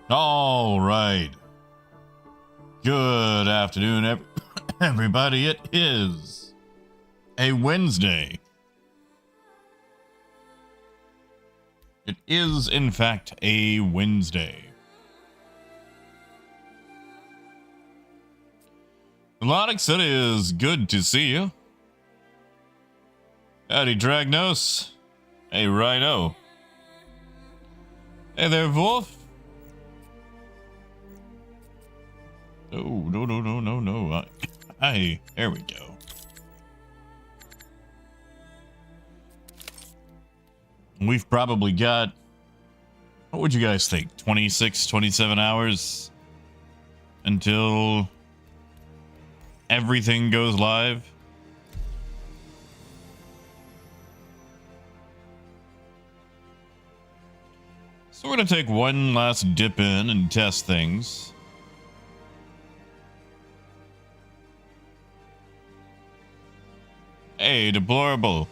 All right. Good afternoon, everybody. It is a Wednesday. It is, in fact, a Wednesday. Melodix, it is good to see you. Howdy, Dragnos. Hey, Rhino. Hey there, Wolf. Oh, no. Hi, there we go. We've probably got, what would you guys think, 26, 27 hours until everything goes live? So we're going to take one last dip in and test things. Hey, deplorable.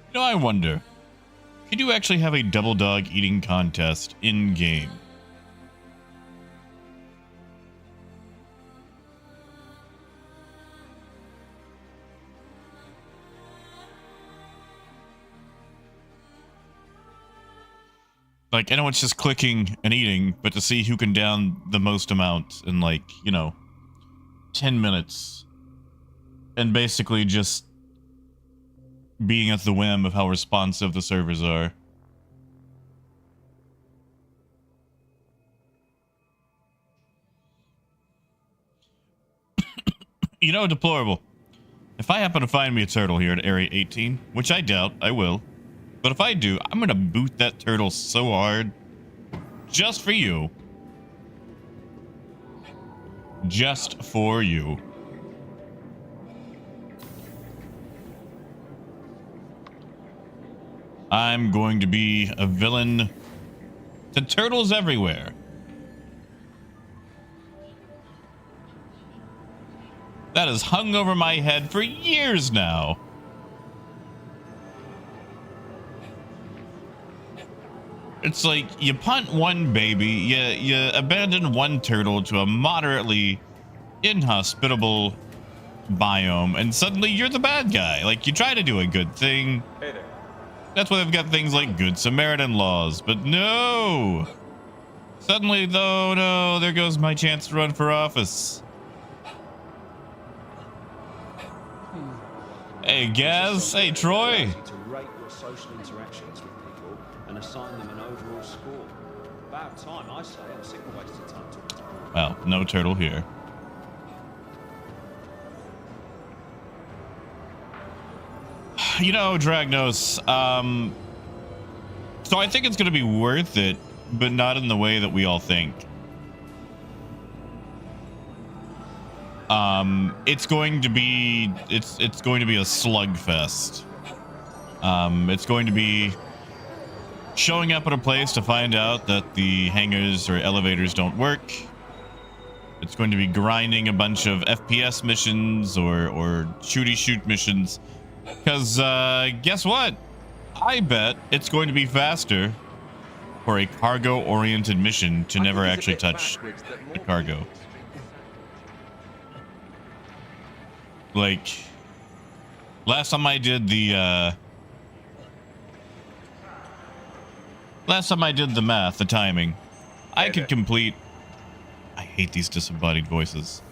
You know, I wonder, could you actually have a double dog eating contest in game? Like, I know it's just clicking and eating, but to see who can down the most amount in, like, 10 minutes. And basically just being at the whim of how responsive the servers are. Deplorable. If I happen to find me a turtle here at Area 18, which I doubt I will, but if I do, I'm gonna boot that turtle so hard. Just for you. Just for you. I'm going to be a villain to turtles everywhere. That has hung over my head for years now. It's like you punt one baby, you abandon one turtle to a moderately inhospitable biome, and suddenly you're the bad guy. Like, you try to do a good thing. Hey there. That's why they've got things like Good Samaritan laws, but no! Suddenly, though, no, there goes my chance to run for office. Hey, Gaz. Hey, Troy. To rate your social interactions with people and assign them an overall score. About time, I say. I'm sick of wasting time talking to people. Well, no turtle here. Dragnos, so I think it's going to be worth it, but not in the way that we all think. It's going to be a slugfest. It's going to be showing up at a place to find out that the hangars or elevators don't work. It's going to be grinding a bunch of FPS missions or shooty shoot missions. Because, guess what? I bet it's going to be faster for a cargo-oriented mission to never actually touch the cargo. Like, last time I did the math, the timing, I could complete... I hate these disembodied voices.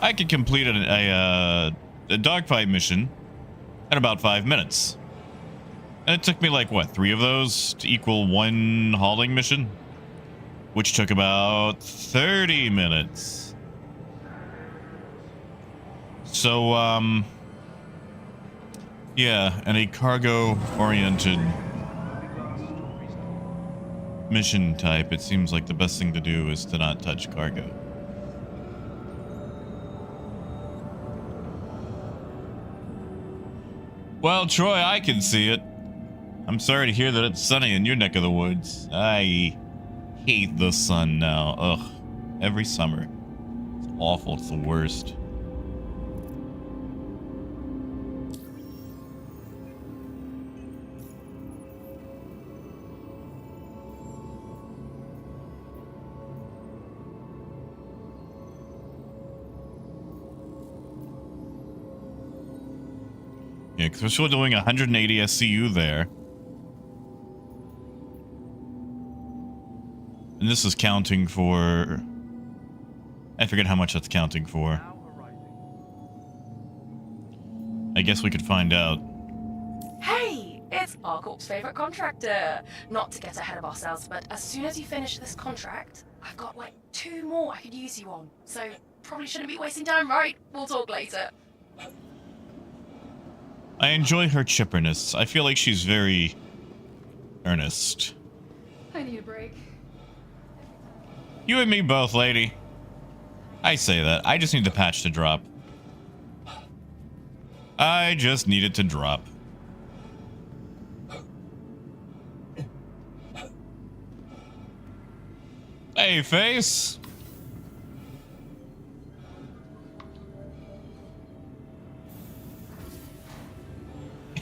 I could complete a dogfight mission in about 5 minutes. And it took me like, what, 3 of those to equal 1 hauling mission? Which took about 30 minutes. So, yeah, and a cargo-oriented mission type, it seems like the best thing to do is to not touch cargo. Well, Troy, I can see it. I'm sorry to hear that it's sunny in your neck of the woods. I hate the sun now. Ugh. Every summer. It's awful. It's the worst. Yeah, because we're still doing 180 SCU there. And this is counting for... I forget how much that's counting for. I guess we could find out. Hey, it's our corp's favorite contractor. Not to get ahead of ourselves, but as soon as you finish this contract, I've got like 2 more I could use you on. So probably shouldn't be wasting time, right? We'll talk later. I enjoy her chipperness. I feel like she's very earnest. I need a break. You and me both, lady. I say that. I just need the patch to drop. I just need it to drop. Hey, face.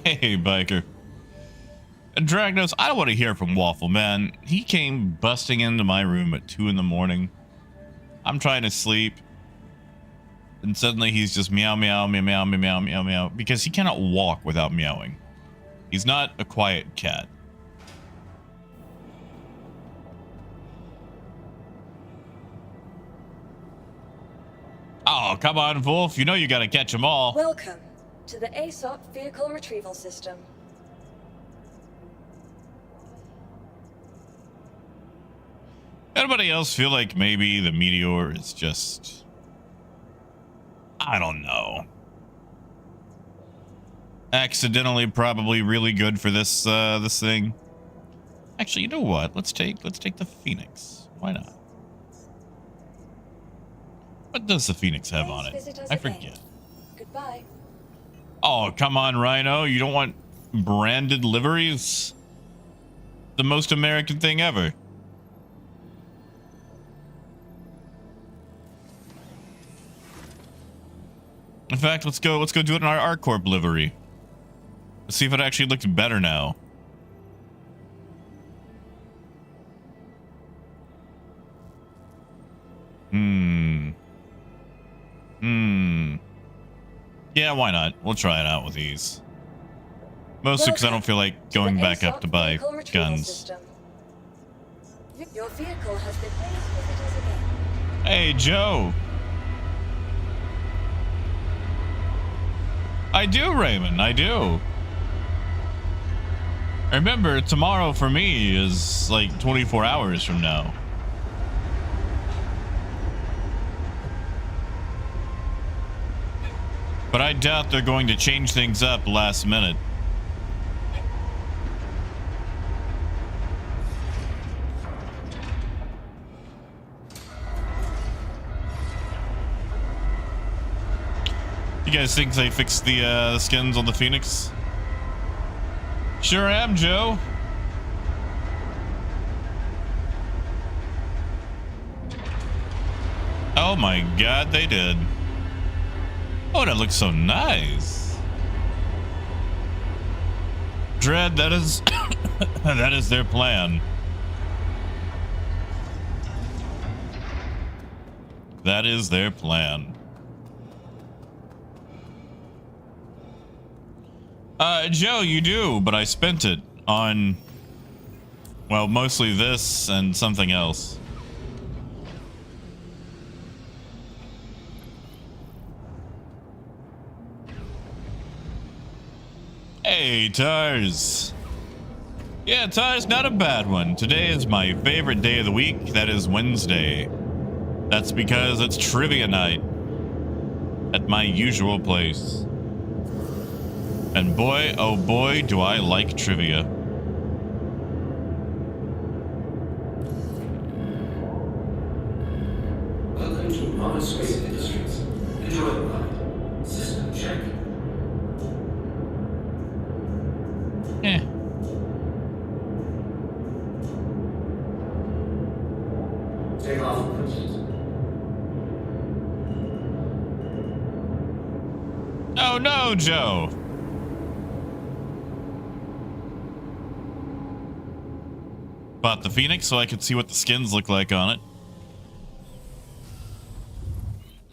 Hey, biker. Dragnos, I don't want to hear from Waffle, man. He came busting into my room at 2 in the morning. I'm trying to sleep. And suddenly he's just meow, meow, meow, meow, meow, meow, meow, meow. Because he cannot walk without meowing. He's not a quiet cat. Oh, come on, Wolf. You know you gotta catch them all. Welcome to the ASOP Vehicle Retrieval System. Anybody else feel like maybe the meteor is just... I don't know. Accidentally probably really good for this this thing. Actually, you know what? Let's take the Phoenix. Why not? What does the Phoenix have on it? I forget. Goodbye. Oh, come on, Rhino. You don't want branded liveries? The most American thing ever. In fact, let's go do it in our R-Corp livery. Let's see if it actually looks better now. Yeah, why not? We'll try it out with these. Mostly because I don't feel like going back up to buy guns. Your vehicle has been visitors again. Hey, Joe. I do, Raymond. I do. Remember, tomorrow for me is like 24 hours from now. But I doubt they're going to change things up last minute. You guys think they fixed the skins on the Phoenix? Sure am, Joe. Oh my God, they did. Oh, that looks so nice. Dread, that is that is their plan. That is their plan. Joe, you do, but I spent it on, well, mostly this and something else. Hey, Tars. Yeah, Tars, not a bad one. Today is my favorite day of the week. That is Wednesday. That's because it's trivia night at my usual place. And boy, oh boy, do I like trivia. Welcome to Honest Space Industries. Enjoy the ride. System check. Oh no, Joe. Bought the Phoenix so I could see what the skins look like on it.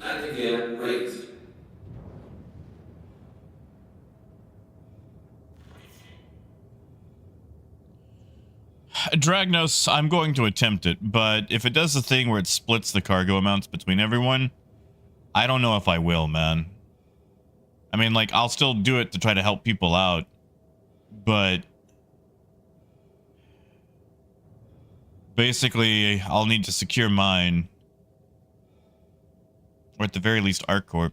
Landing gear raised. Dragnos, I'm going to attempt it, but if it does the thing where it splits the cargo amounts between everyone, I don't know if I will, man. I mean, like, I'll still do it to try to help people out, but basically, I'll need to secure mine, or at the very least, ArcCorp.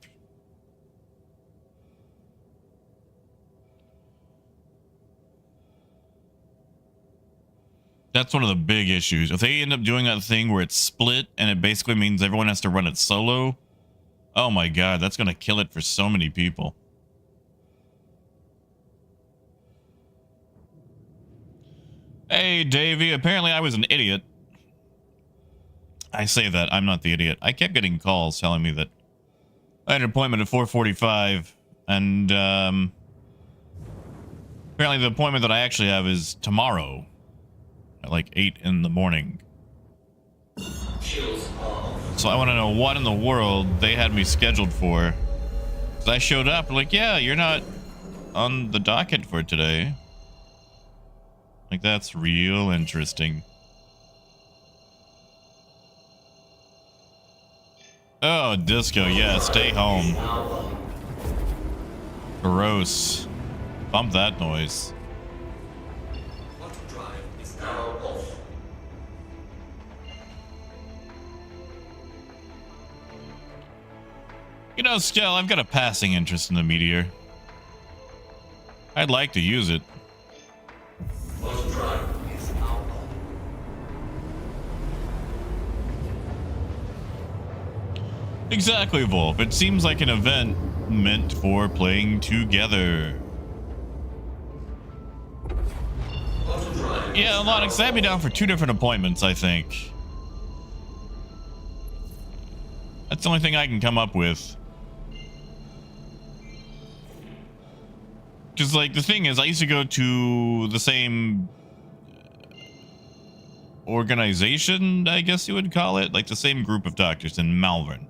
That's one of the big issues. If they end up doing that thing where it's split and it basically means everyone has to run it solo, oh my god, that's going to kill it for so many people. Hey, Davey, apparently I was an idiot. I say that, I'm not the idiot. I kept getting calls telling me that I had an appointment at 4:45, and apparently the appointment that I actually have is tomorrow. At like 8 in the morning. So I want to know what in the world they had me scheduled for. So I showed up, like, yeah, you're not on the docket for today. Like, that's real interesting. Oh, disco, yeah, stay home. Gross. Bump that noise. You know, Skell, I've got a passing interest in the meteor. I'd like to use it. Exactly, Wolf. It seems like an event meant for playing together. Yeah, Lonix, that'd be down for 2 different appointments, I think. That's the only thing I can come up with. Because, like, the thing is, I used to go to the same organization, I guess you would call it, like the same group of doctors in Malvern.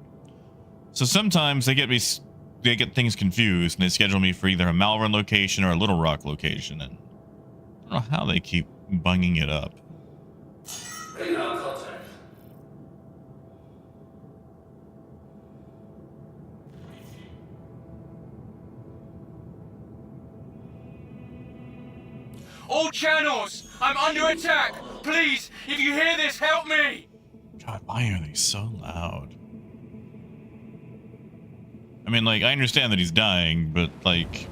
So sometimes they get things confused, and they schedule me for either a Malvern location or a Little Rock location, and I don't know how they keep bunging it up. Radar contact. All channels! I'm under attack! Please, if you hear this, help me! God, why are they so loud? I mean, like, I understand that he's dying, but, like,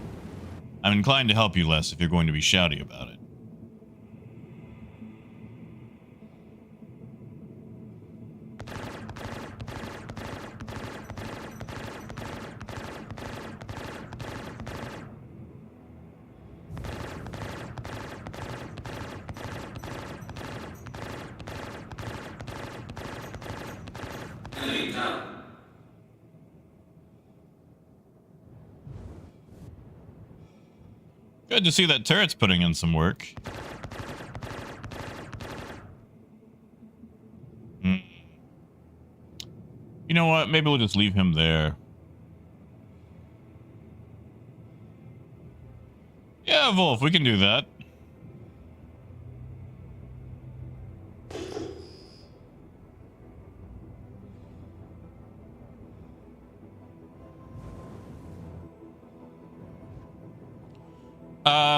I'm inclined to help you less if you're going to be shouty about it. Enemy down. Good to see that turret's putting in some work. You know what? Maybe we'll just leave him there. Yeah, Wolf, we can do that.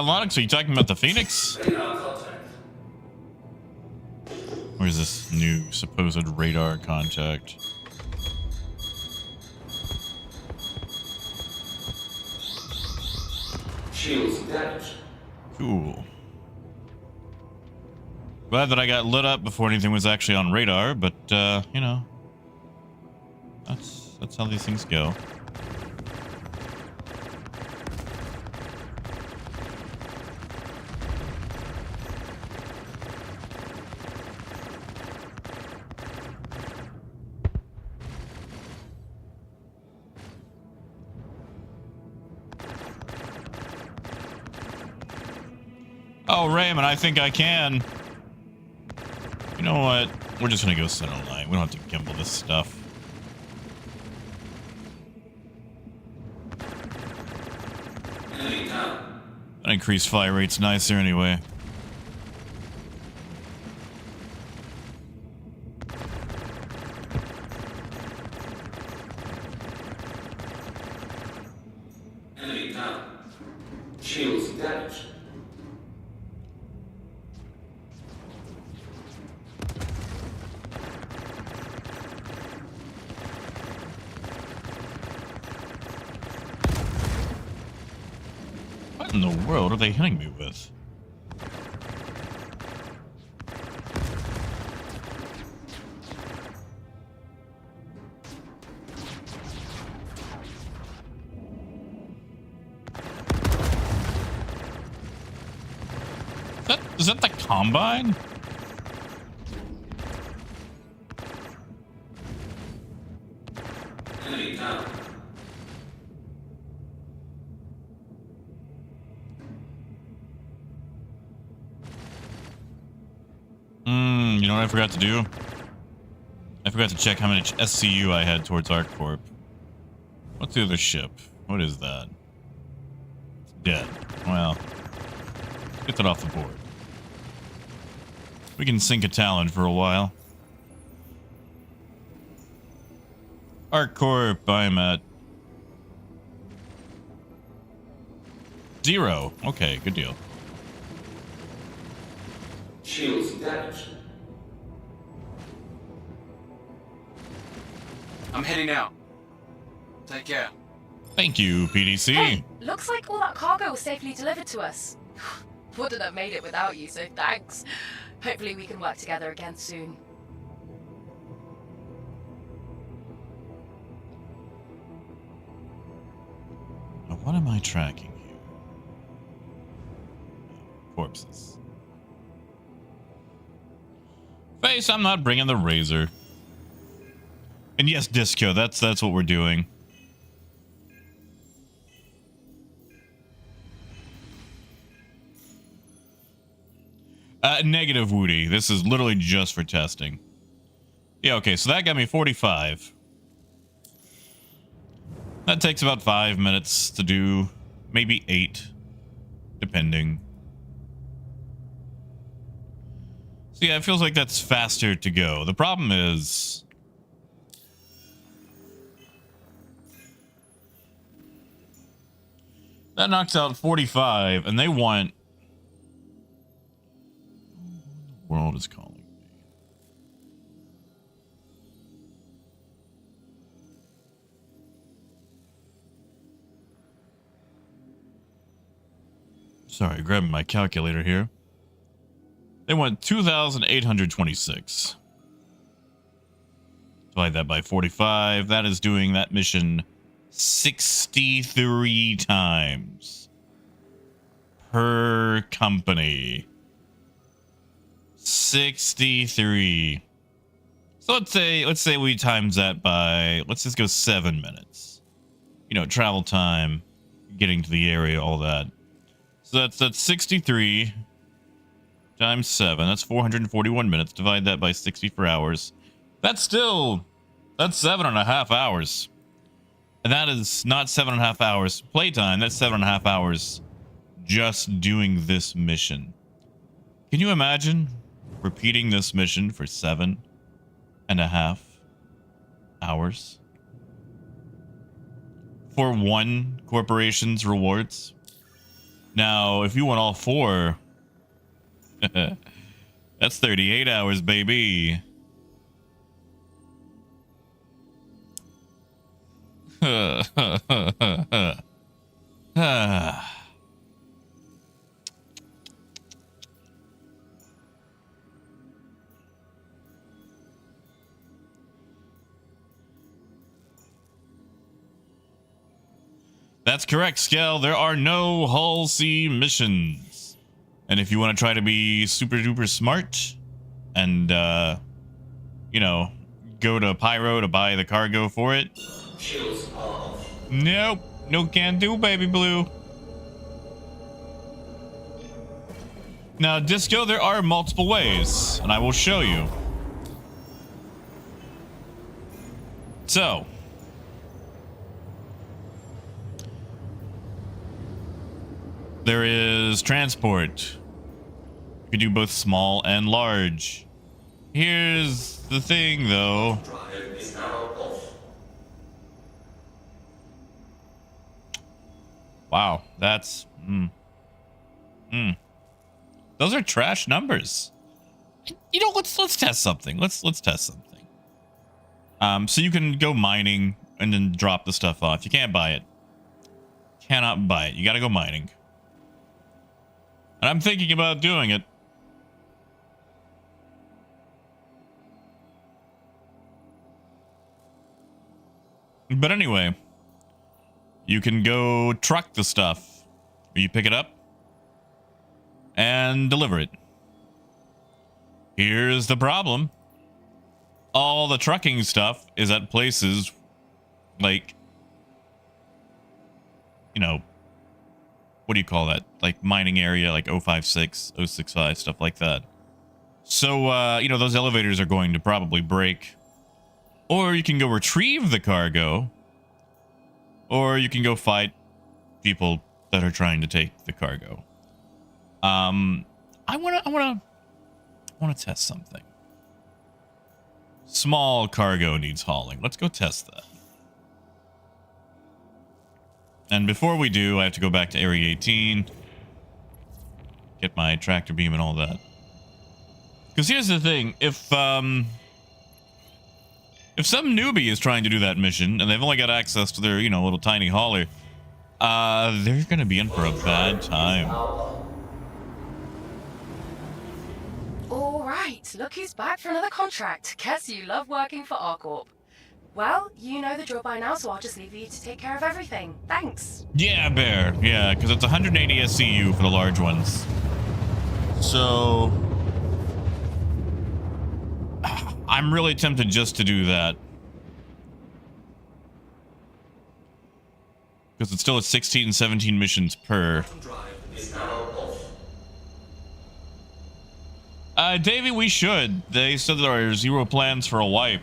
Lonix, are you talking about the Phoenix? Radar contact. Where's this new supposed radar contact? Shields damaged. Cool. Glad that I got lit up before anything was actually on radar, but, you know, that's how these things go. Oh, Raymond, I think I can. You know what? We're just gonna go center line. We don't have to gimbal this stuff. Enemy down. That increased fire rate's nicer anyway. Enemy down. Shields damaged. What in the world are they hitting me with? Is that the Combine? Enemy down. You know what I forgot to do? I forgot to check how much SCU I had towards ArcCorp. What's the other ship? What is that? It's dead. Well, let's get that off the board. We can sink a Talon for a while. ArcCorp, I'm at 0. Okay, good deal. Shields damaged. I'm heading out. Take care. Thank you, PDC. Hey, looks like all that cargo was safely delivered to us. Wouldn't have made it without you, so thanks. Hopefully we can work together again soon. Now, what am I tracking here? Corpses. Face, I'm not bringing the razor. And yes, Disco, that's what we're doing. Negative, Woody. This is literally just for testing. Yeah, okay, so that got me 45. That takes about 5 minutes to do. Maybe 8. Depending. So yeah, it feels like that's faster to go. The problem is... that knocks out 45, and they want... the world is calling me. Sorry, grabbing my calculator here. They want 2,826. Divide that by 45. That is doing that mission 63 times per company. 63. So let's say we times that by, let's just go 7 minutes. You know, travel time, getting to the area, all that. So that's 63 times 7. That's 441 minutes. Divide that by 64 hours. That's 7.5 hours. And that is not 7.5 hours playtime. That's 7.5 hours just doing this mission. Can you imagine repeating this mission for 7.5 hours for one corporation's rewards? Now, if you want all 4, that's 38 hours, baby. That's correct, Skell. There are no Hull C missions. And if you want to try to be super duper smart and, you know, go to Pyro to buy the cargo for it. Shields off. Nope. No can do, baby blue. Now, Disco, there are multiple ways, and I will show you. So, there is transport. You can do both small and large. Here's the thing, though. Wow, that's those are trash numbers. You know, let's test something. Let's test something. So you can go mining and then drop the stuff off. You can't buy it. Cannot buy it. You got to go mining. And I'm thinking about doing it. But anyway, you can go truck the stuff. You pick it up and deliver it. Here's the problem. All the trucking stuff is at places like, you know, what do you call that? Like mining area, like 056, 065, stuff like that. So, you know, those elevators are going to probably break. Or you can go retrieve the cargo. Or you can go fight people that are trying to take the cargo. I wanna test something. Small cargo needs hauling. Let's go test that. And before we do, I have to go back to Area 18. Get my tractor beam and all that. Because here's the thing. If some newbie is trying to do that mission, and they've only got access to their, you know, little tiny hauler, they're going to be in for a bad time. All right, look who's back for another contract. Guess you love working for ARCorp. Well, you know the drill by now, so I'll just leave you to take care of everything. Thanks. Yeah, Bear. Yeah, because it's 180 SCU for the large ones. So I'm really tempted just to do that. Because it's still at 16 and 17 missions per. Davey, we should. They said there are 0 plans for a wipe.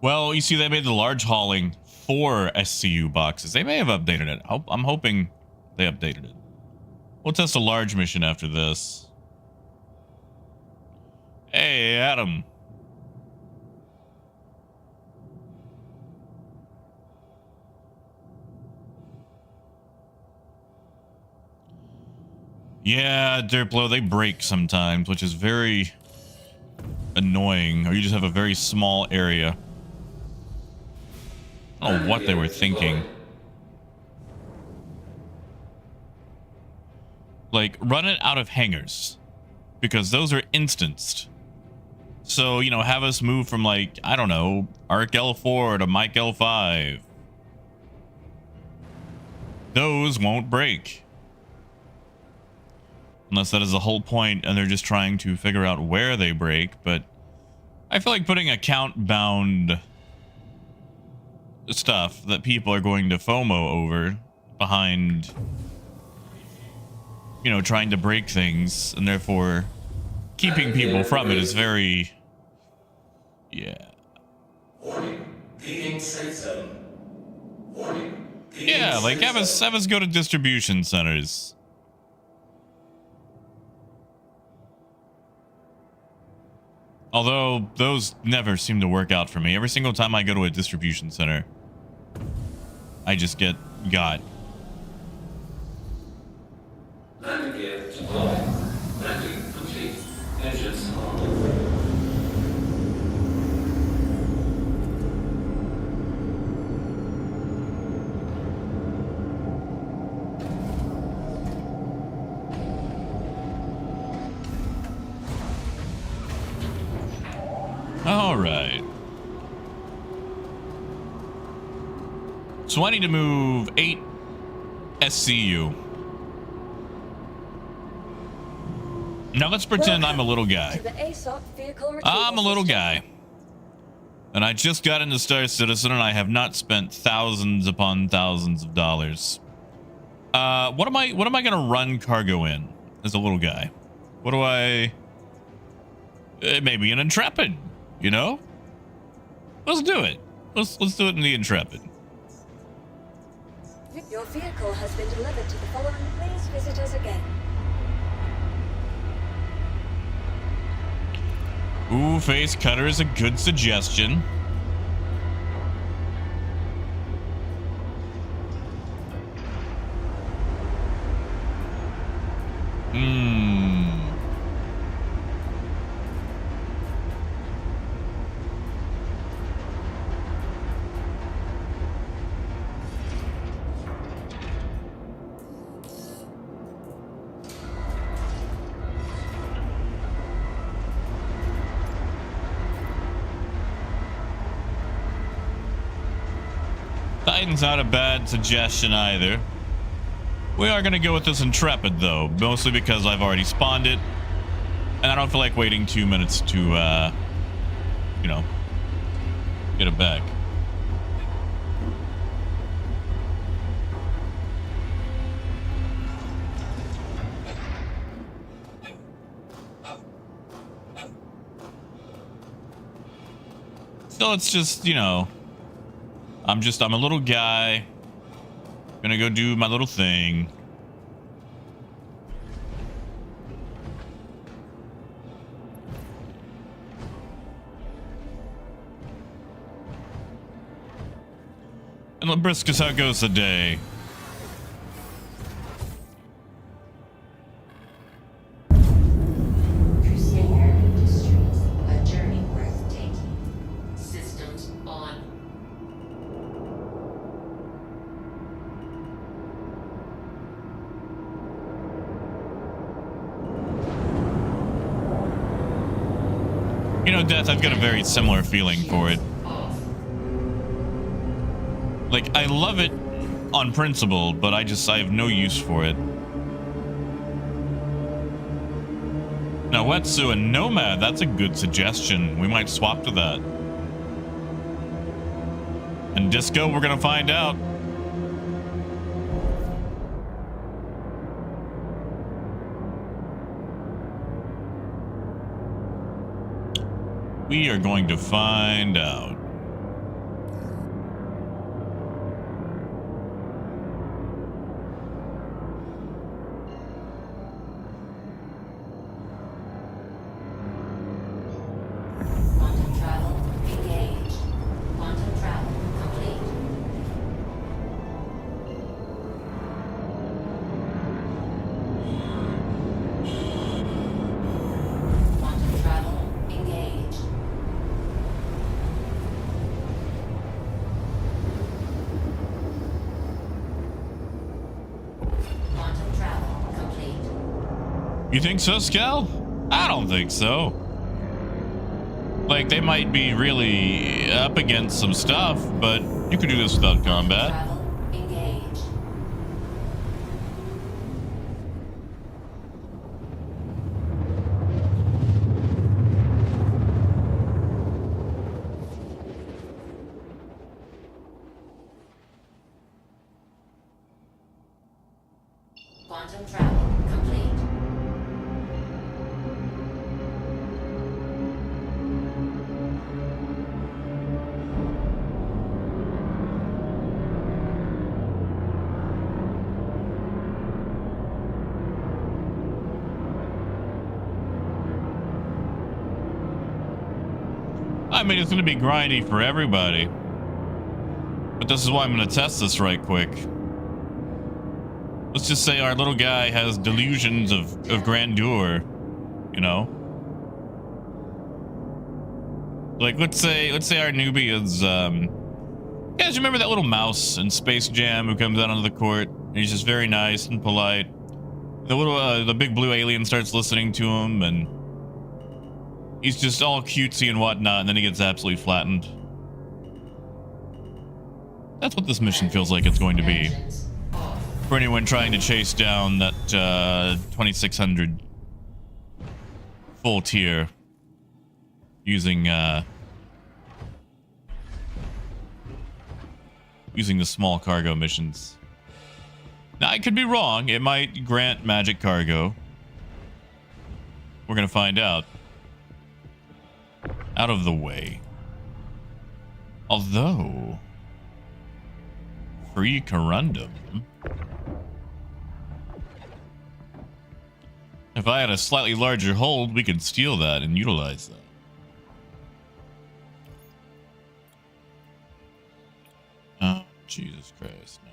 Well, you see, they made the large hauling 4 SCU boxes. They may have updated it. I'm hoping they updated it. We'll test a large mission after this. Hey, Adam. Yeah, Dirtblow, they break sometimes, which is very annoying. Or you just have a very small area. I don't know what they were thinking. Like, run it out of hangars. Because those are instanced. So, you know, have us move from, like, I don't know, Arc L4 to Mike L5. Those won't break. Unless that is the whole point and they're just trying to figure out where they break. But I feel like putting account-bound stuff that people are going to FOMO over behind, you know, trying to break things and therefore keeping people from it is very, yeah. Yeah, like have us go to distribution centers. Although those never seem to work out for me. Every single time I go to a distribution center, I just get got. Landing gear deployed. Landing complete. Engines on. All right. So I need to move 8 SCU. Now let's pretend I'm a little guy. To the ASOP vehicle I'm a little system. guy. And I just got into Star Citizen and I have not spent thousands upon thousands of dollars. What am I gonna run cargo in as a little guy? What do I... maybe an Intrepid, you know? Let's do it. Let's do it in the Intrepid. Your vehicle has been delivered to the following. Please visit us again. Ooh, face cutter is a good suggestion. Titan's not a bad suggestion either. We are going to go with this Intrepid, though, mostly because I've already spawned it, and I don't feel like waiting 2 minutes to, you know, get it back. So it's just, you know, I'm a little guy, gonna go do my little thing. And let brisk us how goes the day. Crusader Industries, a journey worth taking. Systems on. You know, Death, I've got a very similar feeling for it. Like, I love it on principle, but I have no use for it. Now, Wetsu and Nomad, that's a good suggestion. We might swap to that. And Disco, we're gonna find out. We are going to find out. Quantum travel engaged. Quantum travel complete. Quantum travel engaged. Quantum travel complete. You think so, Scal? I don't think so. Like, they might be really up against some stuff, but you could do this without combat. Travel engaged. Quantum travel complete. I mean, it's going to be grindy for everybody. But this is why I'm going to test this right quick. Let's just say our little guy has delusions of grandeur, you know? Like, let's say our newbie is, you guys remember that little mouse in Space Jam who comes out onto the court? And he's just very nice and polite. The big blue alien starts listening to him, and he's just all cutesy and whatnot, and then he gets absolutely flattened. That's what this mission feels like it's going to be. For anyone trying to chase down that 2600 full tier using using the small cargo missions. Now, I could be wrong. It might grant magic cargo. We're going to find out. Out of the way. Although... free corundum. If I had a slightly larger hold, we could steal that and utilize that. Oh, Jesus Christ, no.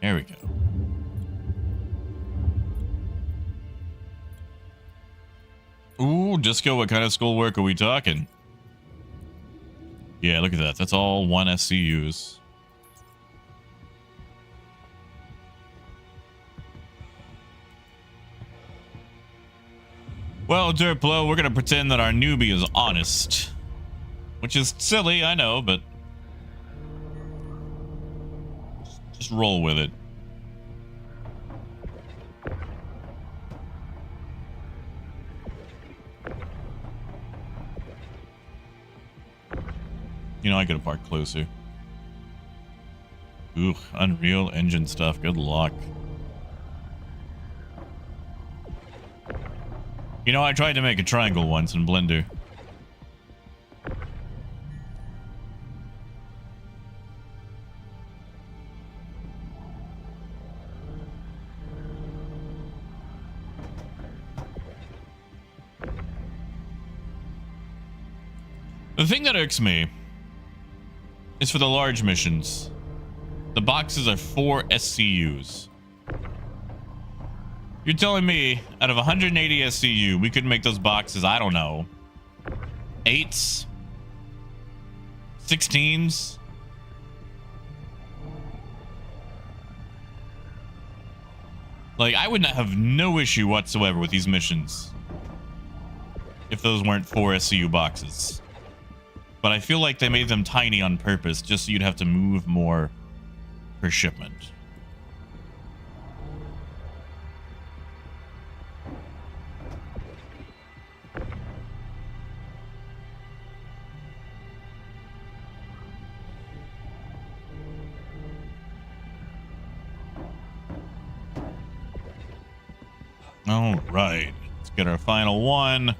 There we go. Ooh, Disco, what kind of schoolwork are we talking? Yeah, look at that. That's all 1 SCUs. Well, Derplo, we're gonna pretend that our newbie is honest. Which is silly, I know, but... just roll with it. You know, I could have parked closer. Ooh, Unreal Engine stuff. Good luck. You know, I tried to make a triangle once in Blender. The thing that irks me is for the large missions. The boxes are 4 SCUs. You're telling me out of 180 SCU, we could make those boxes, I don't know, 8s? 16s? Like, I would not have no issue whatsoever with these missions if those weren't 4 SCU boxes. But I feel like they made them tiny on purpose just so you'd have to move more per shipment. All right, let's get our final one.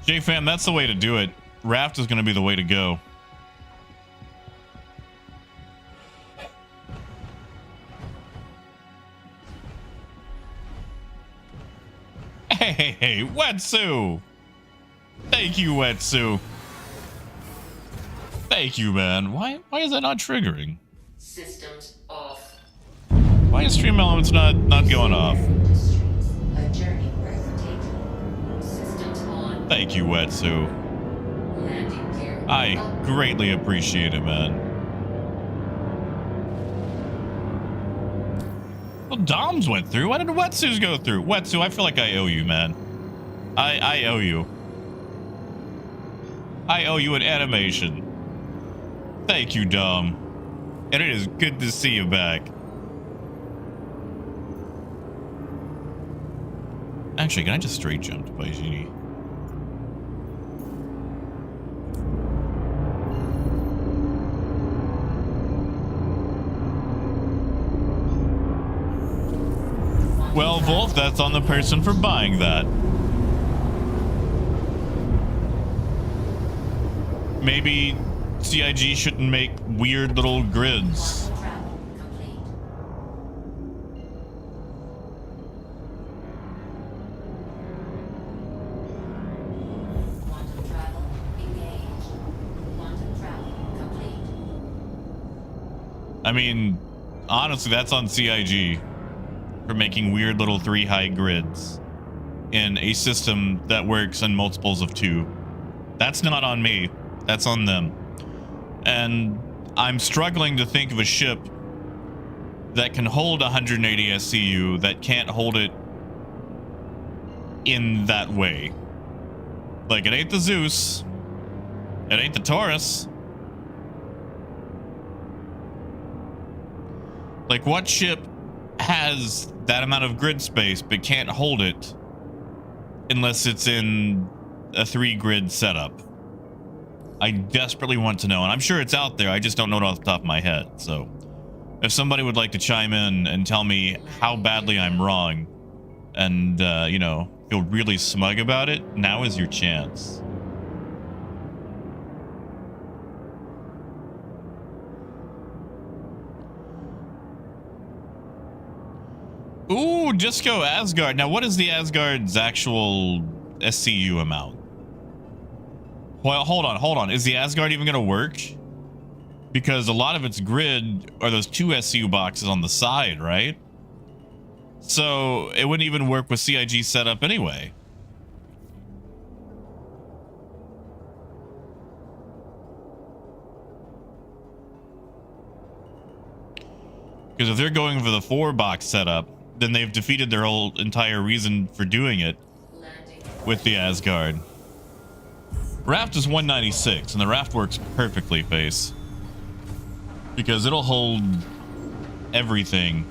J-Fam, that's the way to do it. Raft is going to be the way to go. Hey, Wetsu! Thank you, Wetsu. Thank you, man. Why is that not triggering? Systems off. Why is Stream Elements not going off? A journey worth taking. Systems on. Thank you, Wetsu. Landing gear. I greatly appreciate it, man. Well, Doms went through. Why did Wetsu's go through? Wetsu, I feel like I owe you, man. I owe you. I owe you an animation. Thank you, Dom. And it is good to see you back. Actually, can I just straight jump to Paisini? Well, Wolf, that's on the person for buying that. Maybe CIG shouldn't make weird little grids. Travel complete. Quantum travel engaged. Quantum travel complete. I mean, honestly, that's on CIG for making weird little 3-high grids in a system that works in multiples of 2. That's not on me. That's on them. And I'm struggling to think of a ship that can hold 180 SCU that can't hold it in that way. Like, it ain't the Zeus. It ain't the Taurus. Like, what ship has that amount of grid space but can't hold it unless it's in a 3 grid setup? I desperately want to know, and I'm sure it's out there. I just don't know it off the top of my head. So if somebody would like to chime in and tell me how badly I'm wrong and, you know, feel really smug about it, now is your chance. Ooh, Disco Asgard. Now, what is the Asgard's actual SCU amount? Well, hold on. Is the Asgard even going to work? Because a lot of its grid are those 2 SCU boxes on the side, right? So it wouldn't even work with CIG setup anyway. Because if they're going for the 4-box setup, then they've defeated their whole entire reason for doing it with the Asgard. Raft is 196, and the Raft works perfectly, Face. Because it'll hold everything.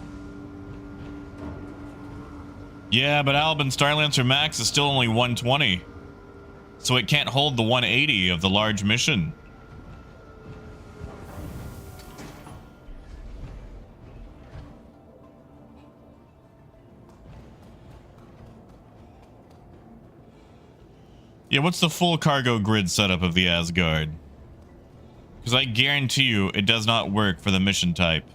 Yeah, but Albin, Starlancer Max is still only 120. So it can't hold the 180 of the large mission. Yeah, what's the full cargo grid setup of the Asgard? Because I guarantee you it does not work for the mission type.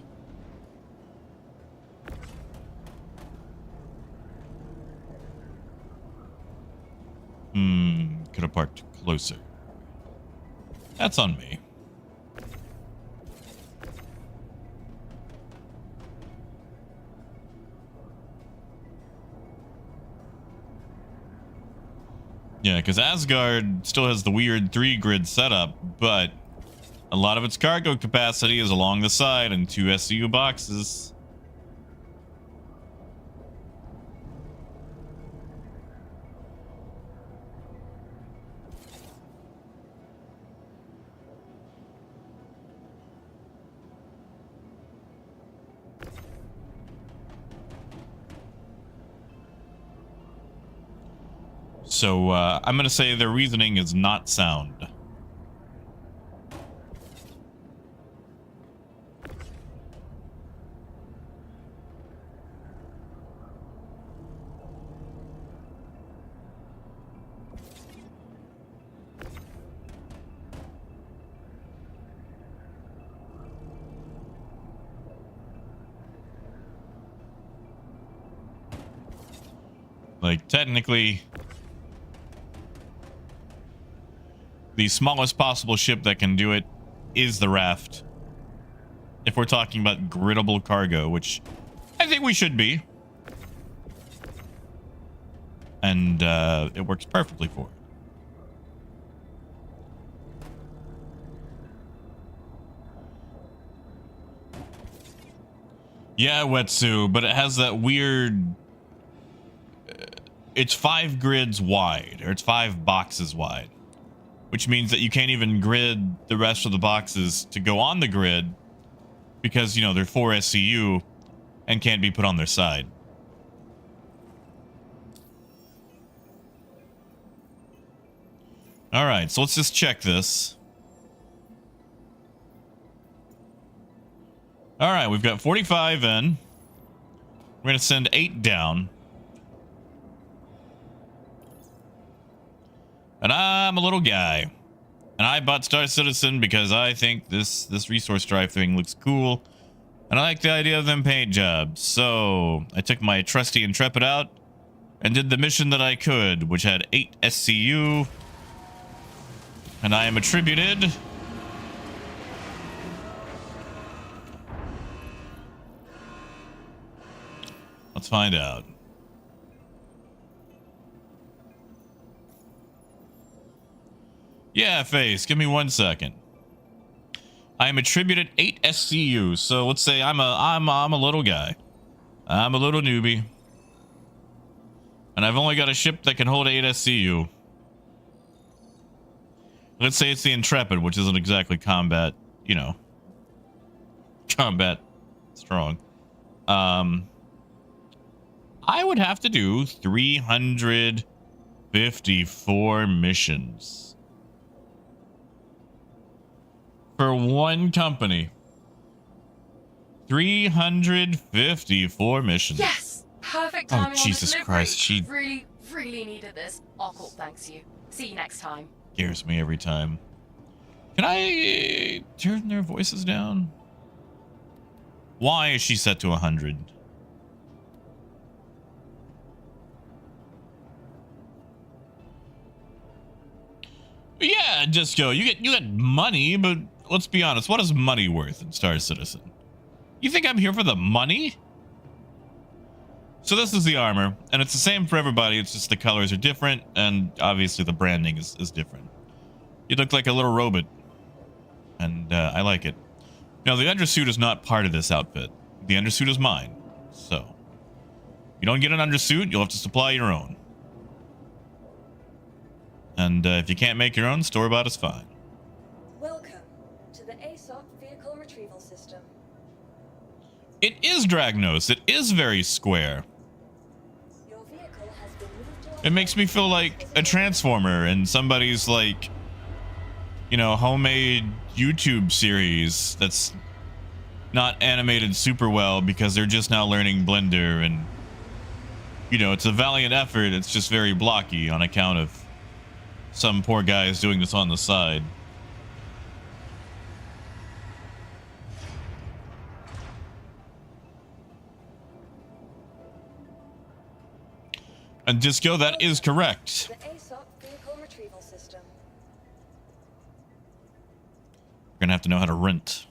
Could have parked closer. That's on me. Yeah, because Asgard still has the weird 3 grid setup, but a lot of its cargo capacity is along the side in 2 SCU boxes. So I'm going to say their reasoning is not sound. Like, technically, the smallest possible ship that can do it is the Raft. If we're talking about griddable cargo, which I think we should be. And it works perfectly for it. Yeah, Wetsu, but it has that weird... it's 5 grids wide, or it's 5 boxes wide. Which means that you can't even grid the rest of the boxes to go on the grid because, you know, they're 4 SCU and can't be put on their side. All right, so let's just check this. All right, we've got 45 in. We're going to send 8 down. And I'm a little guy. And I bought Star Citizen because I think this resource drive thing looks cool. And I like the idea of them paint jobs. So I took my trusty Intrepid out and did the mission that I could, which had 8 SCU. And I am attributed... let's find out. Yeah, Face, give me 1 second. I am attributed 8 SCU, so let's say I'm a little guy. I'm a little newbie. And I've only got a ship that can hold 8 SCU. Let's say it's the Intrepid, which isn't exactly combat, you know, combat strong. I would have to do 354 missions for one company. 354 missions. Yes! Perfect Oh, timing on the Jesus delivery. Christ, she- Really, really needed this. Occult thanks you. See you next time. Scares me every time. Can I turn their voices down? Why is she set to 100? Yeah, Disco, you get money, but let's be honest, what is money worth in Star Citizen? You think I'm here for the money? So this is the armor, and it's the same for everybody, it's just the colors are different, and obviously the branding is different. You look like a little robot, and I like it. Now, the undersuit is not part of this outfit. The undersuit is mine, so you don't get an undersuit, you'll have to supply your own. And if you can't make your own, store-bought is fine. Welcome to the ASOP vehicle retrieval system. It is Dragnos. It is very square. Your vehicle has been moved to It makes me feel like a transformer in somebody's, like, you know, homemade YouTube series that's not animated super well because they're just now learning Blender, and you know, it's a valiant effort. It's just very blocky on account of some poor guys doing this on the side. And Disco, that is correct. the ASOP vehicle retrieval system. We're gonna have to know how to rent.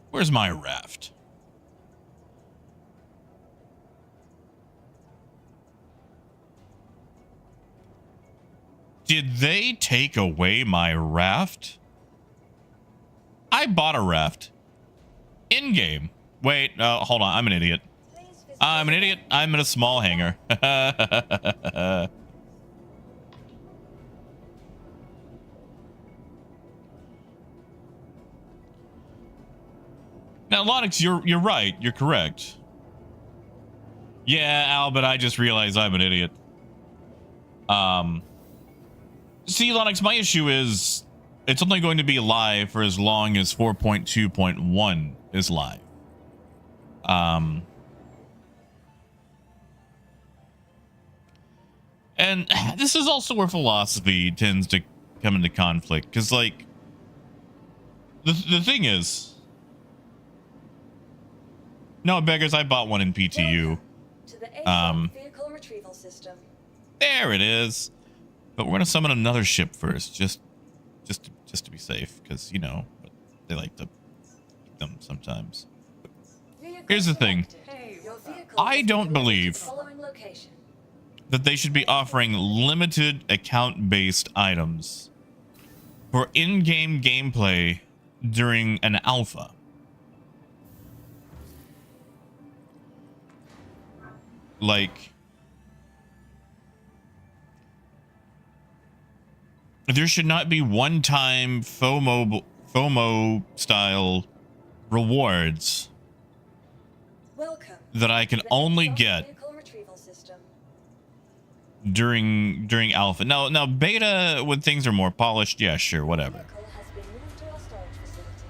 Where's my raft? Did they take away my raft? I bought a raft. In-game. Wait, hold on. I'm an idiot. Please visit I'm an idiot. I'm in a small hangar. Now, Lonix, you're right. You're correct. Yeah, Albert, I just realized I'm an idiot. See, Lonix, my issue is it's only going to be live for as long as 4.2.1 is live. And this is also where philosophy tends to come into conflict, because, like, the thing is, no, beggars, I bought one in PTU. to the ASOP vehicle retrieval system. There it is. But we're gonna summon another ship first, just to be safe, because you know they like to keep them sometimes. Vehicle Here's the thing. selected. Your vehicle I has don't been routed to believe the following location. that they should be offering limited account-based items for in-game gameplay during an alpha. Like, there should not be one-time FOMO style rewards Welcome that I can to the only ASOP get vehicle retrieval system. during alpha. Now beta, when things are more polished, yeah, sure, whatever. Vehicle has been moved to our storage facility.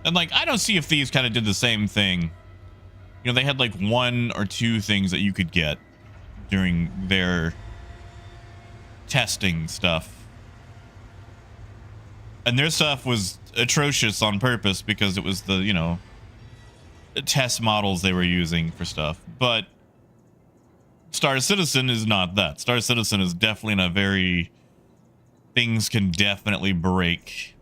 And like, I don't see if these kind of did the same thing. You know, they had like one or two things that you could get during their testing stuff. And their stuff was atrocious on purpose because it was the, you know, test models they were using for stuff. But Star Citizen is not that. Star Citizen is definitely in a very, things can definitely break.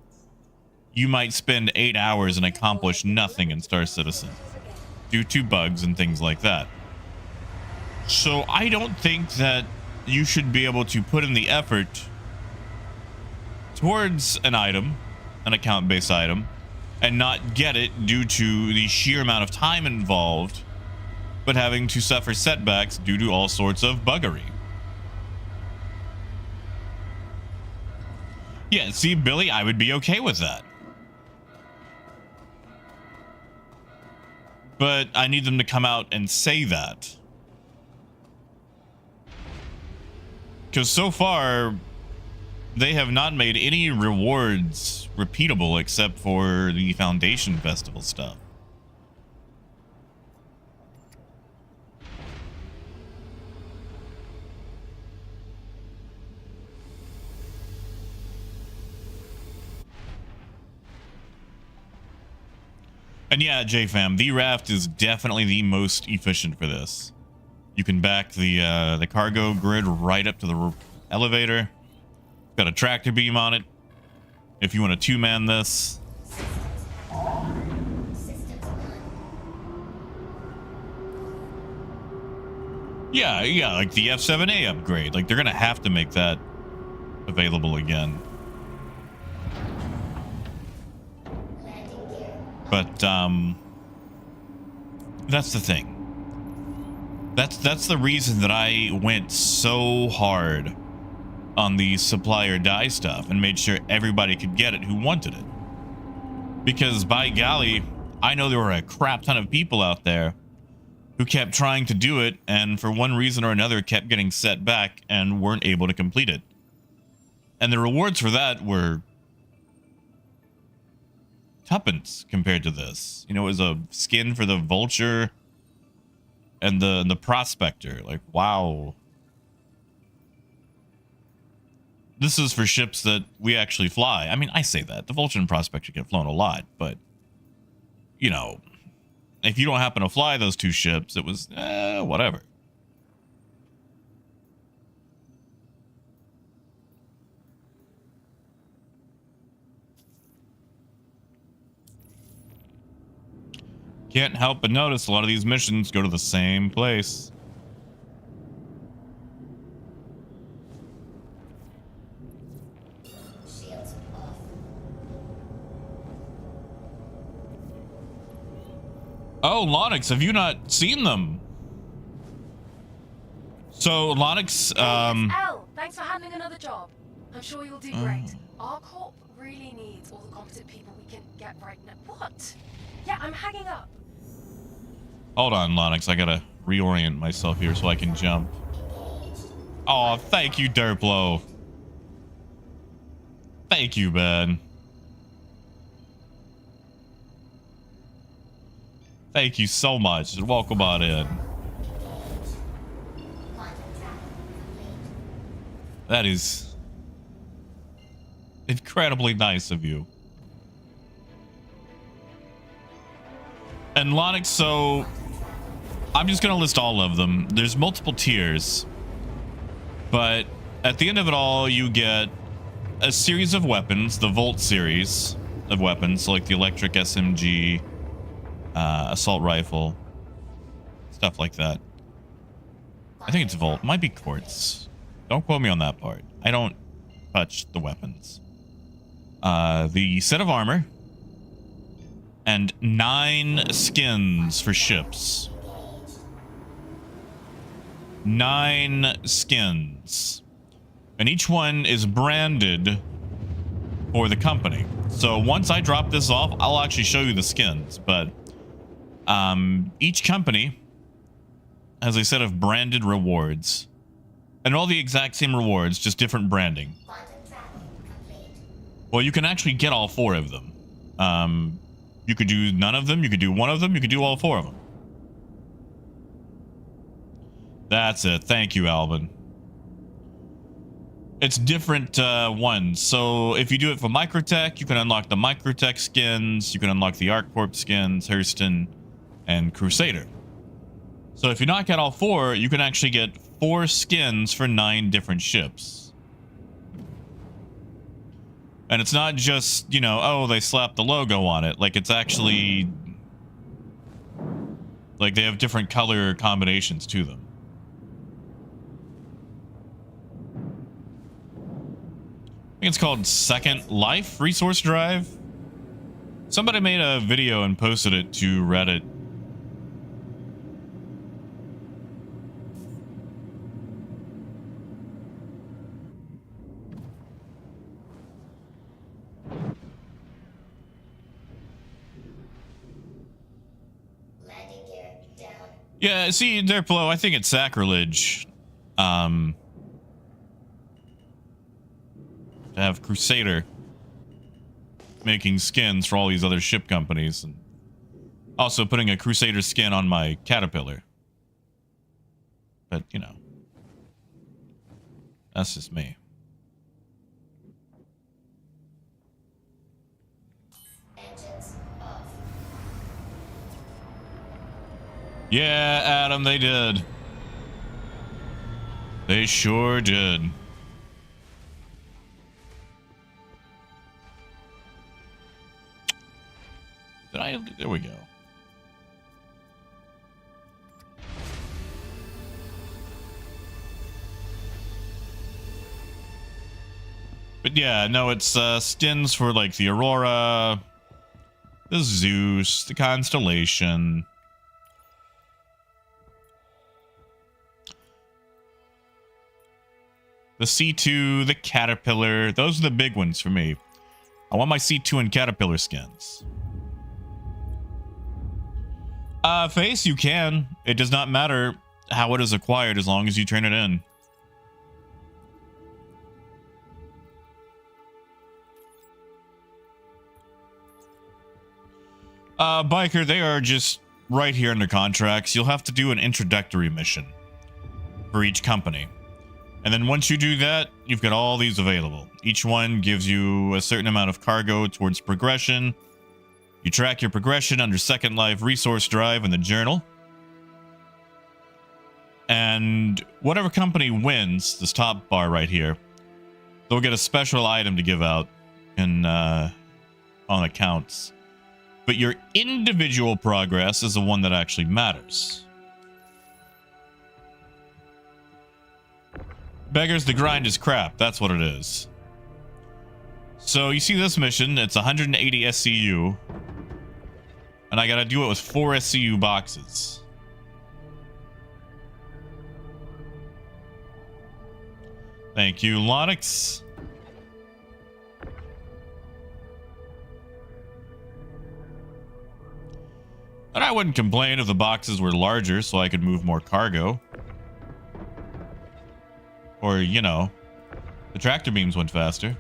You might spend 8 hours and accomplish nothing in Star Citizen due to bugs and things like that. So I don't think that you should be able to put in the effort towards an item, an account-based item, and not get it due to the sheer amount of time involved, but having to suffer setbacks due to all sorts of buggery. Yeah, see, Billy, I would be okay with that. But I need them to come out and say that. Because so far, they have not made any rewards repeatable except for the Foundation Festival stuff. And yeah, JFam, the raft is definitely the most efficient for this. You can back the cargo grid right up to the elevator. Got a tractor beam on it. If you want to two-man this. Yeah, like the F7A upgrade. Like they're gonna have to make that available again. But that's the thing. That's the reason that I went so hard on the supply or die stuff and made sure everybody could get it who wanted it. Because by golly, I know there were a crap ton of people out there who kept trying to do it and for one reason or another kept getting set back and weren't able to complete it. And the rewards for that were tuppence compared to this. You know, it was a skin for the vulture and the prospector. Like, wow. This is for ships that we actually fly. I mean, I say that. The vulture and prospector get flown a lot, but you know, if you don't happen to fly those two ships, it was whatever. Can't help but notice a lot of these missions go to the same place. Shields off. Oh, Lonix, have you not seen them? So, Lonix, Elle, thanks for handling another job. I'm sure you'll do great. Our corp really needs all the competent people we can get right now. What? Yeah, I'm hanging up. hold on, Lonix, I gotta reorient myself here so I can jump. Oh, thank you, Derplo. Thank you, man. Thank you so much, and welcome on in. That is incredibly nice of you. And Lonix, so I'm just going to list all of them. There's multiple tiers, but at the end of it all, you get a series of weapons, the Volt series of weapons, like the electric SMG, assault rifle, stuff like that. I think it's Volt. Might be Quartz. Don't quote me on that part. I don't touch the weapons. The set of armor and 9 skins for ships. 9 skins. And each one is branded for the company. So once I drop this off, I'll actually show you the skins. But each company has a set of branded rewards. And all the exact same rewards, just different branding. Well, you can actually get all 4 of them. You could do none of them, you could do one of them, you could do all 4 of them. That's it. Thank you, Alvin. It's different ones. So if you do it for Microtech, you can unlock the Microtech skins, you can unlock the ArcCorp skins, Hurston, and Crusader. So if you knock out all 4, you can actually get 4 skins for 9 different ships. And it's not just, you know, oh, they slapped the logo on it. Like, it's actually, like, they have different color combinations to them. I think it's called Second Life Resource Drive. Somebody made a video and posted it to Reddit. Yeah, see, Derplo, I think it's sacrilege to have Crusader making skins for all these other ship companies, and also putting a Crusader skin on my Caterpillar. But, you know, that's just me. Engines off. Yeah, Adam, they did. They sure did. There we go. But yeah, no, it's skins for like the Aurora, the Zeus, the Constellation. The C2, the Caterpillar. Those are the big ones for me. I want my C2 and Caterpillar skins. Face, you can. It does not matter how it is acquired as long as you turn it in. Biker, they are just right here in the contracts. You'll have to do an introductory mission for each company. And then once you do that, you've got all these available. Each one gives you a certain amount of cargo towards progression. You track your progression under Second Life Resource Drive in the journal. And whatever company wins, this top bar right here, they'll get a special item to give out in on accounts. But your individual progress is the one that actually matters. Beggars, the grind is crap. That's what it is. So you see this mission, it's 180 SCU. And I gotta do it with 4 SCU boxes. Thank you, Lonix. And I wouldn't complain if the boxes were larger so I could move more cargo. Or, you know, the tractor beams went faster.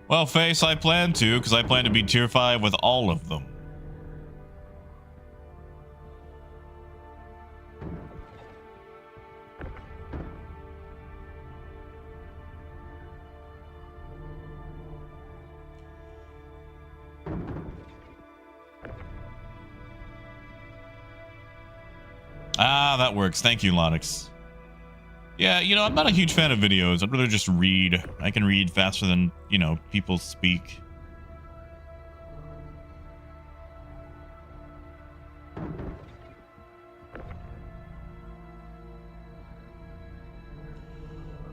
Well, Face, I plan to, because I plan to be tier 5 with all of them. Ah, that works. Thank you, Lonix. Yeah, you know, I'm not a huge fan of videos. I'd rather just read. I can read faster than, you know, people speak.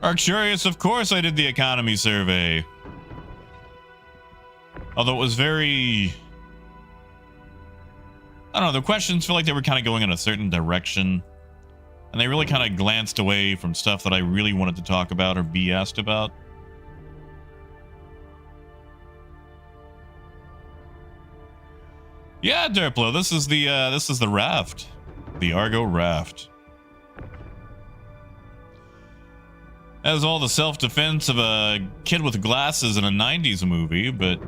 Arcturius, of course I did the economy survey. Although it was very... I don't know, the questions feel like they were kind of going in a certain direction. And they really kind of glanced away from stuff that I really wanted to talk about or be asked about. Yeah, Derplo, this is the raft. The Argo raft. Has all the self-defense of a kid with glasses in a 90s movie, but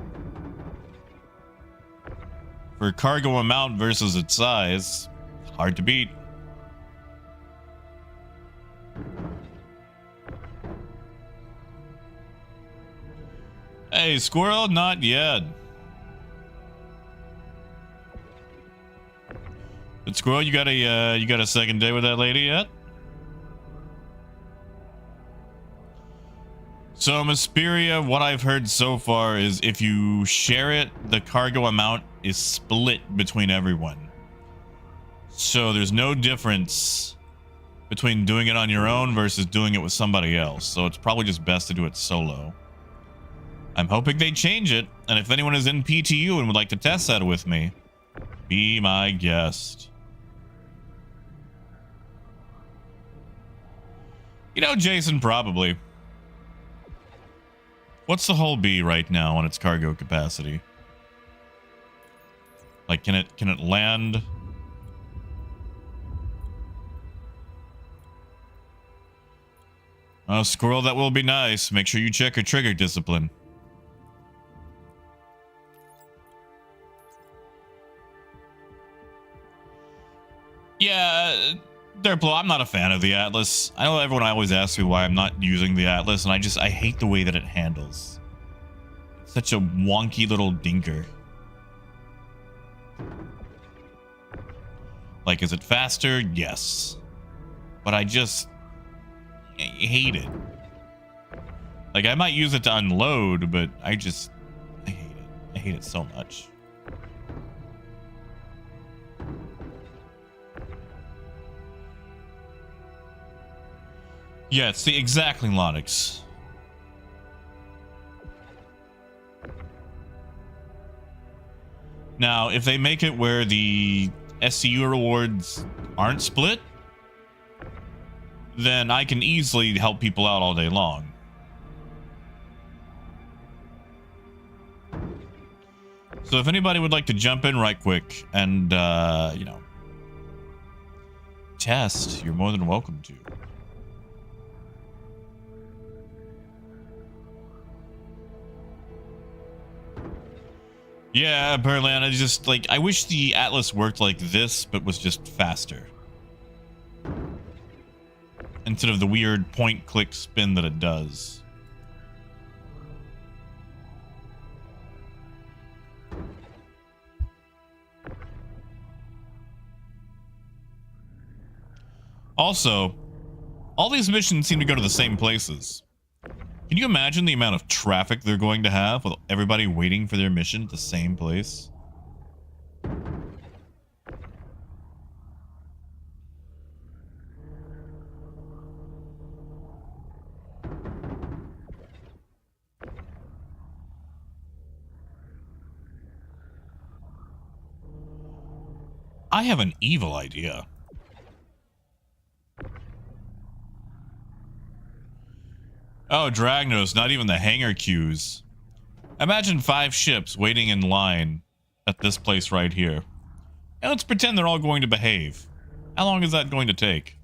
for cargo amount versus its size, hard to beat. Hey, Squirrel, not yet. But Squirrel, you got a second day with that lady yet? So, Mysperia, what I've heard so far is if you share it, the cargo amount is split between everyone. So there's no difference between doing it on your own versus doing it with somebody else. So it's probably just best to do it solo. I'm hoping they change it, and if anyone is in PTU and would like to test that with me, be my guest. You know, Jason, probably. What's the hull be right now on its cargo capacity? Like, can it land? Oh, squirrel, that will be nice. Make sure you check your trigger discipline. Yeah, Derplo, I'm not a fan of the Atlas. I know everyone always asks me why I'm not using the Atlas, and I hate the way that it handles. It's such a wonky little dinker. Like, is it faster? Yes. But I hate it. Like, I might use it to unload, but I hate it. I hate it so much. Yeah, it's the exactly Lonix. Now, if they make it where the SCU rewards aren't split, then I can easily help people out all day long. So if anybody would like to jump in right quick and, you know, test, you're more than welcome to. Yeah, Berlan, I just, like, I wish the Atlas worked like this, but was just faster. Instead of the weird point-click spin that it does. Also, all these missions seem to go to the same places. Can you imagine the amount of traffic they're going to have with everybody waiting for their mission at the same place? I have an evil idea. Oh, Dragnos, not even the hangar queues. Imagine 5 ships waiting in line at this place right here. And let's pretend they're all going to behave. How long is that going to take?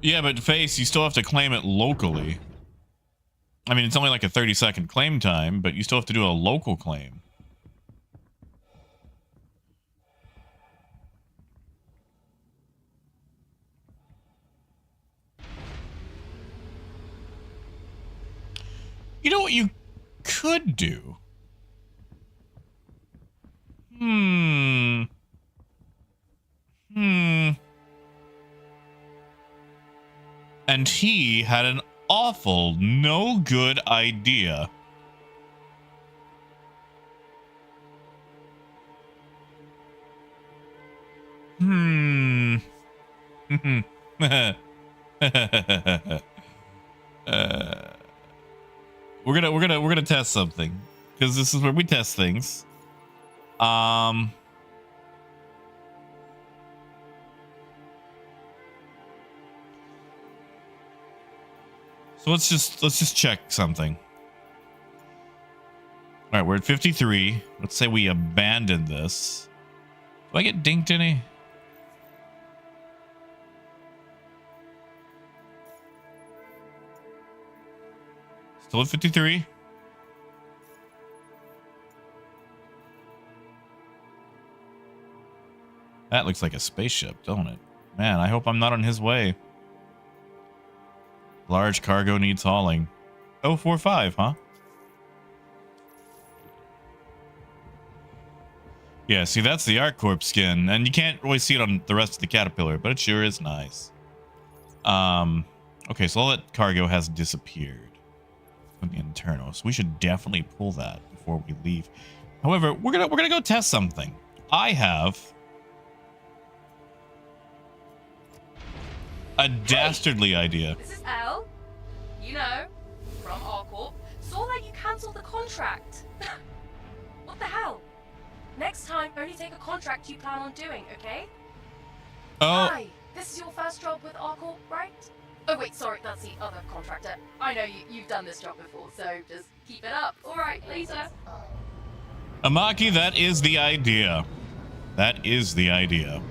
Yeah, but Face, you still have to claim it locally. I mean, it's only like a 30-second claim time, but you still have to do a local claim. You know what you could do? And he had an awful, no good idea. We're gonna test something, because this is where we test things. So let's just check something. All right, we're at 53. Let's say we abandon this. Do I get dinked any? Still at 53. That looks like a spaceship, don't it? Man, I hope I'm not on his way. Large cargo needs hauling. 045, huh? Yeah, see, that's the ArcCorp skin, and you can't really see it on the rest of the Caterpillar, but it sure is nice. Okay, so all that cargo has disappeared from the internal, so we should definitely pull that before we leave. However, we're gonna go test something. I have a dastardly idea. This is Elle. You know, contract. What the hell? Next time, only take a contract you plan on doing, okay? Oh, Hi, this is your first job with our corp, right? Oh wait, sorry, that's the other contractor. I know you've done this job before, so just keep it up. All right, later. Amaki, that is the idea. That is the idea.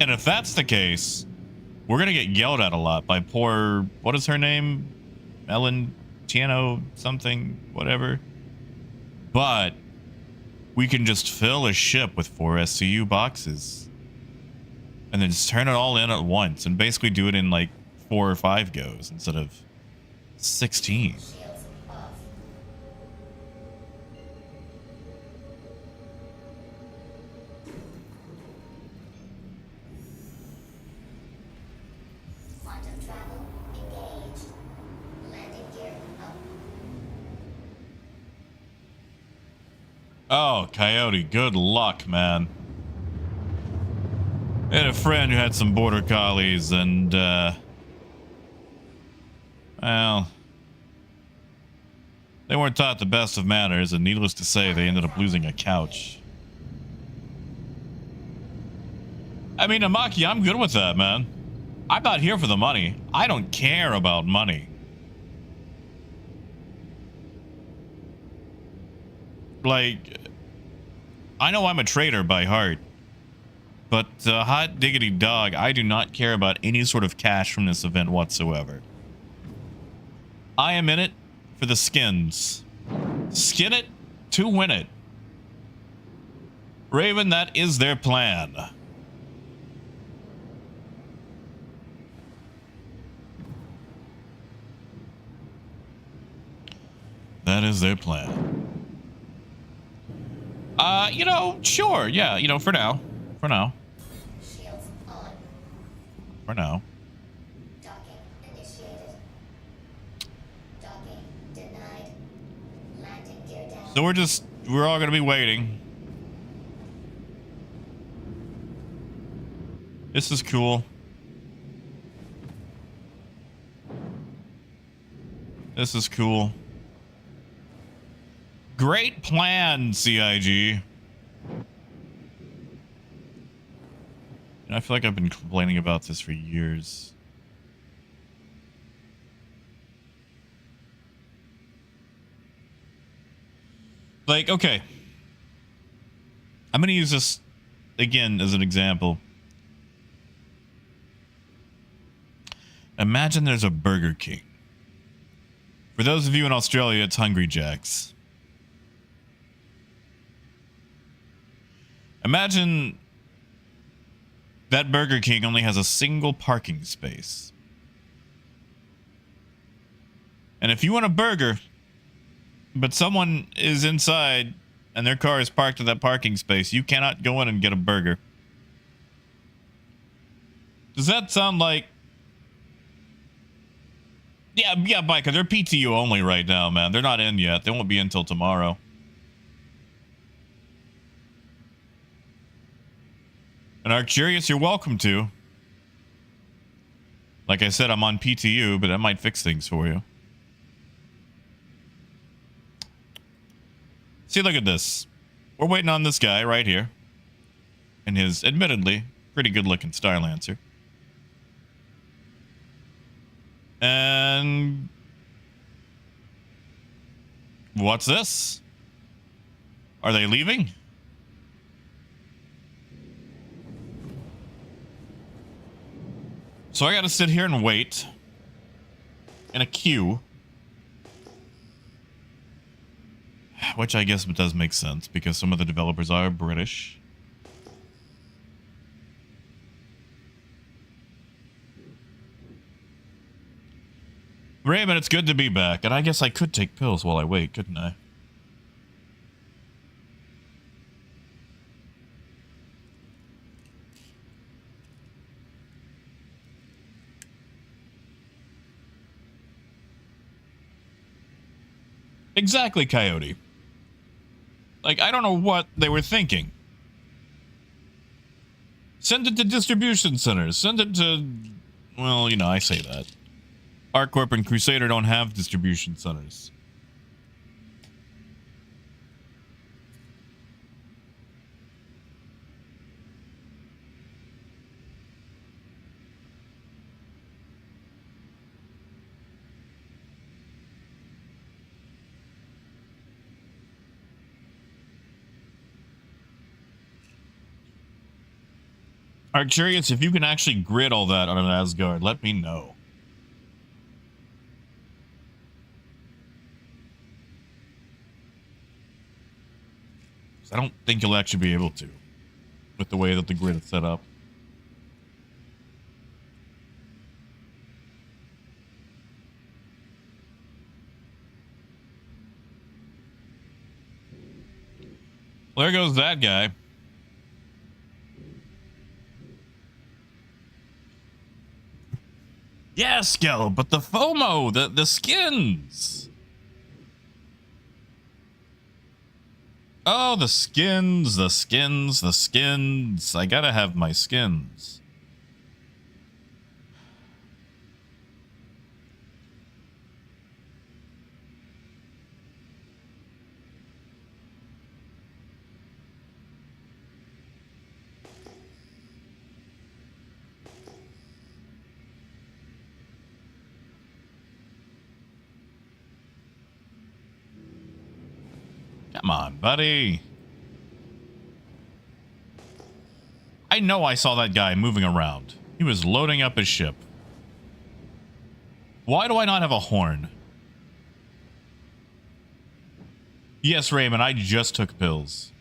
And if that's the case, we're gonna get yelled at a lot by poor, what is her name? Ellen Tiano something, whatever. But we can just fill a ship with 4 SCU boxes and then just turn it all in at once and basically do it in like 4 or 5 goes instead of 16. Quantum travel engaged. Landing gear up. Oh, Coyote, good luck, man. I had a friend who had some border collies and, well, they weren't taught the best of manners, and needless to say, they ended up losing a couch. I mean, Amaki, I'm good with that, man. I'm not here for the money. I don't care about money. Like, I know I'm a traitor by heart, but hot diggity dog, I do not care about any sort of cash from this event whatsoever. I am in it for the skins. Skin it to win it. Raven, that is their plan. That is their plan. You know, sure, yeah, you know, for now. For now. Shields on. For now. Docking initiated. Docking denied. Landing gear down. So we're all gonna be waiting. This is cool. This is cool. Great plan, CIG. I feel like I've been complaining about this for years. Like, okay. I'm going to use this again as an example. Imagine there's a Burger King. For those of you in Australia, it's Hungry Jack's. Imagine that Burger King only has a single parking space. And if you want a burger, but someone is inside and their car is parked at that parking space, you cannot go in and get a burger. Does that sound like... Yeah, Micah, they're PTU only right now, man. They're not in yet. They won't be in until tomorrow. And Arcturious, you're welcome to. Like I said, I'm on PTU, but that might fix things for you. See, look at this. We're waiting on this guy right here. And his, admittedly, pretty good-looking Starlancer. And... what's this? Are they leaving? So I gotta sit here and wait in a queue, which I guess does make sense because some of the developers are British. Raymond, it's good to be back, and I guess I could take pills while I wait, couldn't I? Exactly, Coyote. Like, I don't know what they were thinking. Send it to distribution centers. Send it to... well, you know, I say that. ArcCorp and Crusader don't have distribution centers. Arcturius, if you can actually grid all that on an Asgard, let me know. I don't think you'll actually be able to, with the way that the grid is set up. Well, there goes that guy. Yes, Gel, but the FOMO, the skins. Oh, the skins. I gotta have my skins. Come on, buddy. I know I saw that guy moving around. He was loading up his ship. Why do I not have a horn? Yes, Raymond, I just took pills.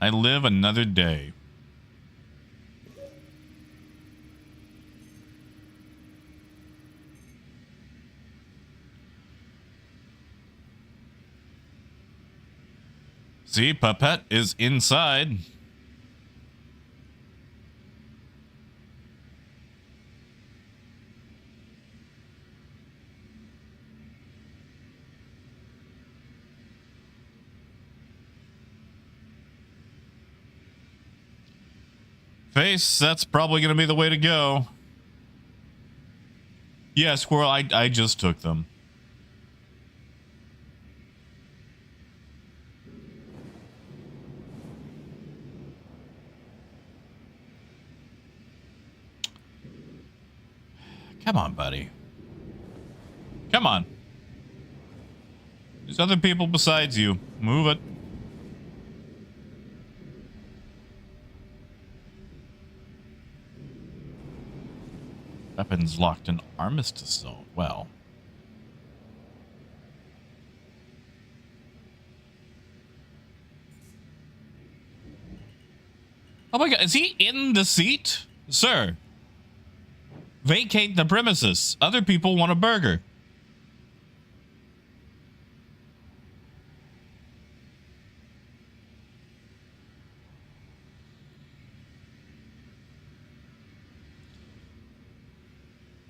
I live another day. See, Puppet is inside. Face, that's probably going to be the way to go. Yeah, Squirrel, I just took them. Come on, buddy. Come on. There's other people besides you. Move it. Weapons locked in armistice zone. Well. Oh my god, is he in the seat? Sir. Vacate the premises. Other people want a burger.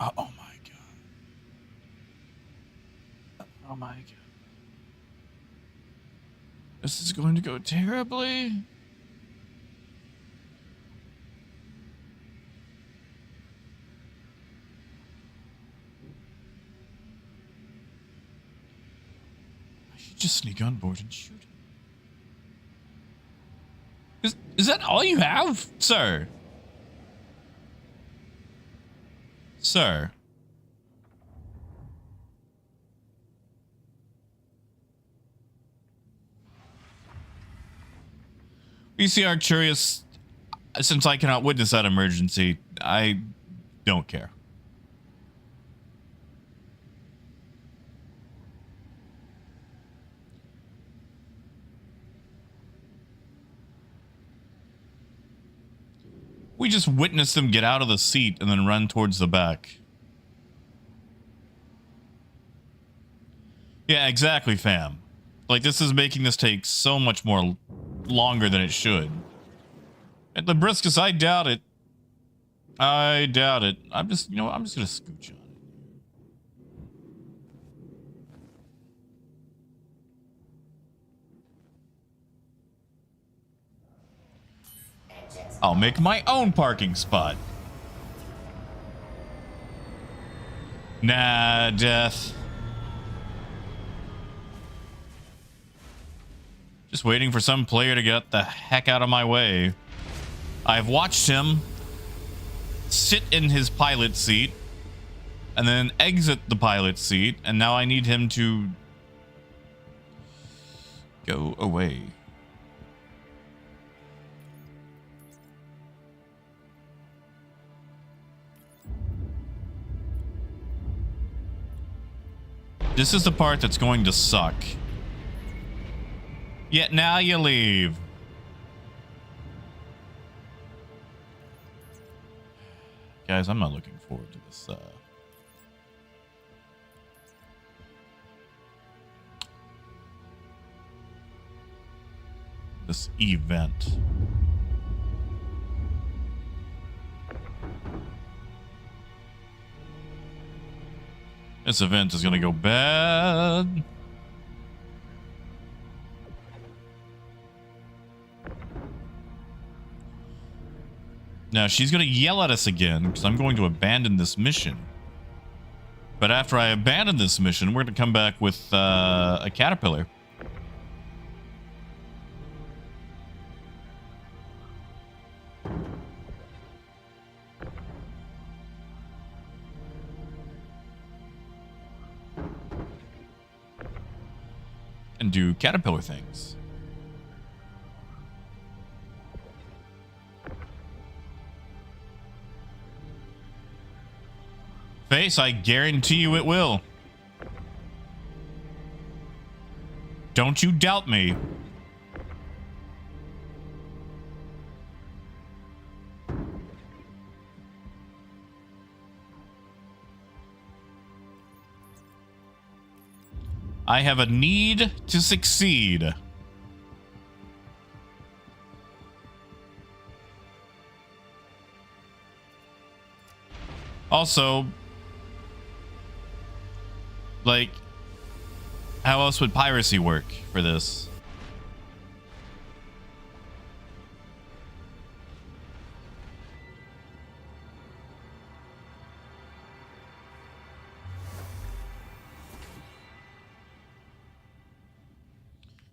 Oh my god. Oh my god. This is going to go terribly. Just sneak on board and shoot him. Is that all you have, sir? Sir. You see, Arcturius, since I cannot witness that emergency, I don't care. We just witnessed them get out of the seat and then run towards the back. Yeah, exactly, fam. Like, this is making this take so much more longer than it should. At the Briscus, I doubt it. I doubt it. I'm just, you know what? I'm just gonna scooch on it. I'll make my own parking spot. Nah, death. Just waiting for some player to get the heck out of my way. I've watched him sit in his pilot seat and then exit the pilot seat, and now I need him to go away. This is the part that's going to suck. Yet now you leave. Guys, I'm not looking forward to this. This event. This event is gonna go bad. Now she's gonna yell at us again because I'm going to abandon this mission. But after I abandon this mission, we're gonna come back with a caterpillar. And do caterpillar things. Face, I guarantee you it will. Don't you doubt me. I have a need to succeed. Also, like, how else would piracy work for this?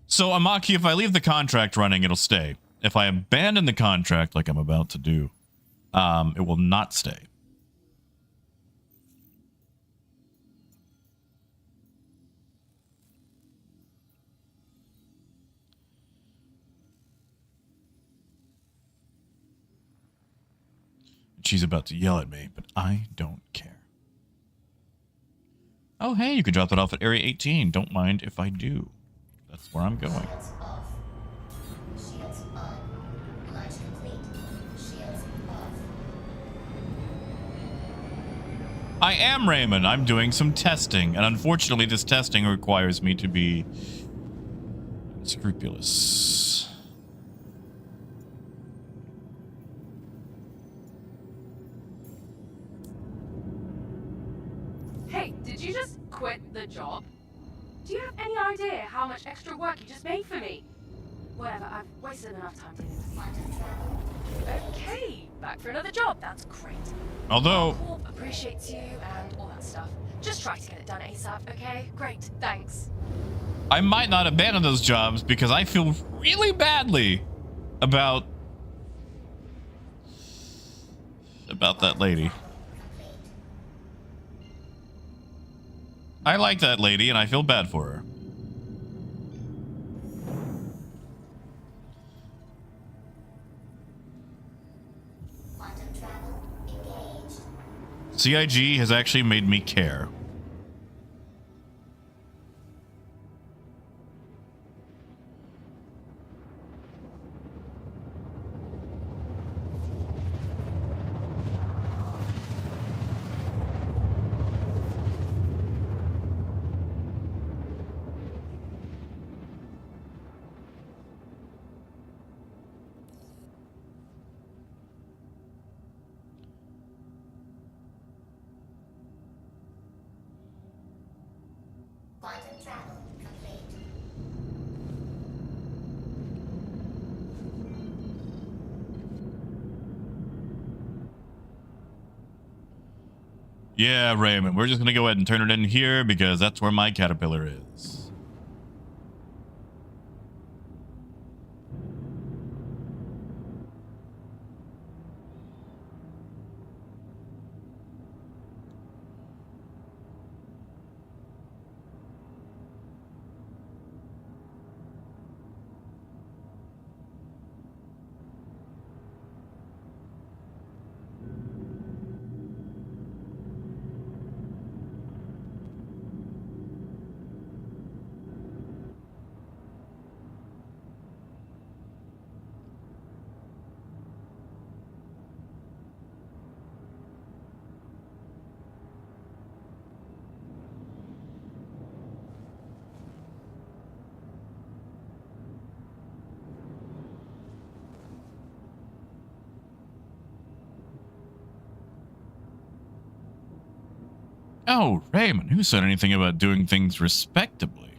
So, Amaki, if I leave the contract running, it'll stay. If I abandon the contract like I'm about to do, it will not stay. She's about to yell at me, but I don't care. Oh, hey, you can drop that off at Area 18. Don't mind if I do. That's where I'm going. Shields off. Shields on. Launch complete. Shields off. I am Raymond. I'm doing some testing, and unfortunately this testing requires me to be scrupulous. Hey, did you just quit the job? Do you have any idea how much extra work you just made for me? Whatever, I've wasted enough time doing this. Okay, back for another job. That's great. Although, Corp appreciates you and all that stuff. Just try to get it done ASAP, okay? Great, thanks. I might not abandon those jobs because I feel really badly about that lady. I like that lady and I feel bad for her. Quantum travel engaged. CIG has actually made me care. Quantum travel complete. Yeah, Raymond, we're just gonna go ahead and turn it in here because that's where my caterpillar is. Oh, Raymond, who said anything about doing things respectably?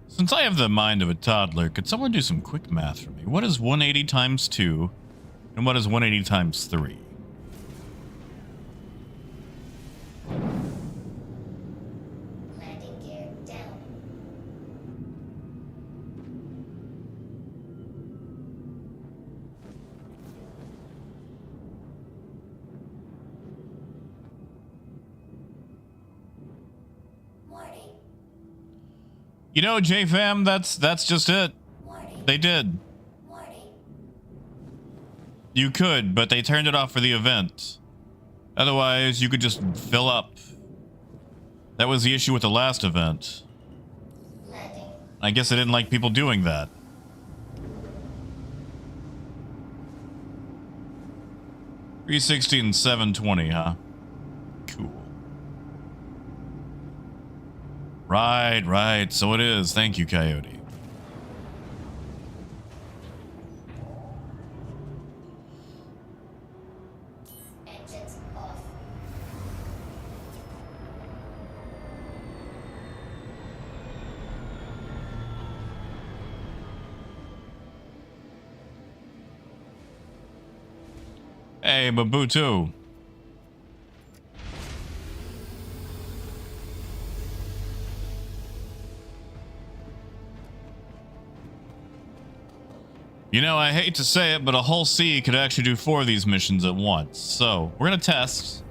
Since I have the mind of a toddler, could someone do some quick math for me? What is 180 times 2, and what is 180 times 3? Landing gear down. Warning. You know, JFam, that's just it. Warning. They did. Warning. You could, but they turned it off for the event. Otherwise, you could just fill up. That was the issue with the last event. Landing. I guess I didn't like people doing that. $360 and $720, huh? Cool. Right. So it is. Thank you, Coyote. Engines off. Hey, Mabutu. You know, I hate to say it, but a whole C could actually do 4 of these missions at once. So, we're going to test.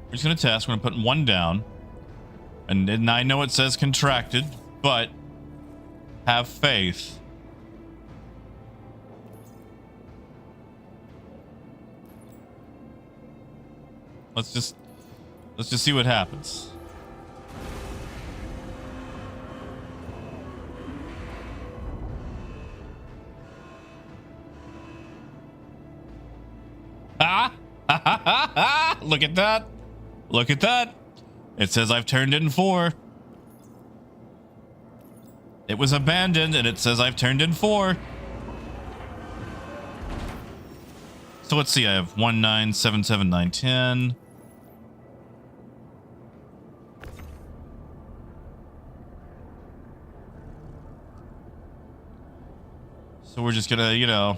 We're just going to test. We're going to put one down. And I know it says contracted, but have faith. Let's just see what happens. Look at that. Look at that. It says I've turned in 4. It was abandoned and it says I've turned in 4. So let's see. I have 1, 9, 7, 7, 9, 10. So we're just gonna, you know.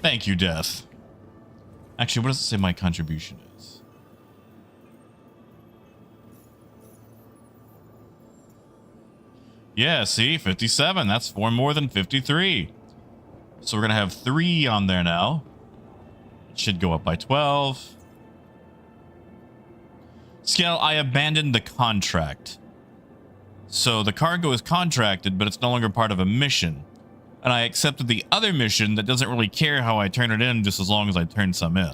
Thank you, Death. Actually, what does it say my contribution is? Yeah, see, 57. That's 4 more than 53. So we're going to have 3 on there now. It should go up by 12. Scale, I abandoned the contract. So the cargo is contracted, but it's no longer part of a mission. And I accepted the other mission that doesn't really care how I turn it in, just as long as I turn some in.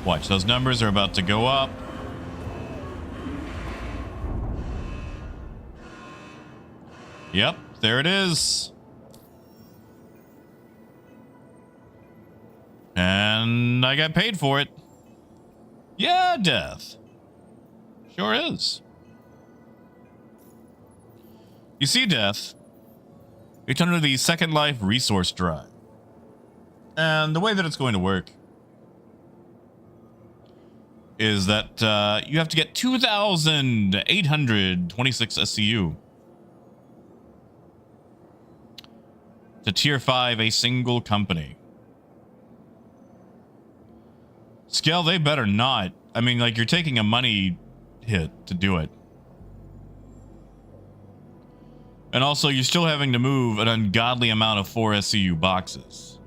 Watch, those numbers are about to go up. Yep, there it is. And I got paid for it. Yeah, death. Sure is. You see, death, it's under the Second Life resource drive. And the way that it's going to work is that you have to get 2,826 SCU to tier 5 a single company. Scale, they better not. I mean, like, you're taking a money hit to do it. And also, you're still having to move an ungodly amount of 4 SCU boxes.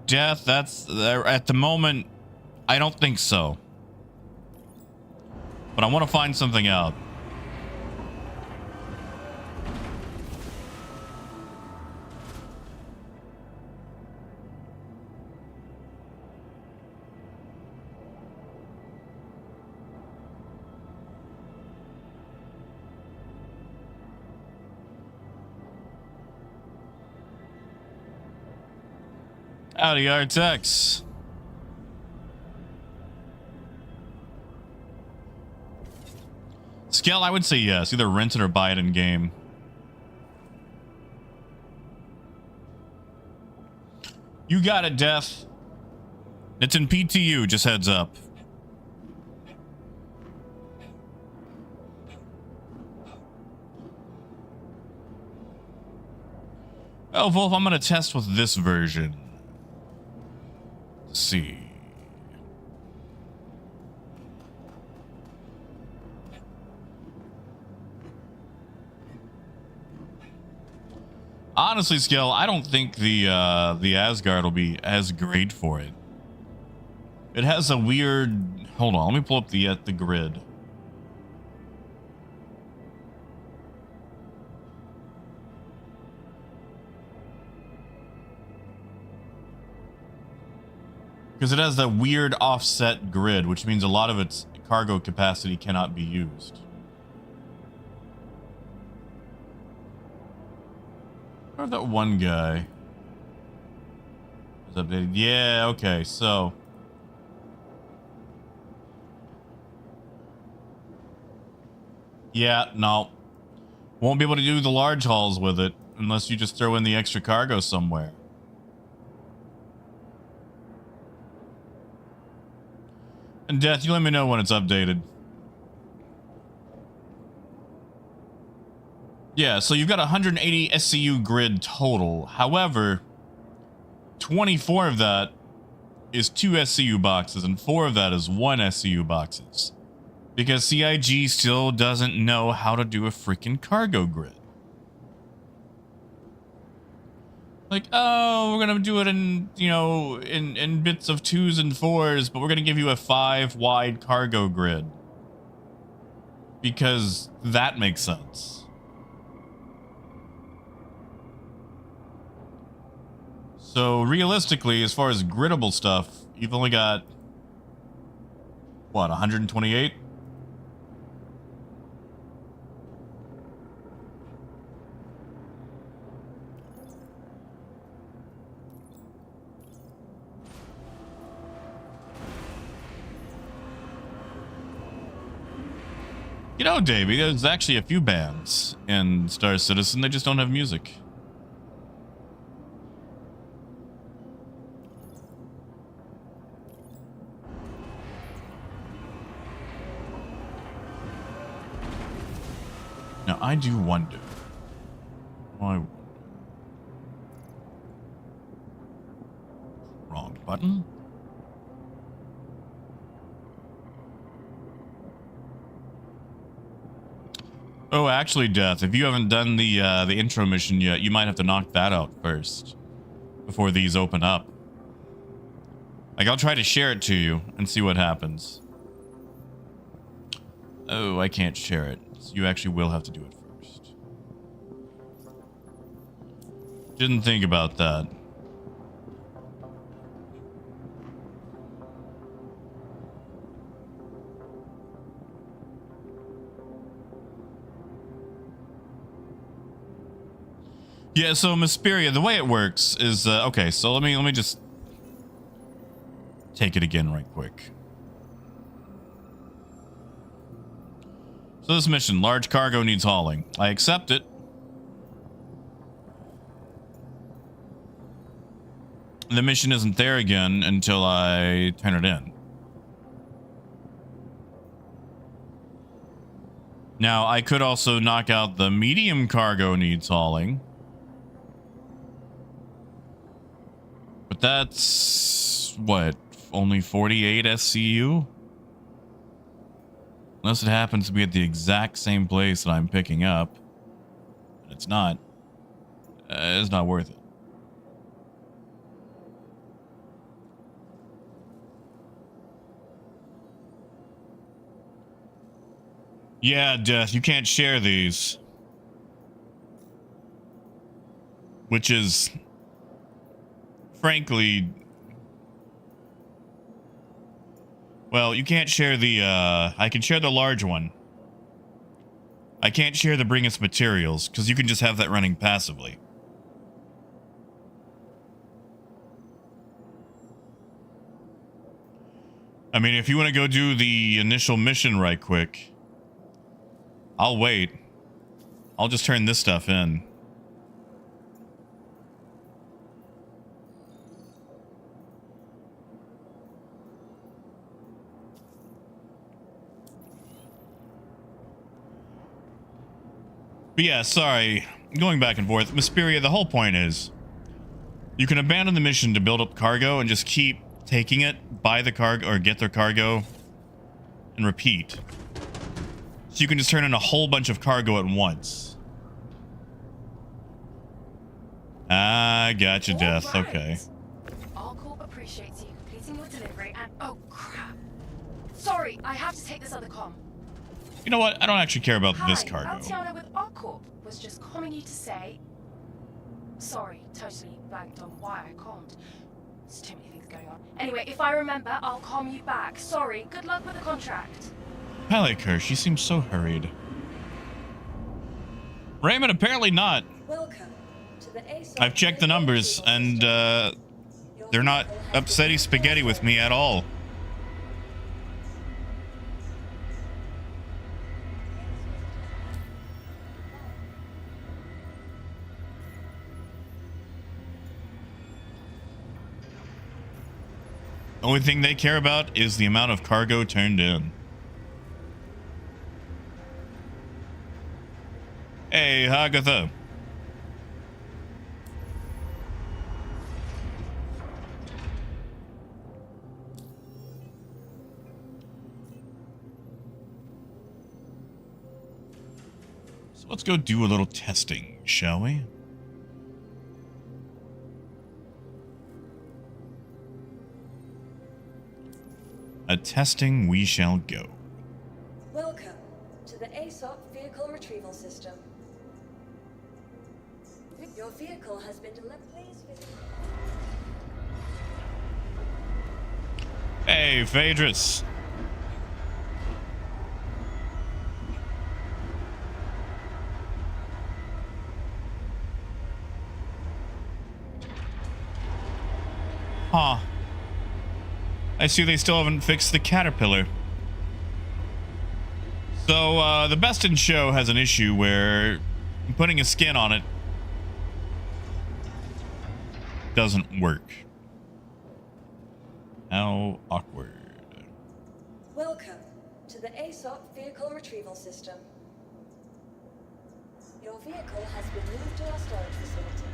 Death, that's at the moment, I don't think so. But I want to find something out. Howdy, RTX. Scale, I would say yes. Either rent it or buy it in game. You got it, Death. It's in PTU, just heads up. Oh, Wolf, I'm going to test with this version. Let's see. Honestly, Scale, I don't think the Asgard will be as great for it. It has a weird... Hold on, let me pull up the grid. Because it has that weird offset grid, which means a lot of its cargo capacity cannot be used. Or that one guy is updated. Yeah, okay, so yeah, no. Won't be able to do the large hauls with it unless you just throw in the extra cargo somewhere. And Death, you let me know when it's updated. Yeah, so you've got 180 SCU grid total. However, 24 of that is 2 SCU boxes, and 4 of that is 1 SCU boxes. Because CIG still doesn't know how to do a freaking cargo grid. Like, oh, we're gonna do it in, you know, in bits of 2s and 4s, but we're gonna give you a 5 wide cargo grid. Because that makes sense. So realistically, as far as griddable stuff, you've only got, what, 128? You know, Davey, there's actually a few bands in Star Citizen. They just don't have music. Now, I do wonder. Why? Wrong button? Oh, actually, Death, if you haven't done the intro mission yet, you might have to knock that out first before these open up. Like, I'll try to share it to you and see what happens. Oh, I can't share it. So you actually will have to do it first. Didn't think about that. Yeah, so Mysperia, the way it works is okay, so let me just take it again right quick. So this mission, large cargo needs hauling. I accept it. The mission isn't there again until I turn it in. Now, I could also knock out the medium cargo needs hauling. But that's, what, only 48 SCU? Unless it happens to be at the exact same place that I'm picking up. It's not. It's not worth it. Yeah, Death, you can't share these. Which is, frankly, well, you can't share the, I can share the large one. I can't share the bring us materials, because you can just have that running passively. I mean, if you want to go do the initial mission right quick, I'll wait. I'll just turn this stuff in. But yeah, sorry. Going back and forth. Mysperia, the whole point is you can abandon the mission to build up cargo and just keep taking it, buy the cargo or get their cargo, and repeat. So you can just turn in a whole bunch of cargo at once. I gotcha, Death. All right. Okay. Our corp appreciates you completing your delivery and oh crap. Sorry, I have to take this other comm. You know what? I don't actually care about this Hi, cargo. Altiana with our corp was just calling you to say. Sorry, totally blanked on why I commed. There's too many things going on. Anyway, if I remember, I'll comm you back. Sorry, good luck with the contract. I like her. She seems so hurried. Raymond, apparently not. Welcome to the ASOP. I've checked the numbers, and they're not upsetty spaghetti with me at all. Only thing they care about is the amount of cargo turned in. Hey, Hagatha. So let's go do a little testing, shall we? A testing we shall go. Welcome to the ASOP vehicle retrieval system. Your vehicle has been delivered. Please visit. Hey, Phaedrus. Huh. I see they still haven't fixed the caterpillar. So, the Best in Show has an issue where putting a skin on it doesn't work. How awkward. Welcome to the ASOP vehicle retrieval system. Your vehicle has been moved to our storage facility.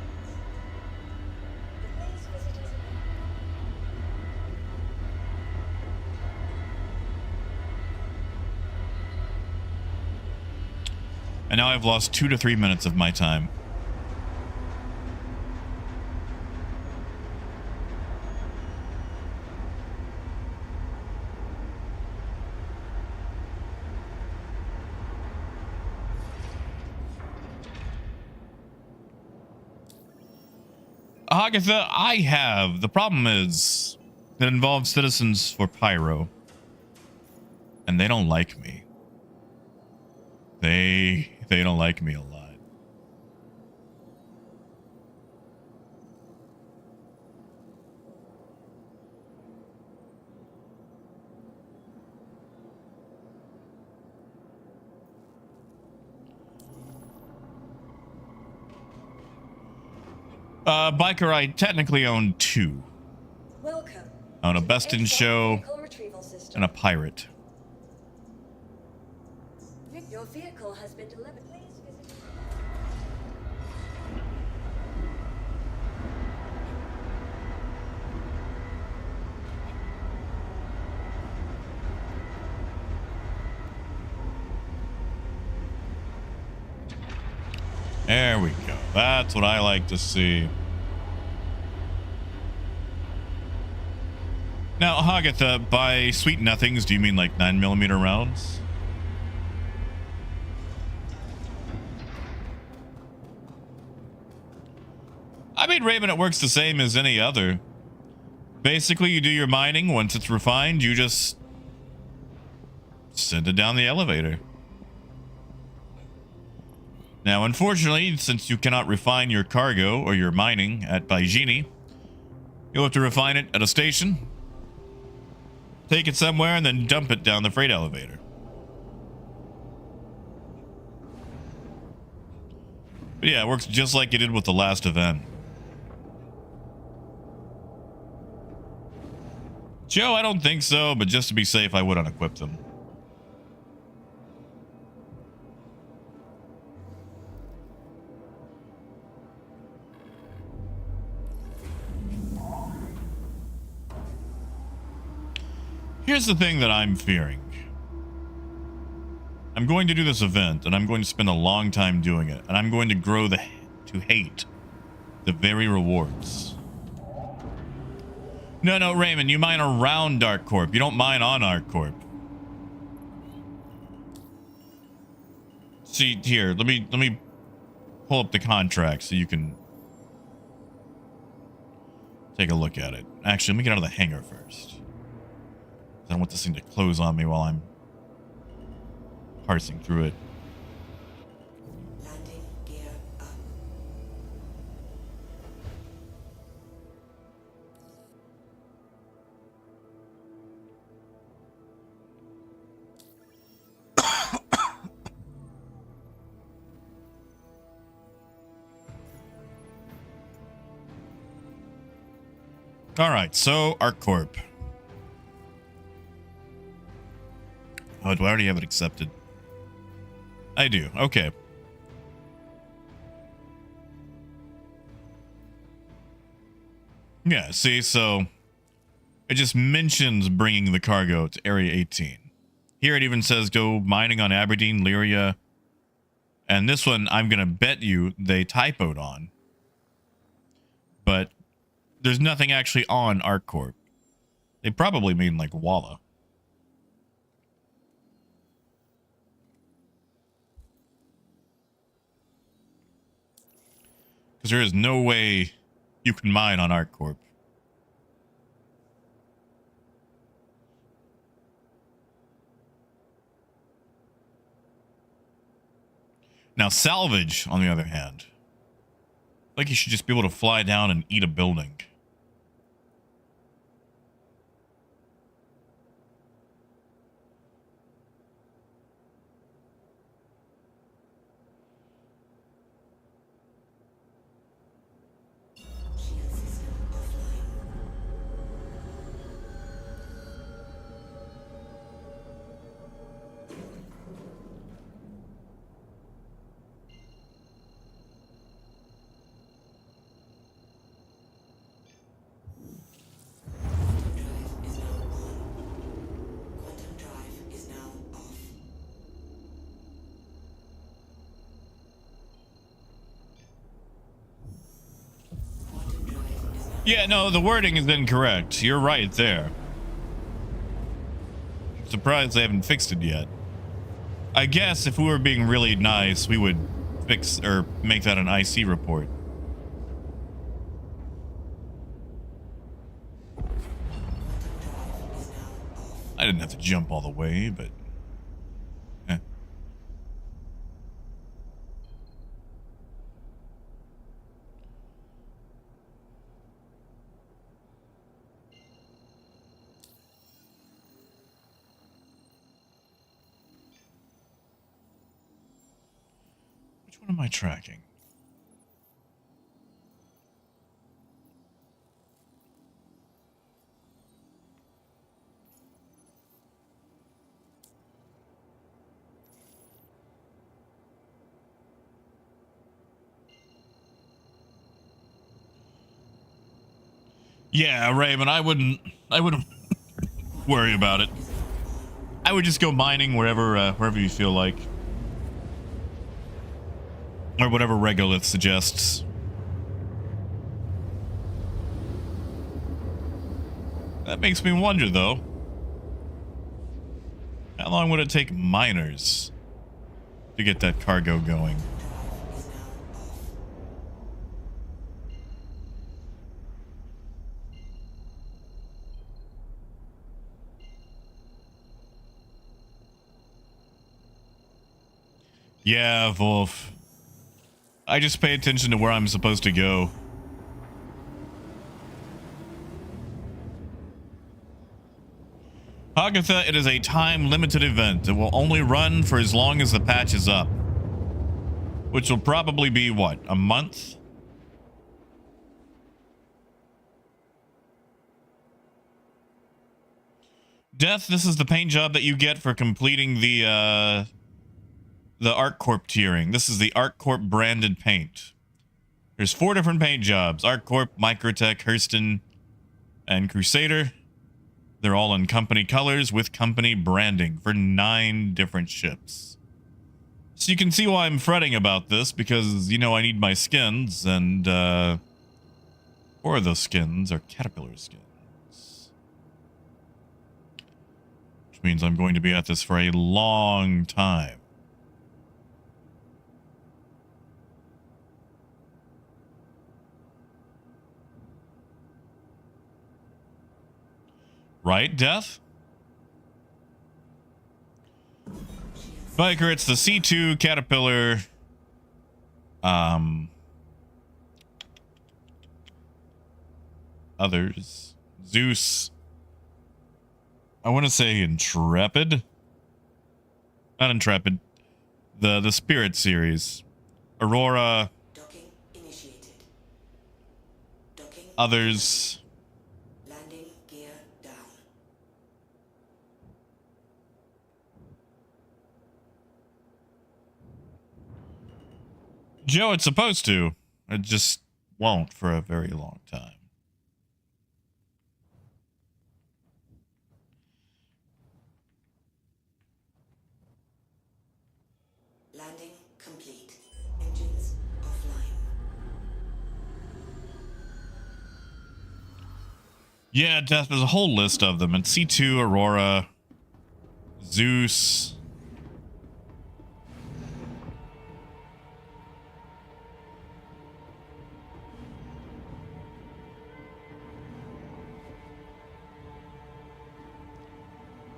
Please visit us again. And now I've lost 2 to 3 minutes of my time. Agatha, I have. The problem is it involves citizens for Pyro. And they don't like me. They don't like me a lot. Biker, I technically own 2. Welcome. I own a to the Best in ASOP Show vehicle retrieval system. and a Pirate. Your vehicle has been delivered. Please visit. There we go. That's what I like to see. Now, Hagatha, by sweet nothings, do you mean like 9mm rounds? I mean, Raven, it works the same as any other. Basically, you do your mining. Once it's refined, you just send it down the elevator. Now, unfortunately, since you cannot refine your cargo or your mining at Baijini, you'll have to refine it at a station, take it somewhere, and then dump it down the freight elevator. But yeah, it works just like you did with the last event. Joe, I don't think so, but just to be safe, I would unequip them. Here's the thing that I'm fearing. I'm going to do this event, and I'm going to spend a long time doing it, and I'm going to grow to hate the very rewards. No, Raymond, you mine around Dark Corp. You don't mine on Dark Corp. See, here, let me pull up the contract so you can take a look at it. Actually, let me get out of the hangar first. I don't want this thing to close on me while I'm parsing through it. Landing gear up. All right, so ArcCorp. Oh, do I already have it accepted? I do. Okay. Yeah, see, so it just mentions bringing the cargo to Area 18. Here it even says go mining on Aberdeen, Lyria. And this one, I'm going to bet you they typoed on. But there's nothing actually on ArcCorp. They probably mean like Walla. Because there is no way you can mine on ArcCorp. Now, salvage, on the other hand, like you should just be able to fly down and eat a building. Shield system offline. Quantum drive is now on. Quantum drive is now off. Quantum drive is now Yeah, no, the wording is incorrect. You're right there. I'm surprised they haven't fixed it yet. I guess if we were being really nice, we would fix or make that an IC report. I didn't have to jump all the way, but... eh. Which one am I tracking? Yeah, Raven, I wouldn't worry about it. I would just go mining wherever you feel like. Or whatever Regolith suggests. That makes me wonder, though. How long would it take miners to get that cargo going? Yeah, Wolf. I just pay attention to where I'm supposed to go. Agatha, it is a time-limited event. It will only run for as long as the patch is up. Which will probably be, what, a month? Death, this is the paint job that you get for completing the ArcCorp tiering. This is the ArcCorp branded paint. There's 4 different paint jobs. ArcCorp, Microtech, Hurston, and Crusader. They're all in company colors with company branding for 9 different ships. So you can see why I'm fretting about this, because, you know, I need my skins, and 4 of those skins are Caterpillar skins. Which means I'm going to be at this for a long time. Right, Death? Biker, it's the C2 Caterpillar. Others. Zeus. I want to say Intrepid. Not Intrepid. The Spirit series. Aurora. Docking initiated. Docking. Others. Landing gear down. Joe, it's supposed to. It just won't for a very long time. Landing complete. Engines offline. Yeah, Death, there's a whole list of them. And C2, Aurora, Zeus.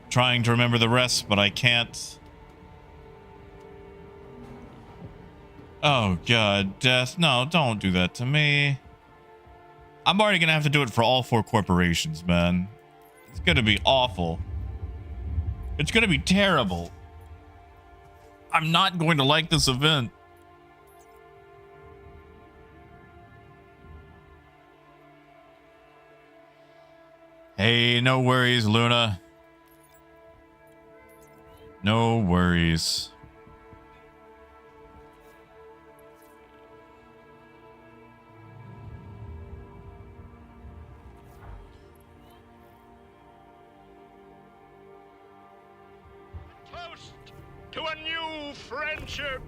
Trying to remember the rest, but I can't. Oh, God, Death. No, don't do that to me. I'm already going to have to do it for all 4 corporations, man. It's going to be awful. It's going to be terrible. I'm not going to like this event. Hey, no worries, Luna. No worries. Toast to a new friendship.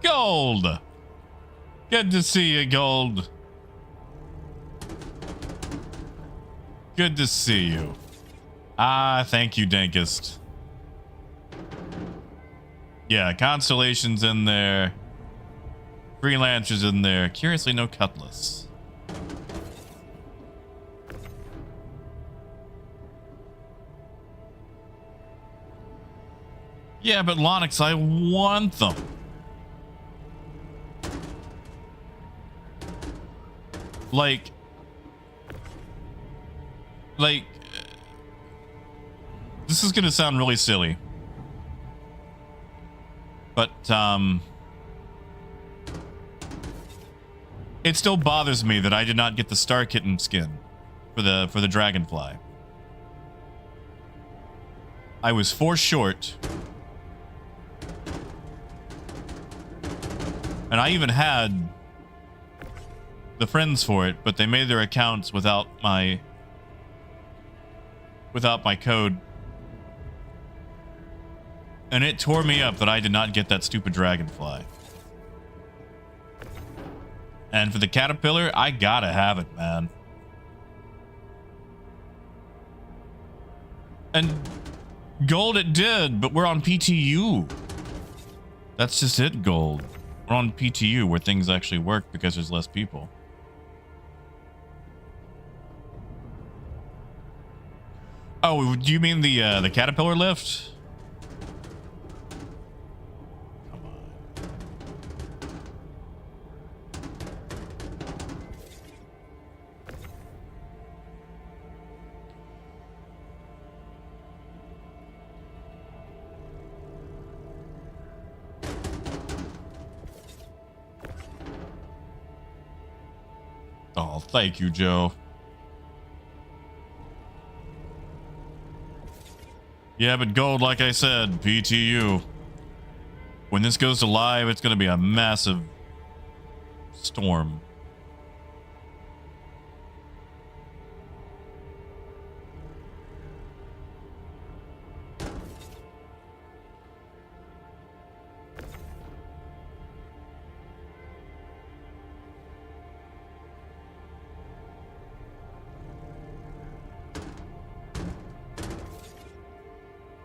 Gold. Good to see you, Gold. Good to see you. Ah, thank you, Dankest. Yeah, Constellation's in there. Freelancer's in there. Curiously, no Cutlass. Yeah, but Lonix, I want them. Like, this is gonna sound really silly, but it still bothers me that I did not get the Star Kitten skin for the Dragonfly. I was 4 short, and I even had the friends for it, but they made their accounts without my code. And it tore me up that I did not get that stupid dragonfly. And for the caterpillar, I gotta have it, man. And gold it did, but we're on PTU. That's just it, gold. We're on PTU where things actually work because there's less people. Oh, do you mean the caterpillar lift? Come on. Oh, thank you, Joe. Yeah, but gold, like I said, PTU. When this goes to live, it's going to be a massive storm.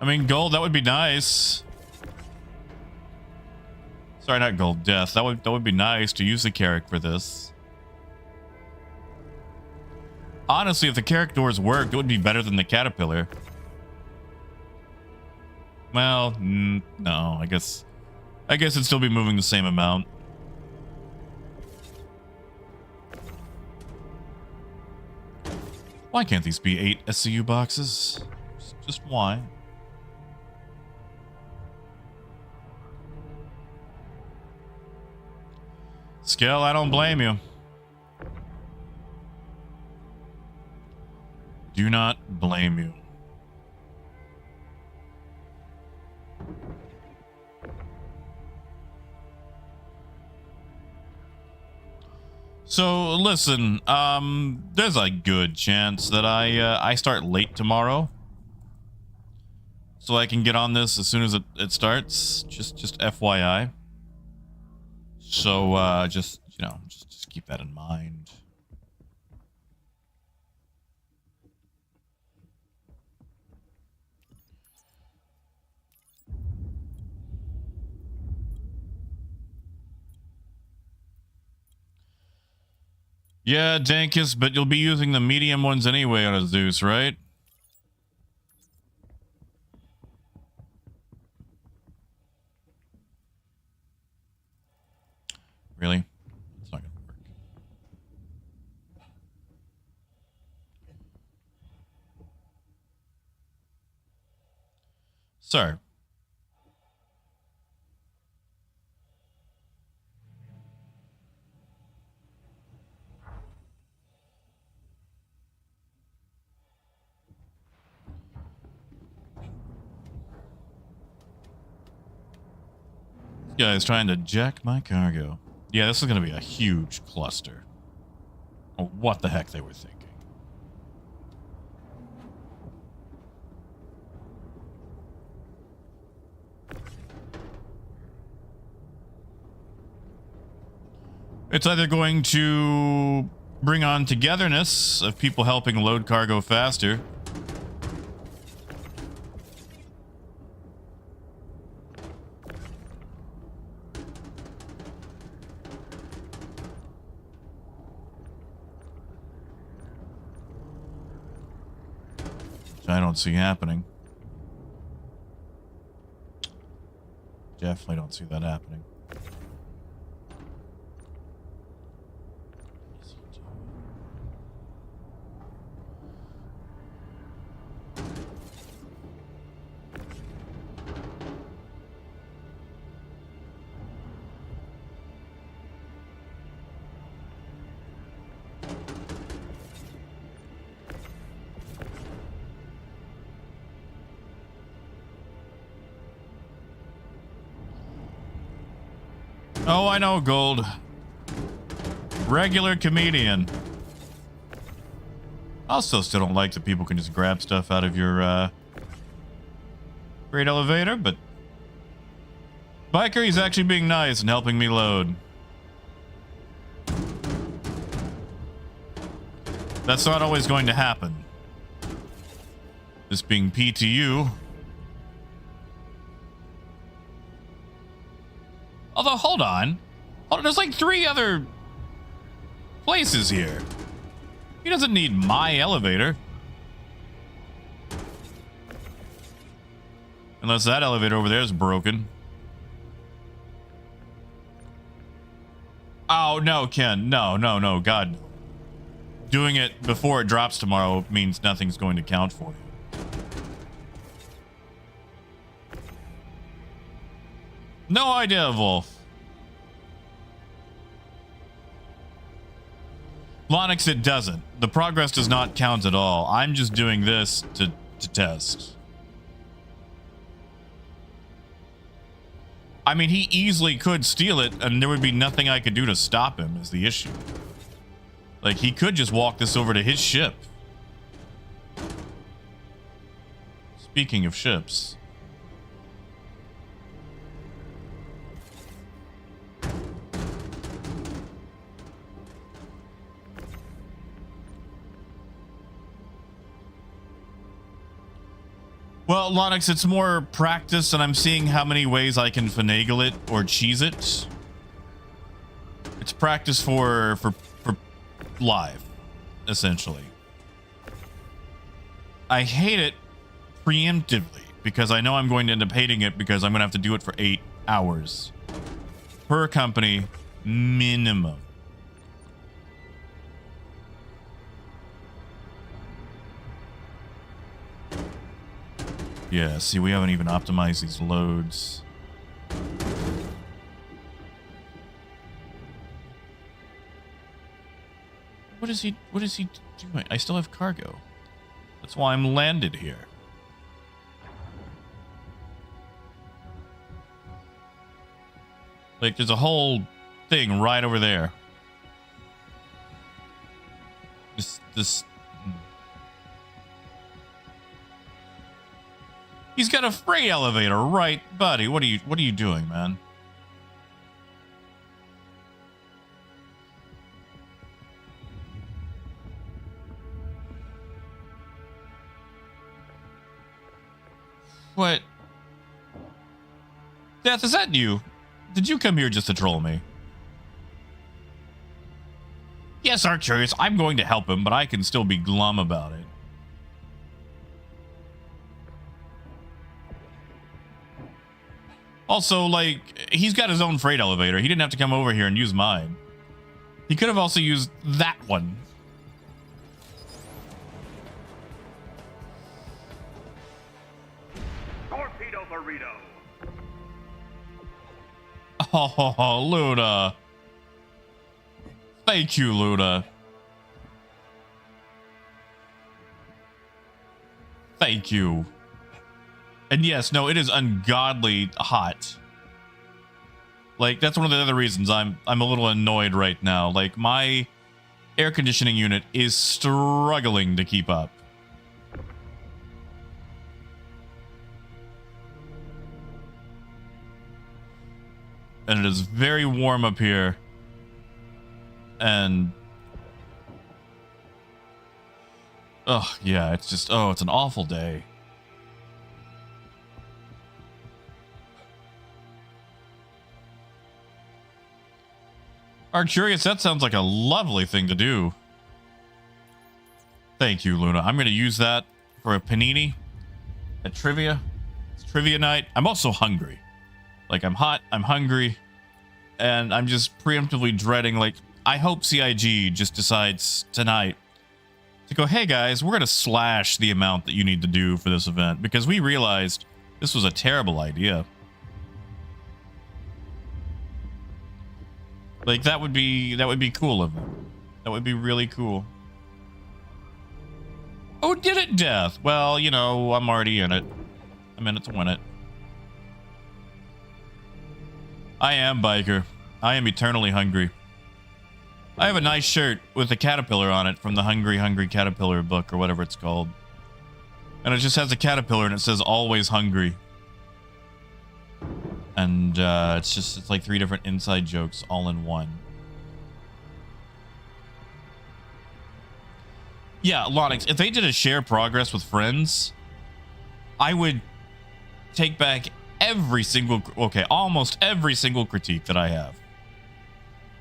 I mean, gold, that would be nice. Sorry, not gold, death. That would be nice to use the Carrack for this. Honestly, if the Carrack doors worked, it would be better than the caterpillar. Well, no, I guess it'd still be moving the same amount. Why can't these be 8 SCU boxes? Just why? Skill, I don't blame you. Do not blame you. So listen, there's a good chance that I start late tomorrow, so I can get on this as soon as it starts. Just FYI. So, just keep that in mind. Yeah, Dankus, but you'll be using the medium ones anyway on a Zeus, right? Really? It's not gonna work. Sir. This guy's trying to jack my cargo. Yeah, this is going to be a huge cluster. Oh, what the heck they were thinking. It's either going to bring on togetherness of people helping load cargo faster. I don't see happening. Definitely don't see that happening. Oh, I know, Gold. regular comedian. Also, still don't like that people can just grab stuff out of your freight elevator, but Biker, he's actually being nice and helping me load. That's not always going to happen. This being PTU. Although, hold on. There's like 3 other places here. He doesn't need my elevator. Unless that elevator over there is broken. Oh, no, Ken. No, no, no. God. Doing it before it drops tomorrow means nothing's going to count for you. No idea, Wolf. Lonix, it doesn't. The progress does not count at all. I'm just doing this to test. I mean, he easily could steal it, and there would be nothing I could do to stop him, is the issue. Like, he could just walk this over to his ship. Speaking of ships. Well, Lonix, it's more practice, and I'm seeing how many ways I can finagle it or cheese it. It's practice for live, essentially. I hate it preemptively because I know I'm going to end up hating it because I'm going to have to do it for 8 hours per company minimum. Yeah, see, we haven't even optimized these loads. What is he doing? I still have cargo. That's why I'm landed here. Like, there's a whole thing right over there. This He's got a freight elevator, right, buddy? What are you doing, man? What? Death, is that you? Did you come here just to troll me? Yes, Arcturus, I'm going to help him, but I can still be glum about it. Also, like, he's got his own freight elevator. He didn't have to come over here and use mine. He could have also used that one. Torpedo burrito. Oh, Luna. Thank you, Luna. Thank you. And yes, no, it is ungodly hot. Like, that's one of the other reasons I'm a little annoyed right now. Like, my air conditioning unit is struggling to keep up. And it is very warm up here. And oh, yeah, it's just, oh, it's an awful day. Arcturus, that sounds like a lovely thing to do. Thank you, Luna. I'm going to use that for a panini at trivia. It's trivia night. I'm also hungry. Like, I'm hot, I'm hungry, and I'm just preemptively dreading, like, I hope CIG just decides tonight to go, hey guys, we're going to slash the amount that you need to do for this event because we realized this was a terrible idea. Like, that would be cool of them. That would be really cool. Oh, did it, Death? Well, you know, I'm already in it. I'm in it to win it. I am, Biker. I am eternally hungry. I have a nice shirt with a caterpillar on it from the Hungry Hungry Caterpillar book or whatever it's called. And it just has a caterpillar and it says always hungry. And it's like 3 different inside jokes all in one. Yeah, Lonix, if they did a share progress with friends, I would take back almost every single critique that I have.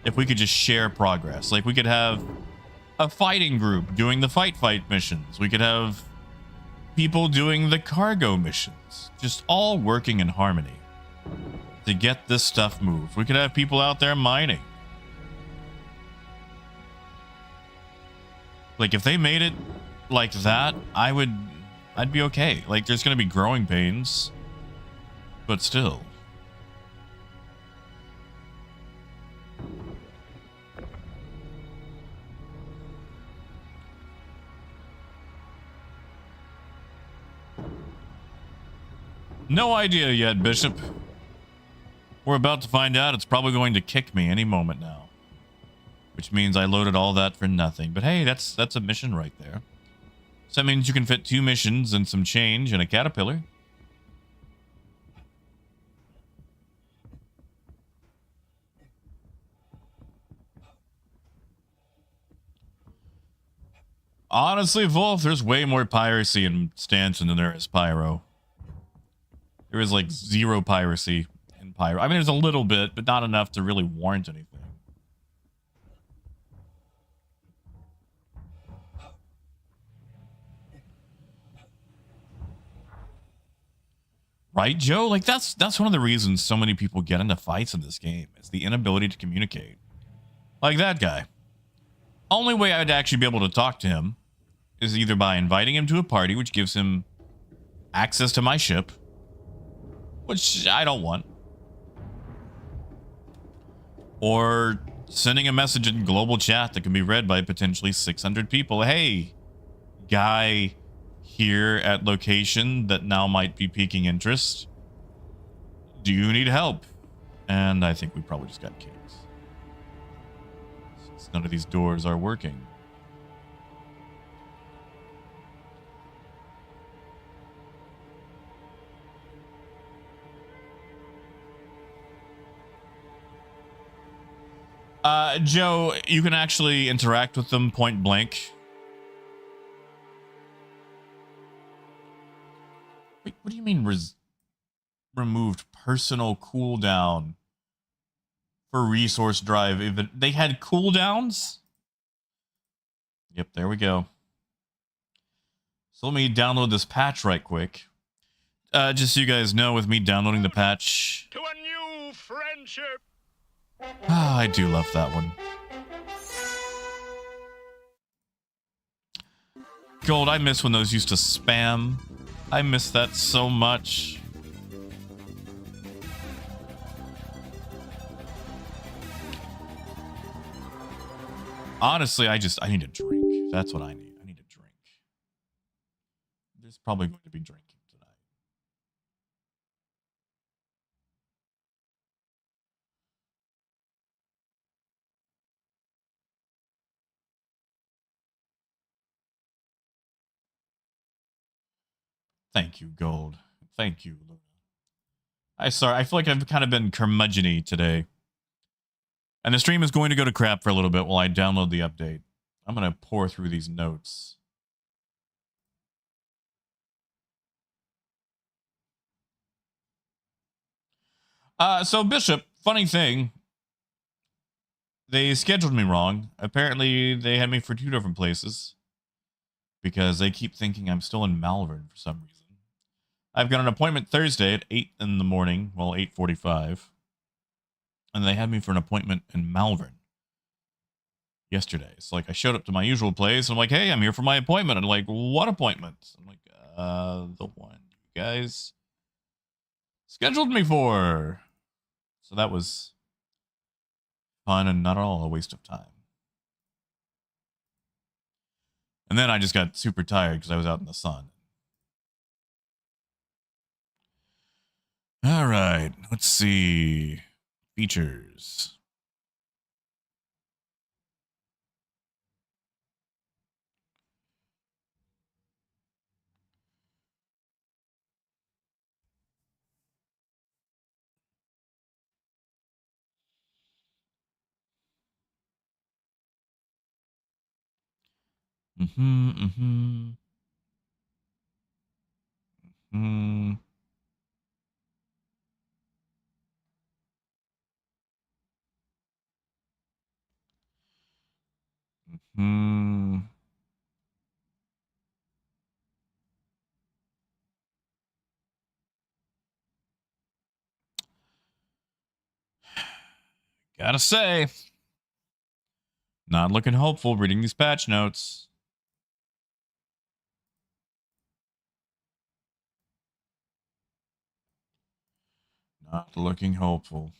If we could just share progress. Like, we could have a fighting group doing the fight missions. We could have people doing the cargo missions. Just all working in harmony to get this stuff moved. We could have people out there mining. Like, if they made it like that, I'd be okay. Like, there's going to be growing pains, but still. No idea yet, Bishop. We're about to find out. It's probably going to kick me any moment now. Which means I loaded all that for nothing. But hey, that's a mission right there. So that means you can fit 2 missions and some change in a caterpillar. Honestly, Wolf, there's way more piracy in Stanton than there is pyro. There is like 0 piracy in pyro. I mean, there's a little bit, but not enough to really warrant anything. Right, Joe? Like, that's one of the reasons so many people get into fights in this game. It's the inability to communicate. Like that guy. Only way I'd actually be able to talk to him is either by inviting him to a party, which gives him access to my ship, which I don't want, or sending a message in global chat that can be read by potentially 600 people. Hey, guy here at location that now might be piquing interest. Do you need help? And I think we probably just got kicked, since none of these doors are working. Joe, you can actually interact with them point blank. Wait, what do you mean removed personal cooldown for resource drive? Even they had cooldowns? Yep, there we go. So let me download this patch right quick. Just so you guys know, with me downloading the patch. To a new friendship. Ah, I do love that one. Gold, I miss when those used to spam. I miss that so much. Honestly, I need a drink. That's what I need. I need a drink. There's probably going to be drinking tonight. Thank you, Gold. Thank you, Luna. I feel like I've kind of been curmudgeon-y today. And the stream is going to go to crap for a little bit while I download the update. I'm going to pour through these notes. So Bishop, funny thing. They scheduled me wrong. Apparently, they had me for 2 different places. Because they keep thinking I'm still in Malvern for some reason. I've got an appointment Thursday at 8 in the morning. Well, 8:45. And they had me for an appointment in Malvern yesterday. So, like, I showed up to my usual place. And I'm like, hey, I'm here for my appointment. And like, what appointment? I'm like, the one you guys scheduled me for. So that was fun and not at all a waste of time. And then I just got super tired because I was out in the sun. All right, let's see. Features. Mm-hmm, mm-hmm. Mm. Hmm. Gotta say, not looking hopeful reading these patch notes. Not looking hopeful.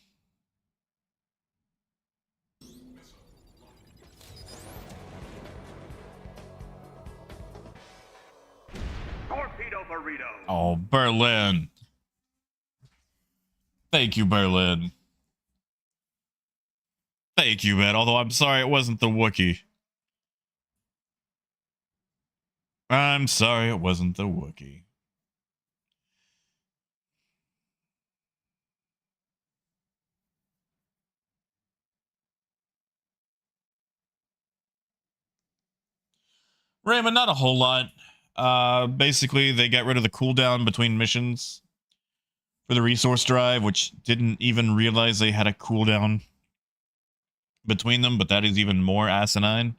Torpedo burrito. Oh, Berlin. Thank you, Berlin. Thank you, man. Although I'm sorry it wasn't the Wookiee. I'm sorry it wasn't the Wookiee. Raymond, not a whole lot. Basically, they got rid of the cooldown between missions for the resource drive, which didn't even realize they had a cooldown between them, but that is even more asinine.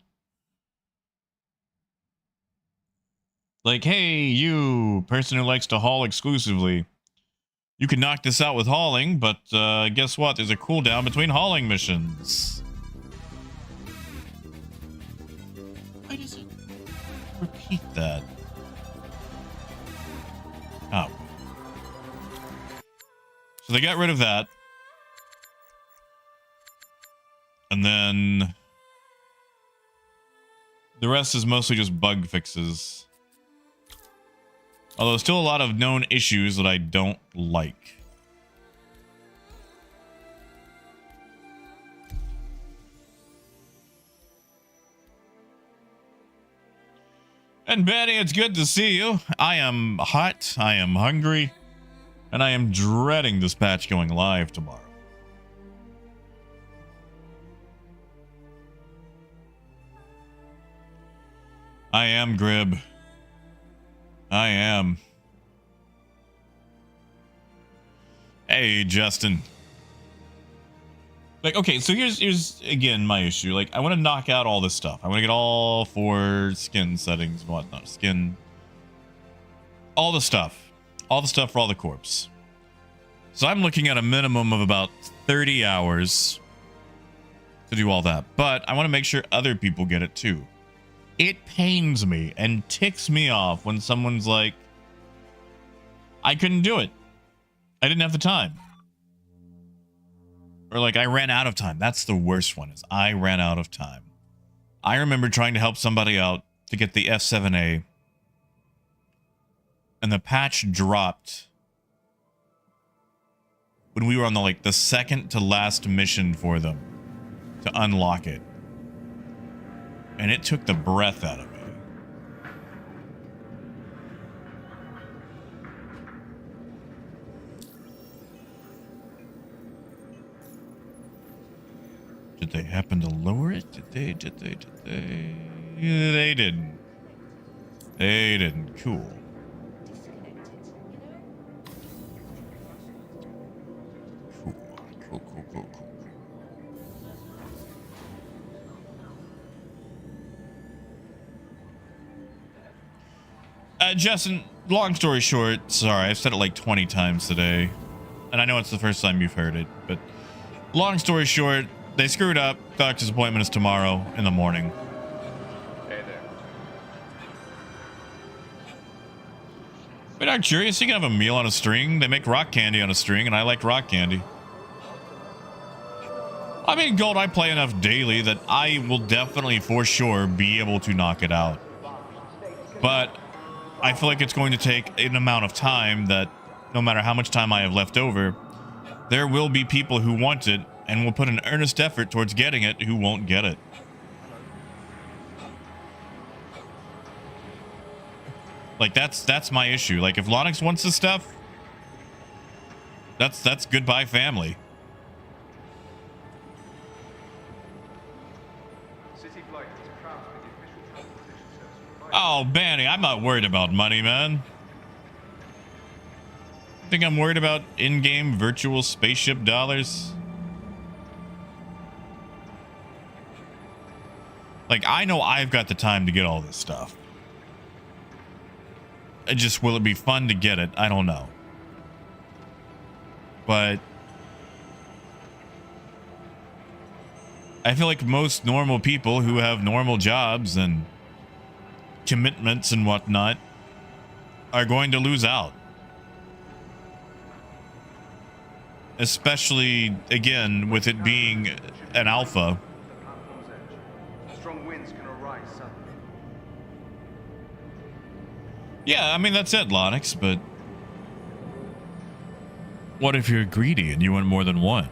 Like, hey, you, person who likes to haul exclusively, you can knock this out with hauling, but guess what? There's a cooldown between hauling missions. Why does it repeat that? Oh. So they got rid of that. And then the rest is mostly just bug fixes. Although still a lot of known issues that I don't like. And Betty, it's good to see you. I am hot, I am hungry, and I am dreading this patch going live tomorrow. I am, Grib. I am. Hey, Justin. Like, okay, so here's again my issue. Like, I want to knock out all this stuff. I want to get all 4 skin settings and whatnot. Skin. All the stuff. All the stuff for all the corps. So I'm looking at a minimum of about 30 hours to do all that. But I want to make sure other people get it too. It pains me and ticks me off when someone's like, I couldn't do it. I didn't have the time. Or like, I ran out of time. That's the worst one, is I ran out of time. I remember trying to help somebody out to get the F7A. And the patch dropped when we were on the second to last mission for them to unlock it. And it took the breath out of me. Did they happen to lower it? Did they? They didn't. They didn't. Cool. Cool. Justin, long story short, sorry, I've said it like 20 times today, and I know it's the first time you've heard it, but long story short, they screwed up. Doctor's appointment is tomorrow in the morning. Hey there. But I'm curious, you can have a meal on a string. They make rock candy on a string, and I like rock candy. I mean, Gold, I play enough daily that I will definitely, for sure, be able to knock it out. But I feel like it's going to take an amount of time that no matter how much time I have left over, there will be people who want it and will put an earnest effort towards getting it who won't get it. Like, that's my issue. Like, if Lonix wants this stuff, that's goodbye family. City Flight is proud to be the official transportation service Oh, Banny, I'm not worried about money, man. Think I'm worried about in-game virtual spaceship dollars? Like, I know I've got the time to get all this stuff. It just, will it be fun to get it? I don't know. But I feel like most normal people who have normal jobs and commitments and whatnot are going to lose out. Especially, again, with it being an alpha. Strong winds can arise suddenly. Yeah, I mean, that's it, Lonix, but what if you're greedy and you want more than one?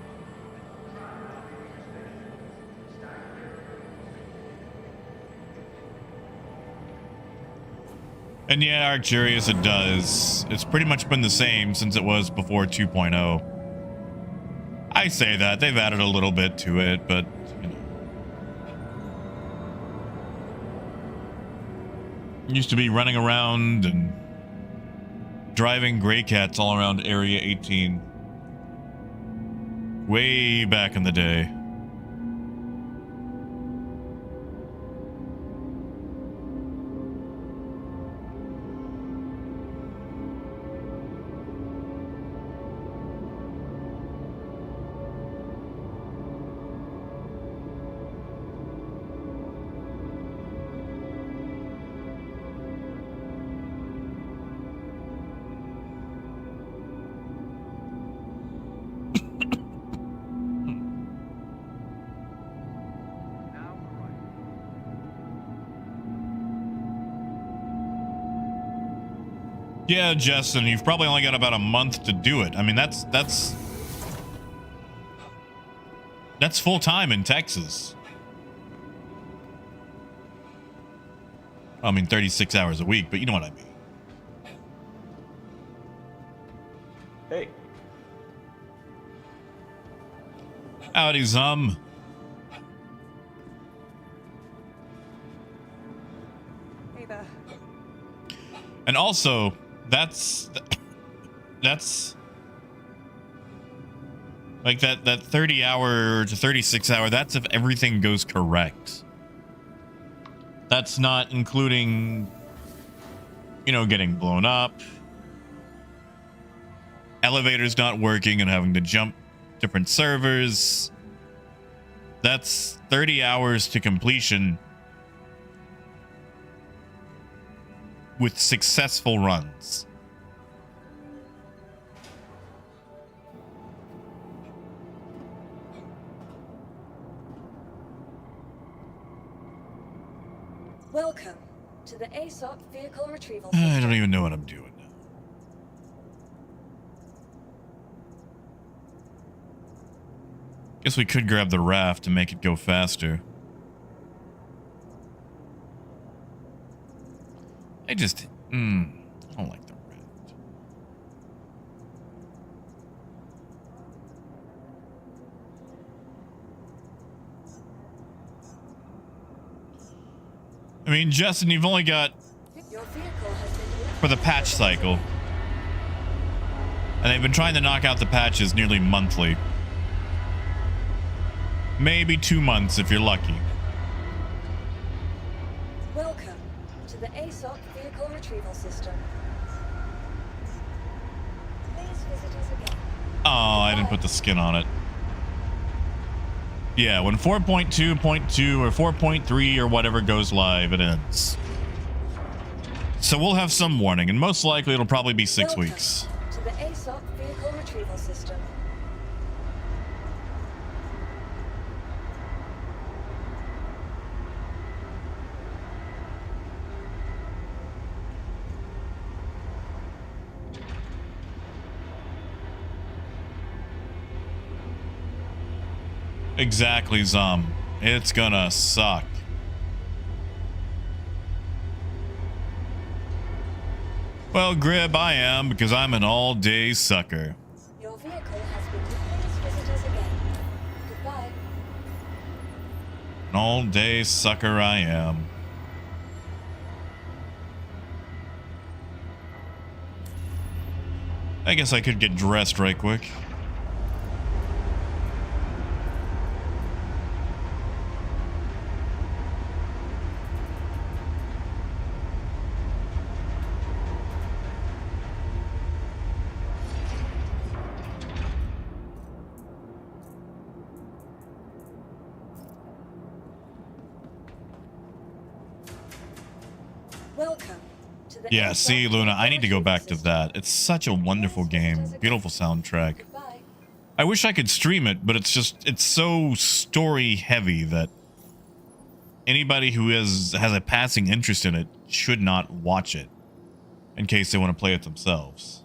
And yeah, Arcturius, it does. It's pretty much been the same since it was before 2.0. I say that. They've added a little bit to it, but you know. Used to be running around and driving gray cats all around Area 18. Way back in the day. Yeah, Justin, you've probably only got about a month to do it. I mean, that's full time in Texas. I mean, 36 hours a week, but you know what I mean. Hey. Howdy, Zum. Hey there. And also, that's like that 30 hour to 36 hour, that's if everything goes correct. That's not including, you know, getting blown up, elevators not working and having to jump different servers. That's 30 hours to completion with successful runs. Welcome to the ASOP vehicle retrieval I system. don't even know what I'm doing now. Guess we could grab the raft to make it go faster. I don't like the raft. I mean, Justin, you've only got Your vehicle has been for the patch cycle. And they've been trying to knock out the patches nearly monthly. Maybe 2 months if you're lucky. Welcome to the ASOP vehicle retrieval system. Please visit us again. Oh, I didn't put the skin on it. Yeah, when 4.2.2 or 4.3 or whatever goes live, it ends. So we'll have some warning, and most likely it'll probably be 6 Welcome weeks. to the ASOP vehicle retrieval system. Exactly, Zum. It's gonna suck. Well, Grib, I am, because I'm an all-day sucker. Your vehicle has been. Please visit us again. Goodbye. An all-day sucker I am. I guess I could get dressed right quick. Welcome to the Yeah, see, Luna, I need to go back to system. that. It's such a wonderful game. Beautiful soundtrack. Goodbye. I wish I could stream it, but it's so story heavy that anybody who has a passing interest in it should not watch it in case they want to play it themselves.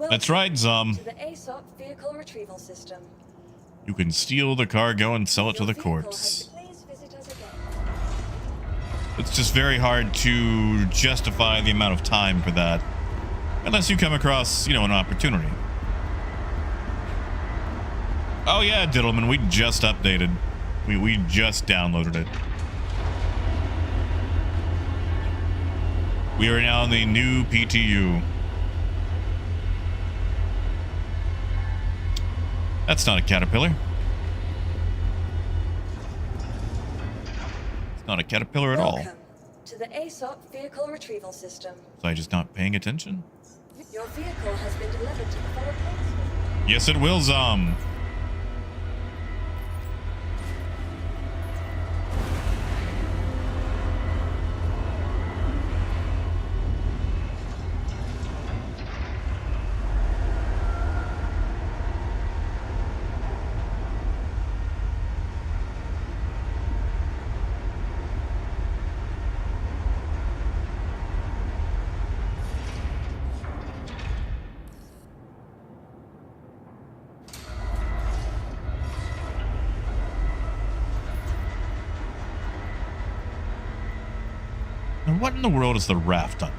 That's right, Zum. To the ASOP vehicle retrieval system. You can steal the cargo and sell it to Your the vehicle has courts. been- Please visit us again. It's just very hard to justify the amount of time for that. Unless you come across, you know, an opportunity. Oh yeah, Diddleman, we just updated. We just downloaded it. We are now in the new PTU. That's not a caterpillar. It's not a caterpillar at all. Welcome to the ASOP vehicle retrieval system. Was I just not paying attention? Your vehicle has been delivered to the follow place. Yes, it will, Zom. And what in the world is the raft under?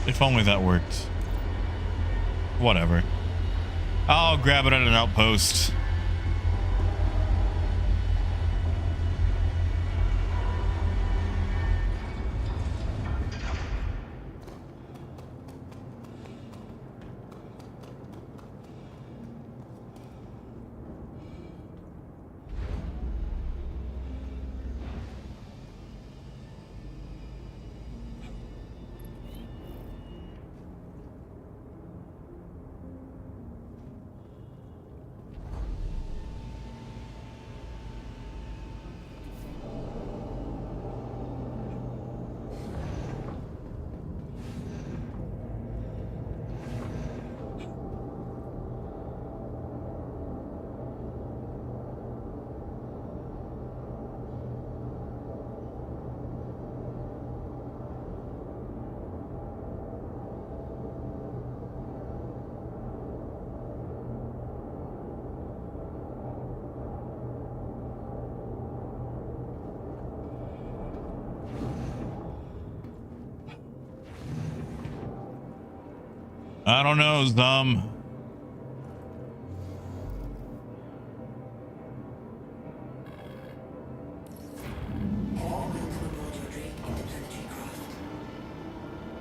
If only that worked. Whatever. I'll grab it at an outpost. I don't know, Zom. Welcome aboard your Drake interplanetary craft.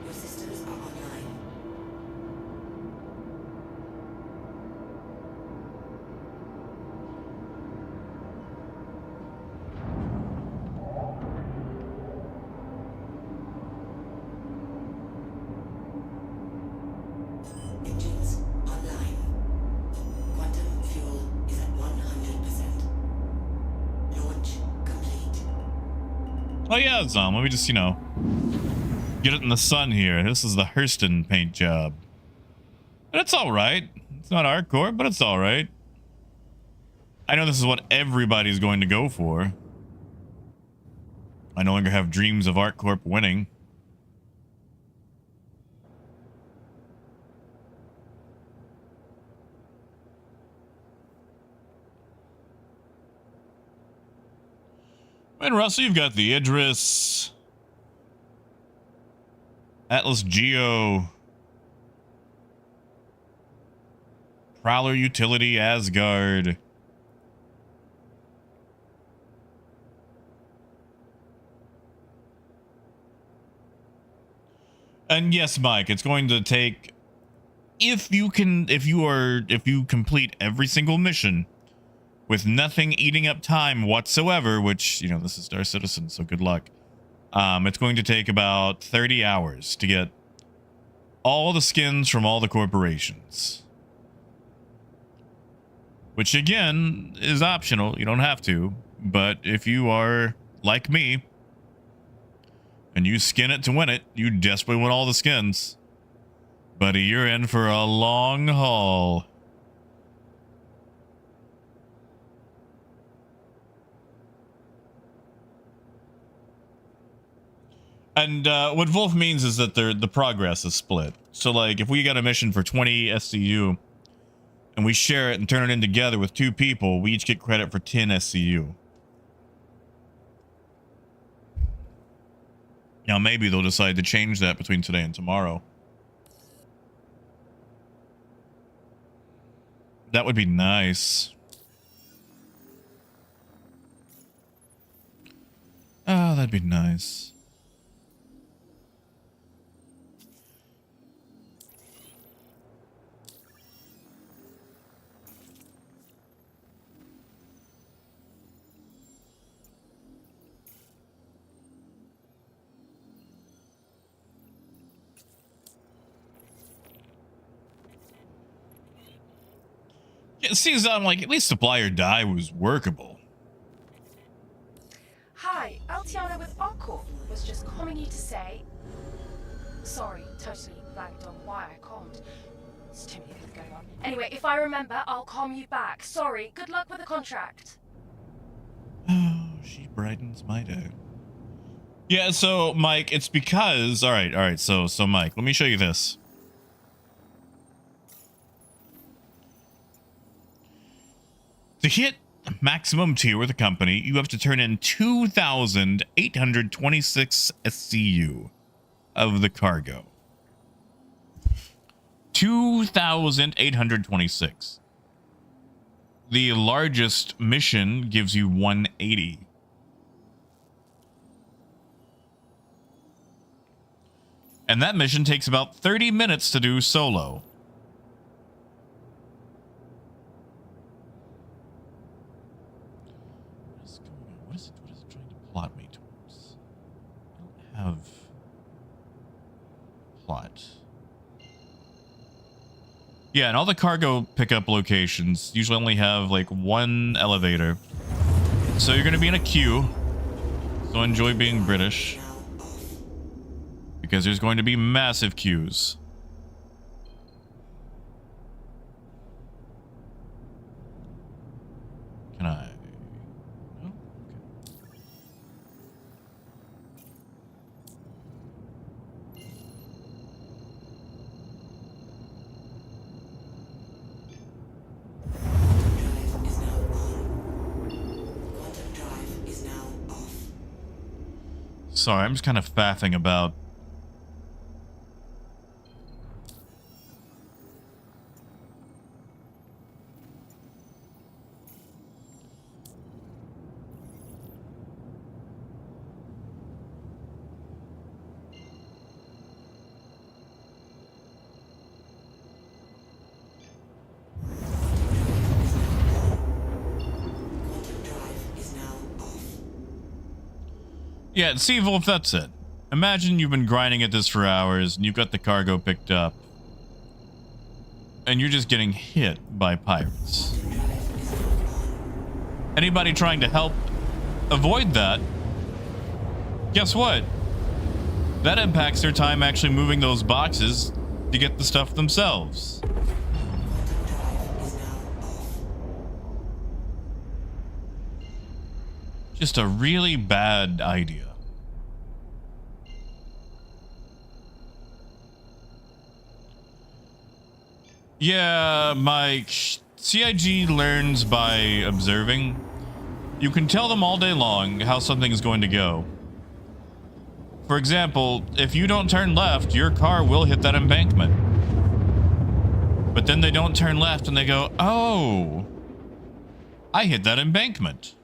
Your systems are online. Engines online. Quantum fuel is at 100%. Launch complete. Oh yeah, Zom. Let me just, you know, get it in the sun here. This is the Hurston paint job. But it's all right. It's not hardcore, but it's all right. I know this is what everybody's going to go for. I no longer have dreams of ArtCorp winning. And Russell, you've got the Idris, Atlas Geo, Prowler Utility Asgard. And yes, Mike, it's going to take, if you complete every single mission with nothing eating up time whatsoever, which, you know, this is Star Citizen, so good luck. It's going to take about 30 hours to get all the skins from all the corporations. Which, again, is optional. You don't have to. But if you are like me, and you skin it to win it, you desperately want all the skins. Buddy, you're in for a long haul. And what Wolf means is that the progress is split. So, like, if we got a mission for 20 SCU, and we share it and turn it in together with 2 people, we each get credit for 10 SCU. Now, maybe they'll decide to change that between today and tomorrow. That would be nice. Oh, that'd be nice. It seems I'm like, at least Supply or Die was workable. Hi, Altiana with Arkle was just calling you to say... Sorry, totally blanked on why I calmed. There's too many things going on. Anyway, if I remember, I'll calm you back. Sorry, good luck with the contract. Oh, she brightens my day. Yeah, so, Mike, it's because... Alright, so Mike, let me show you this. To hit maximum tier with a company, you have to turn in 2,826 SCU of the cargo. 2,826. The largest mission gives you 180. And that mission takes about 30 minutes to do solo. What is it trying to plot me towards? I don't have plot. Yeah, and all the cargo pickup locations usually only have like 1 elevator. So you're going to be in a queue. So enjoy being British. Because there's going to be massive queues. Can I? Oh, okay. Sorry, I'm just kind of faffing about. Yeah, see, Wolf, that's it. Imagine you've been grinding at this for hours, and you've got the cargo picked up. And you're just getting hit by pirates. Anybody trying to help avoid that, guess what? That impacts their time actually moving those boxes to get the stuff themselves. Just a really bad idea. Yeah, Mike. CIG learns by observing. You can tell them all day long how something is going to go. For example, if you don't turn left, your car will hit that embankment. But then they don't turn left and they go, oh, I hit that embankment.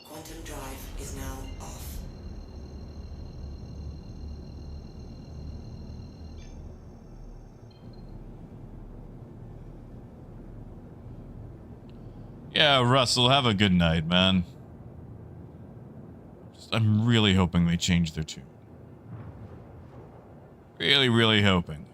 Quantum drive is now off. Yeah, Russell, have a good night, man. I'm really hoping they change their tune. Really, really hoping.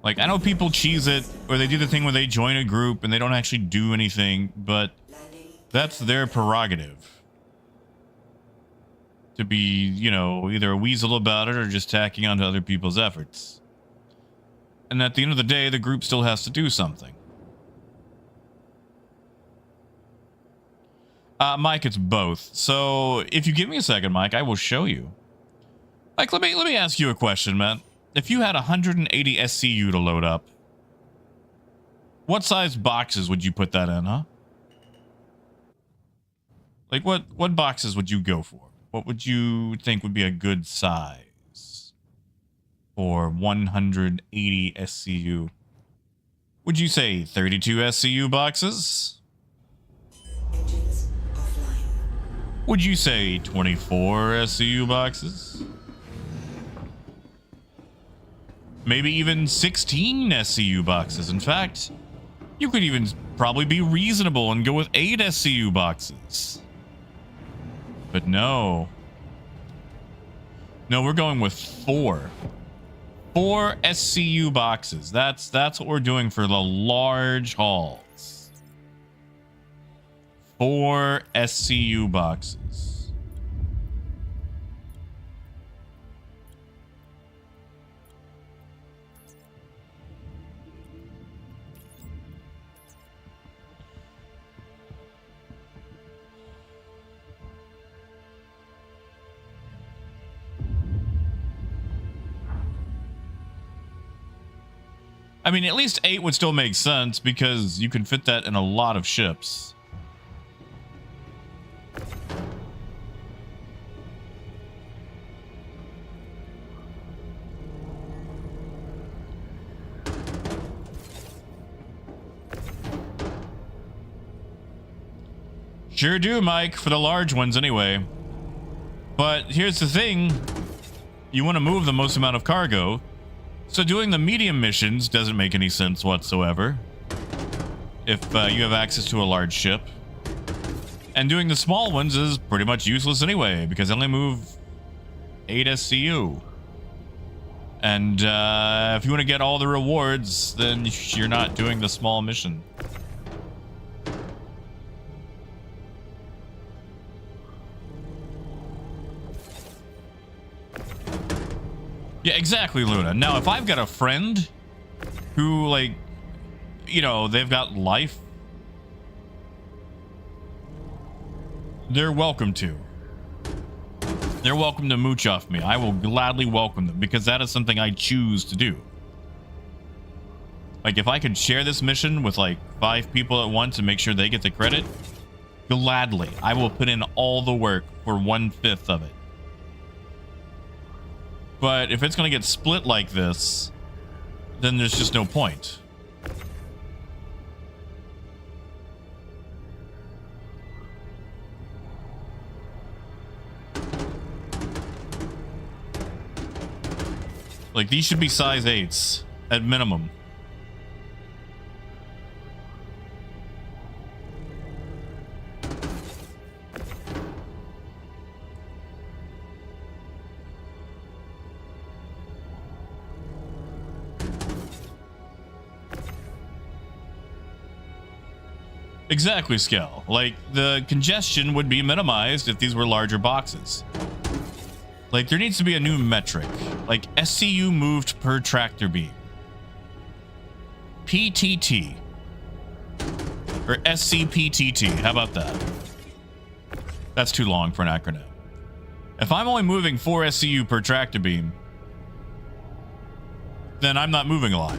Like, I know people cheese it, or they do the thing where they join a group and they don't actually do anything, but that's their prerogative. To be, you know, either a weasel about it or just tacking onto other people's efforts. And at the end of the day, the group still has to do something. Mike, it's both. So if you give me a second, Mike, I will show you. Mike, let me ask you a question, man. If you had 180 SCU to load up, what size boxes would you put that in, huh? Like, what boxes would you go for? What would you think would be a good size for 180 SCU? Would you say 32 SCU boxes? Engines offline. Would you say 24 SCU boxes? Maybe even 16 SCU boxes. In fact, you could even probably be reasonable and go with 8 SCU boxes. But no. No, we're going with 4. 4 SCU boxes. That's what we're doing for the large hauls. 4 SCU boxes. I mean, at least 8 would still make sense because you can fit that in a lot of ships. Sure do, Mike, for the large ones anyway. But here's the thing. You want to move the most amount of cargo. So doing the medium missions doesn't make any sense whatsoever if you have access to a large ship. And doing the small ones is pretty much useless anyway because they only move 8 SCU. And if you want to get all the rewards, then you're not doing the small mission. Yeah, exactly, Luna. Now, if I've got a friend who, like, you know, they've got life, they're welcome to. They're welcome to mooch off me. I will gladly welcome them because that is something I choose to do. Like, if I could share this mission with, like, 5 people at once and make sure they get the credit, gladly. I will put in all the work for 1/5 of it. But if it's going to get split like this, then there's just no point. Like, these should be size 8s at minimum. Exactly, Skel. Like, the congestion would be minimized if these were larger boxes. Like, there needs to be a new metric. Like, SCU moved per tractor beam. PTT. Or SCPTT. How about that? That's too long for an acronym. If I'm only moving 4 SCU per tractor beam, then I'm not moving a lot.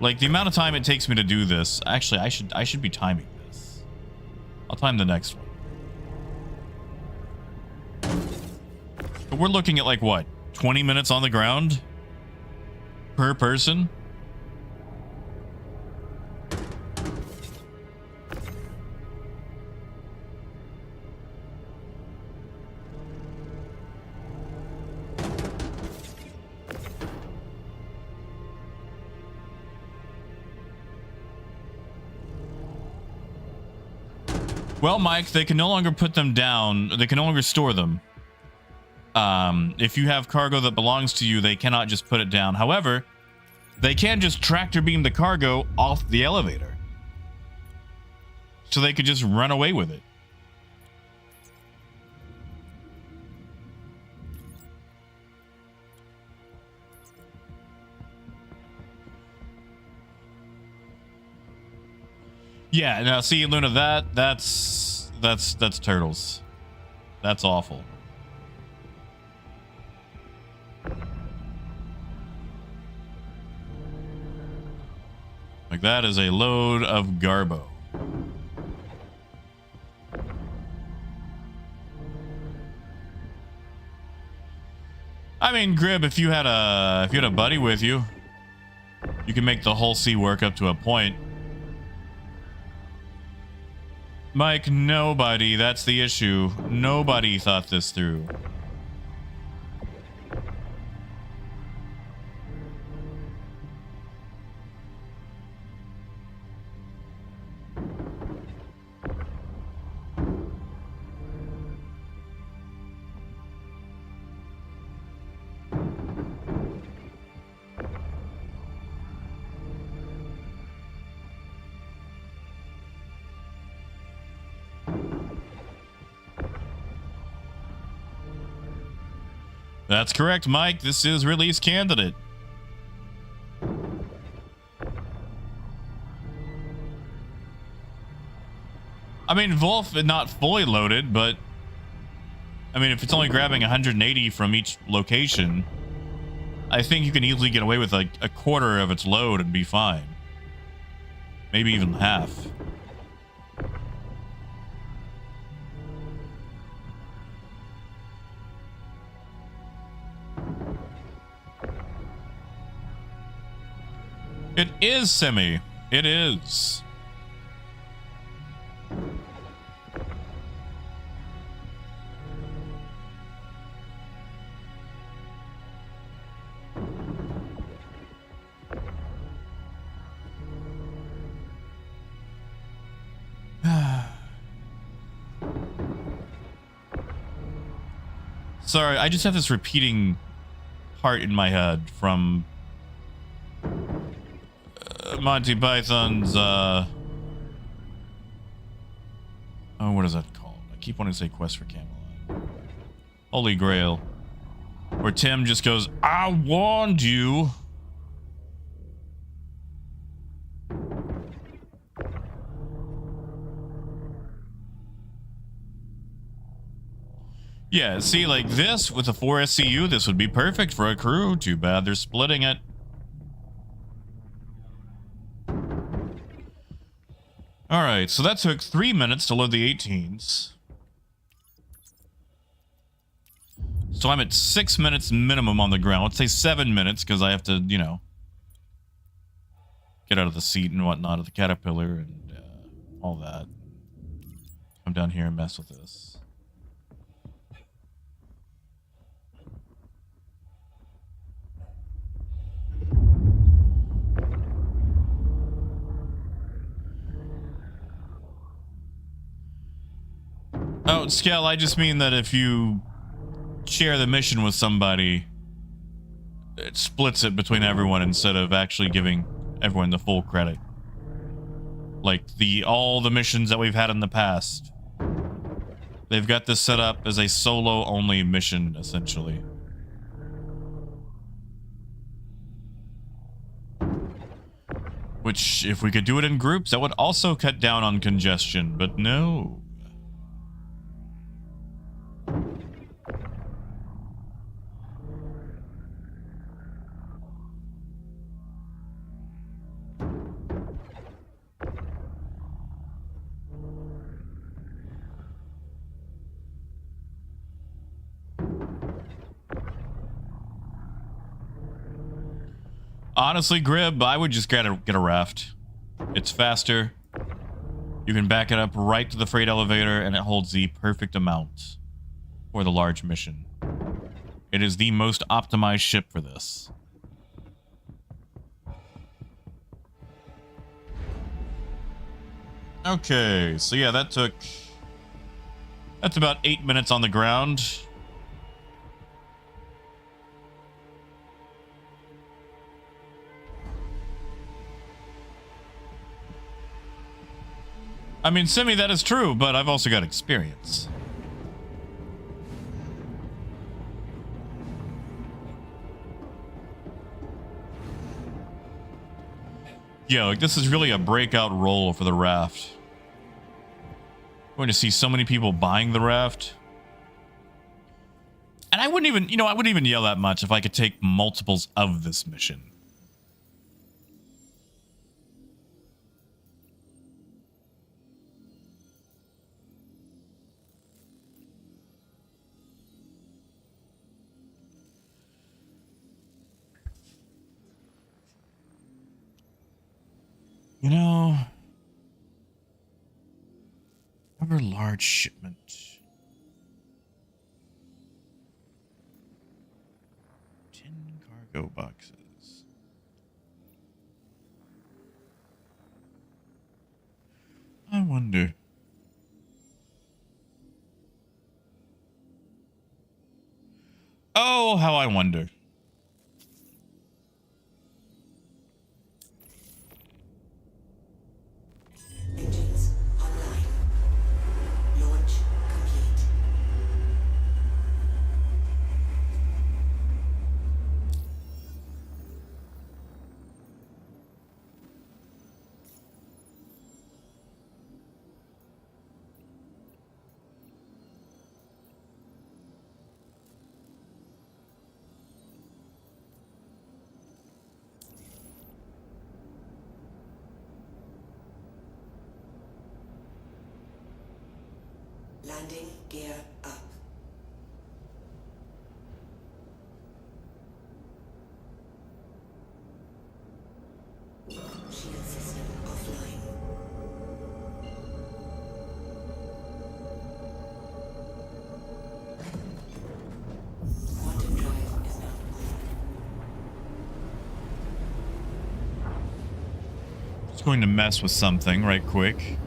Like, the amount of time it takes me to do this, actually, I should be timing this. I'll time the next one. But we're looking at, like, what? 20 minutes on the ground? Per person? Well, Mike, they can no longer put them down. They can no longer store them. If you have cargo that belongs to you, they cannot just put it down. However, they can just tractor beam the cargo off the elevator. So they could just run away with it. Yeah, now see, Luna, that's turtles. That's awful. Like, that is a load of garbo. I mean, Grib, if you had a buddy with you, you can make the whole sea work up to a point. Mike, nobody, that's the issue. Nobody thought this through. That's correct, Mike. This is release candidate. I mean, Wolf is not fully loaded, but I mean, if it's only grabbing 180 from each location, I think you can easily get away with like a quarter of its load and be fine. Maybe even half. It is semi. It is. Sorry, I just have this repeating part in my head from Monty Python's oh, what is that called? I keep wanting to say Quest for Camelot. Holy Grail. Where Tim just goes, I warned you. Yeah, see, like this with a 4 SCU, this would be perfect for a crew. Too bad they're splitting it. All right, so that took 3 minutes to load the 18s. So I'm at 6 minutes minimum on the ground. Let's say 7 minutes because I have to, you know, get out of the seat and whatnot of the caterpillar and all that. Come down here and mess with this. Oh, Skell, I just mean that if you share the mission with somebody, it splits it between everyone instead of actually giving everyone the full credit. Like all the missions that we've had in the past. They've got this set up as a solo-only mission, essentially. Which, if we could do it in groups, that would also cut down on congestion, but no. Honestly, Grib, I would just get a raft. It's faster. You can back it up right to the freight elevator, and it holds the perfect amount for the large mission. It is the most optimized ship for this. Okay, so yeah, that's about 8 minutes on the ground. I mean, Simi, that is true, but I've also got experience. Yeah, like this is really a breakout role for the raft. I'm going to see so many people buying the raft. And I wouldn't even, I wouldn't even yell that much if I could take multiples of this mission. Cover large shipment. 10 cargo boxes. I wonder. Oh, how I wonder. Engines online. Launch complete. Landing gear up. Shield system offline. Quantum drive is now on. Just going to mess with something right quick.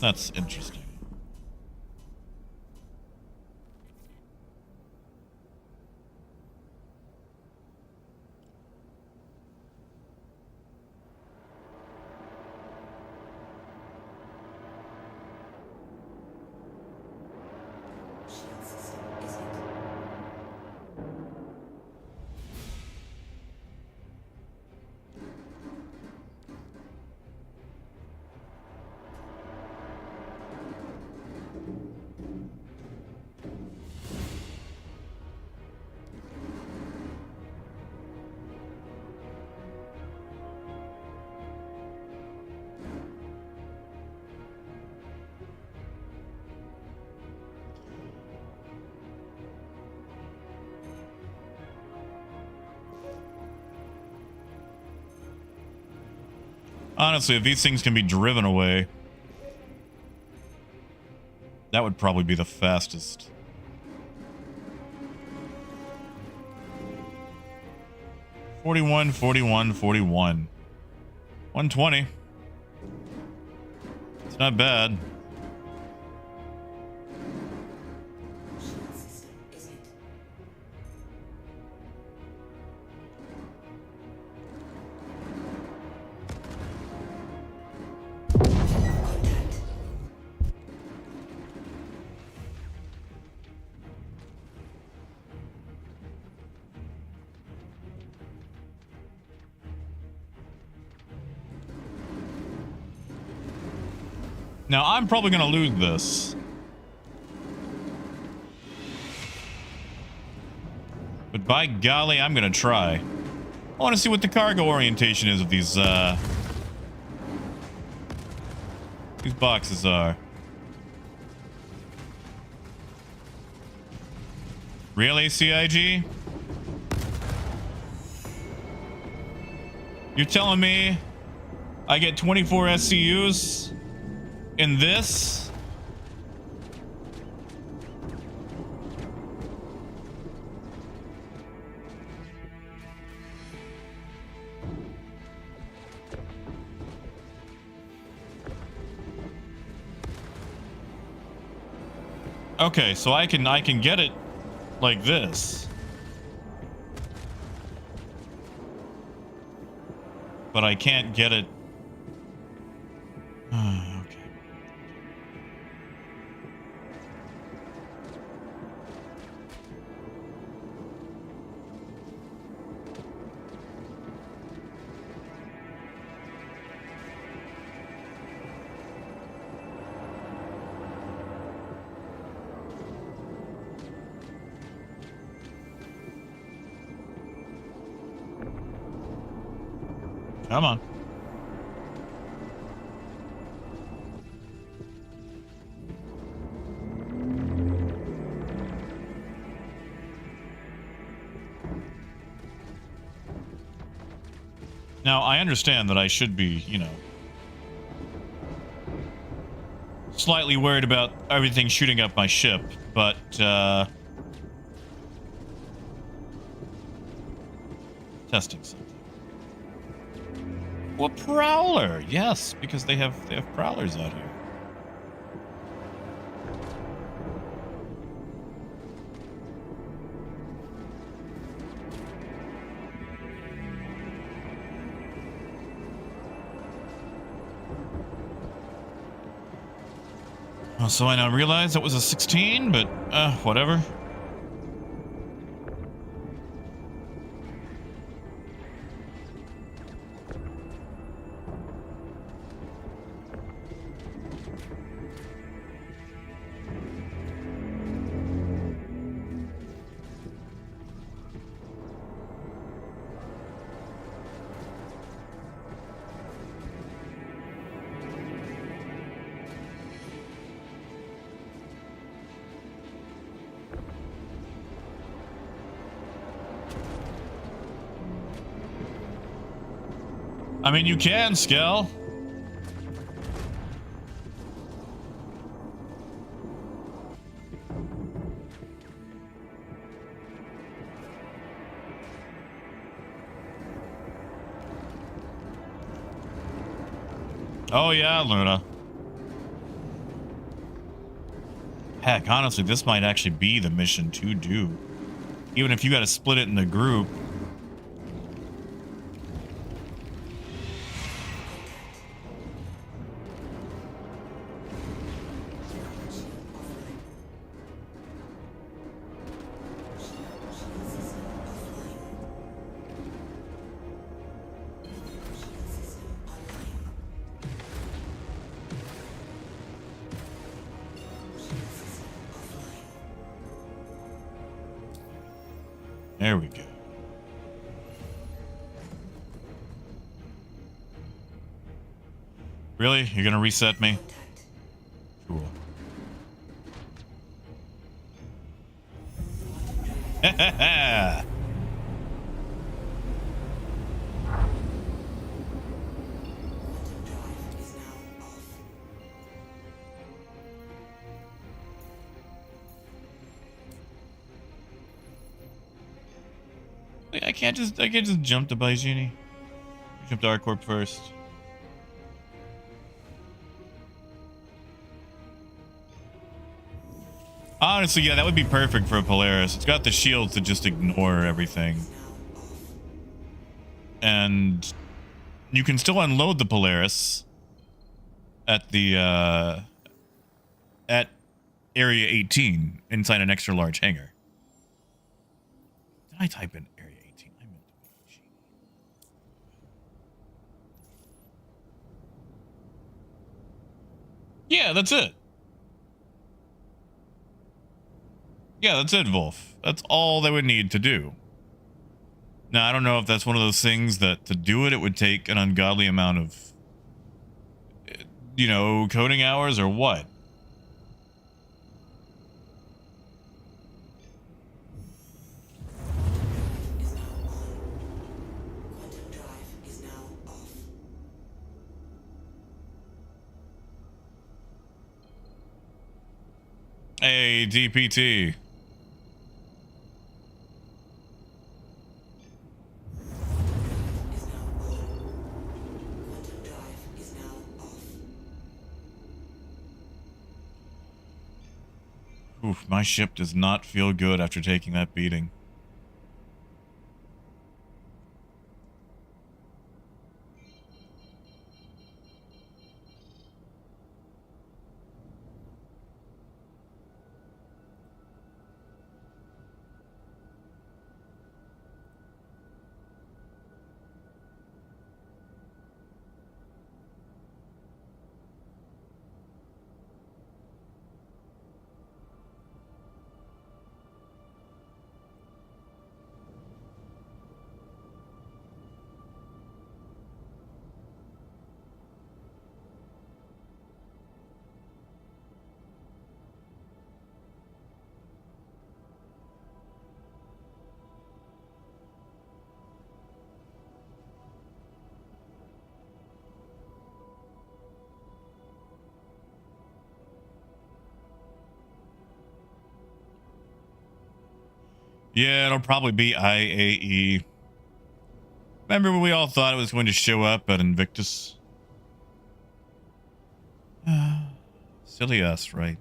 That's interesting. Shield system is hit. Honestly, if these things can be driven away, that would probably be the fastest. $41, $41, $41. 120. It's not bad. Shield system is hit. Contact. Now, I'm probably going to lose this. But by golly, I'm going to try. I want to see what the cargo orientation is of these, these boxes are. Really, CIG? You're telling me I get 24 SCUs in this? Okay, so I can get it like this. But I can't get it. Okay. Come on. Now, I understand that I should be, you know, slightly worried about everything shooting up my ship, but, testing something. Well, Prowler! Yes, because they have Prowlers out here. Oh, so I now realize that was a 16, but, whatever. I mean, you can, Skell. Oh yeah, Luna. Heck, honestly, this might actually be the mission to do. Even if you gotta split it in the group. There we go. Really? You're gonna reset me? Cool. I can't just jump to Baijini. Jump to ArcCorp first. Honestly, yeah, that would be perfect for a Polaris. It's got the shield to just ignore everything. And you can still unload the Polaris at the at area 18 inside an extra large hangar. Did I type in area 18? I meant to be. Yeah, that's it. Yeah, that's it, Wolf. That's all they would need to do. Now, I don't know if that's one of those things that to do it, it would take an ungodly amount of you know, coding hours or what? Is now on. Quantum drive is now off. Hey, DPT. Is now on. Quantum drive is now off. Oof, my ship does not feel good after taking that beating. Yeah, it'll probably be IAE. Remember when we all thought it was going to show up at Invictus? Silly us, right?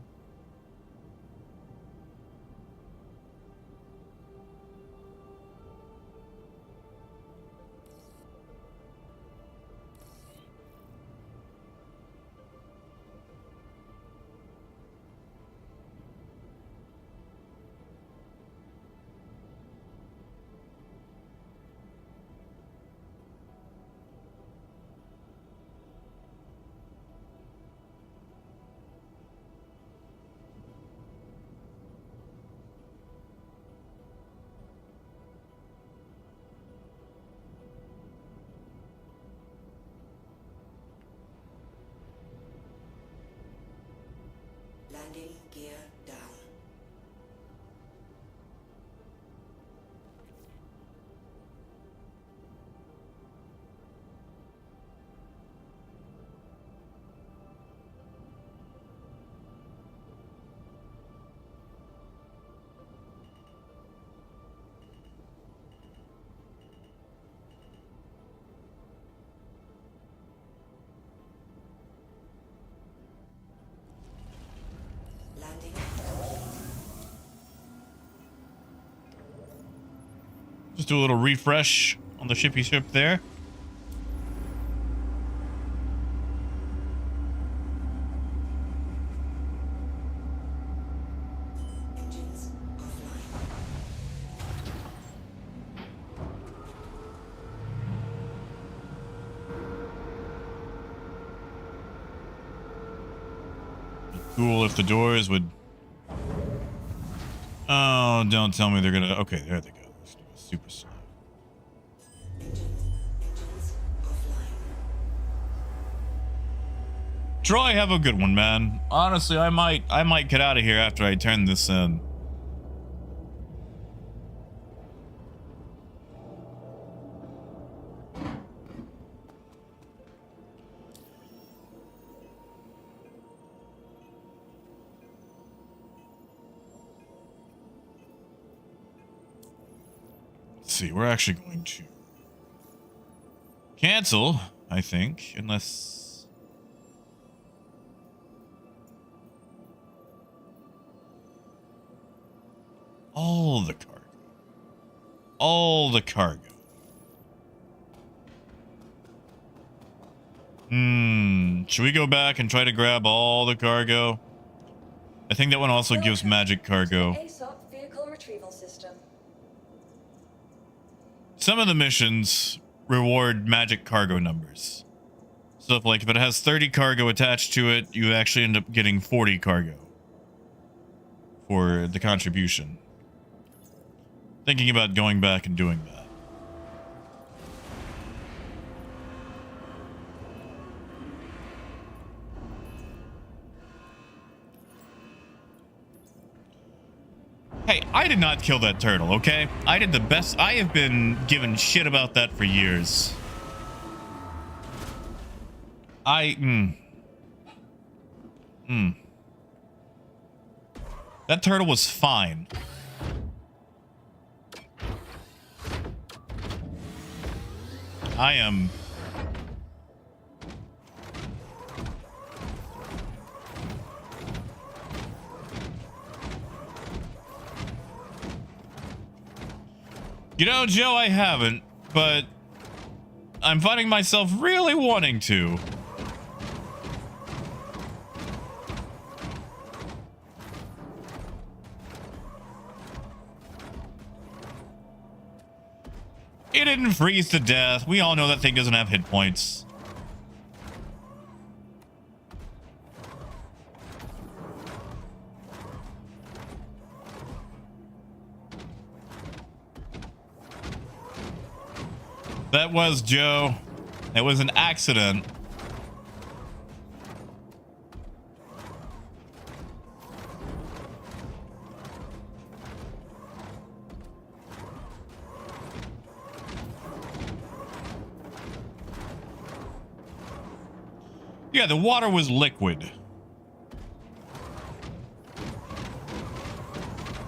Landing gear down. Landing. Just do a little refresh on the shippy ship there. Engines offline. Cool if the doors would... Oh, don't tell me they're gonna... Okay, there they go. Let's do it super slow. Engines offline. Troy, have a good one, man. Honestly, I might get out of here after I turn this in. Let's see, we're actually going to cancel, I think, unless... All the cargo. All the cargo. Should we go back and try to grab all the cargo? I think that one also gives magic cargo. ASOP vehicle retrieval system. Some of the missions reward magic cargo numbers. So if it has 30 cargo attached to it, you actually end up getting 40 cargo for the contribution. Thinking about going back and doing that. Hey, I did not kill that turtle, okay? I did the best. I have been given shit about that for years. That turtle was fine. I am... You know, Joe, I haven't, but I'm finding myself really wanting to. It didn't freeze to death. We all know that thing doesn't have hit points. That was Joe. It was an accident. Yeah, the water was liquid.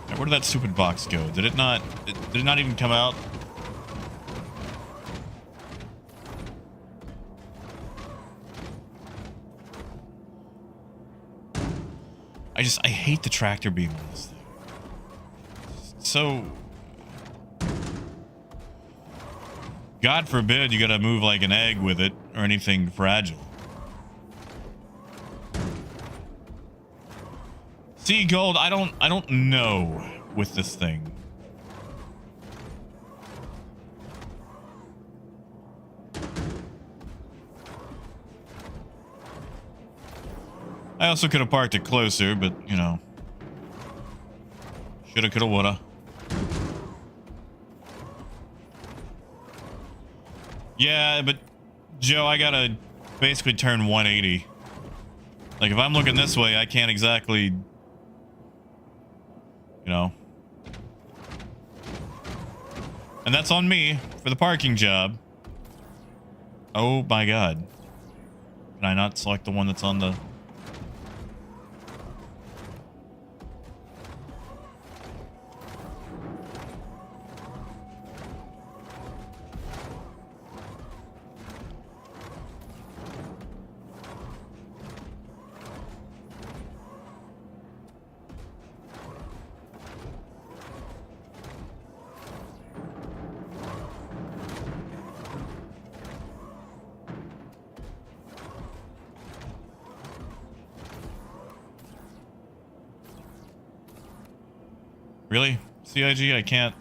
Now, where did that stupid box go? Did it not? Did it not even come out? I hate the tractor beam on this thing. So, God forbid you gotta move like an egg with it or anything fragile. See, Gold, I don't know with this thing. I also could have parked it closer, but, you know. Shoulda, coulda, woulda. Yeah, but, Joe, I gotta basically turn 180. Like, if I'm looking this way, I can't exactly... You know. And that's on me for the parking job. Oh, my God. Can I not select the one that's on the... Really? CIG, I can't.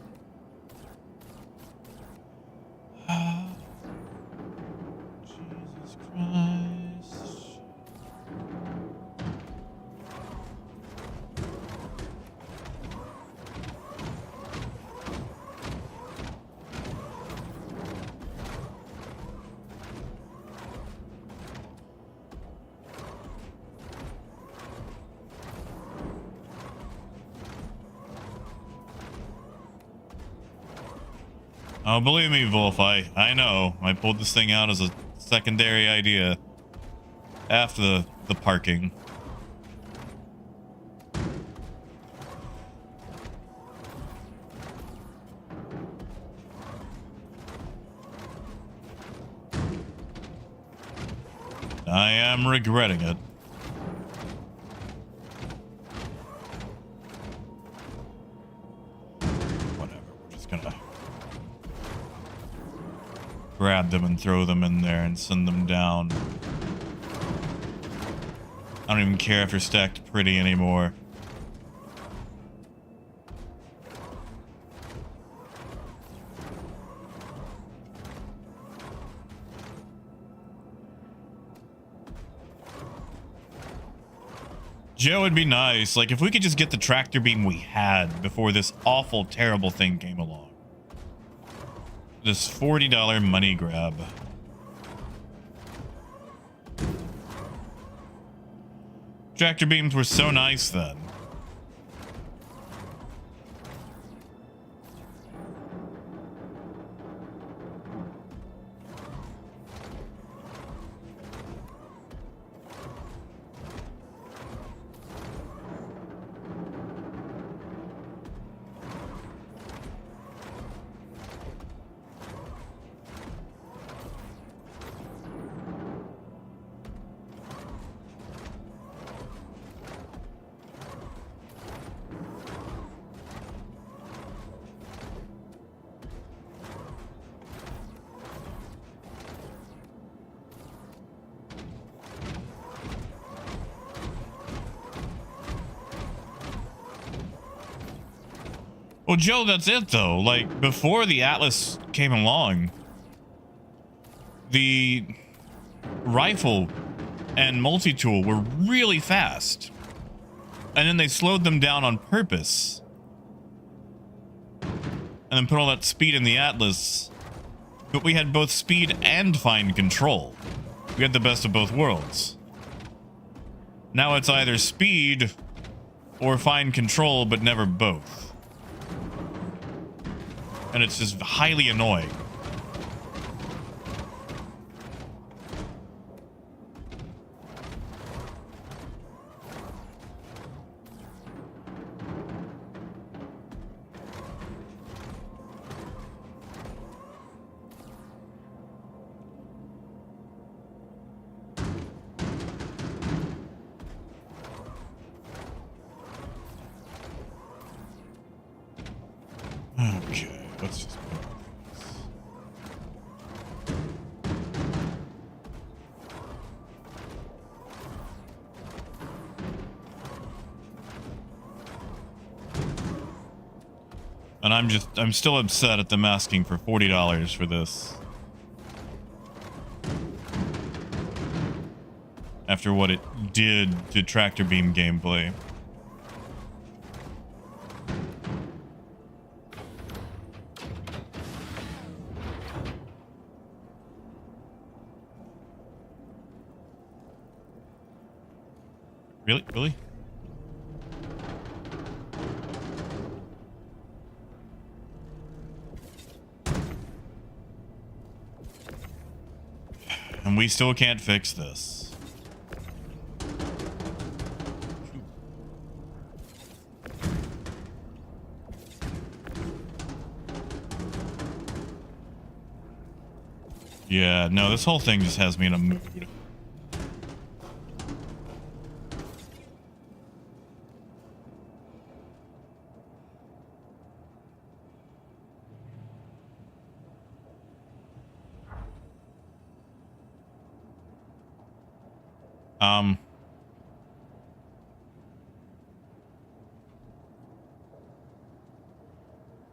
Jesus Christ. Oh, believe me, Wolf, I know. I pulled this thing out as a secondary idea after the parking. I am regretting it. Whatever, we're just gonna grab them and throw them in there and send them down. I don't even care if they're stacked pretty anymore. Joe, would be nice. Like, if we could just get the tractor beam we had before this awful, terrible thing came along. This $40 money grab. Tractor beams were so nice then. Well, Joe, that's it though. Like, before the Atlas came along, the rifle and multi-tool were really fast. And then they slowed them down on purpose. And then put all that speed in the Atlas. But we had both speed and fine control. We had the best of both worlds. Now it's either speed or fine control, but never both. And it's just highly annoying. Okay, let's just put this. And I'm still upset at them asking for $40 for this. After what it did to tractor beam gameplay. Really? Really? And we still can't fix this. Yeah, no, this whole thing just has me in a mood.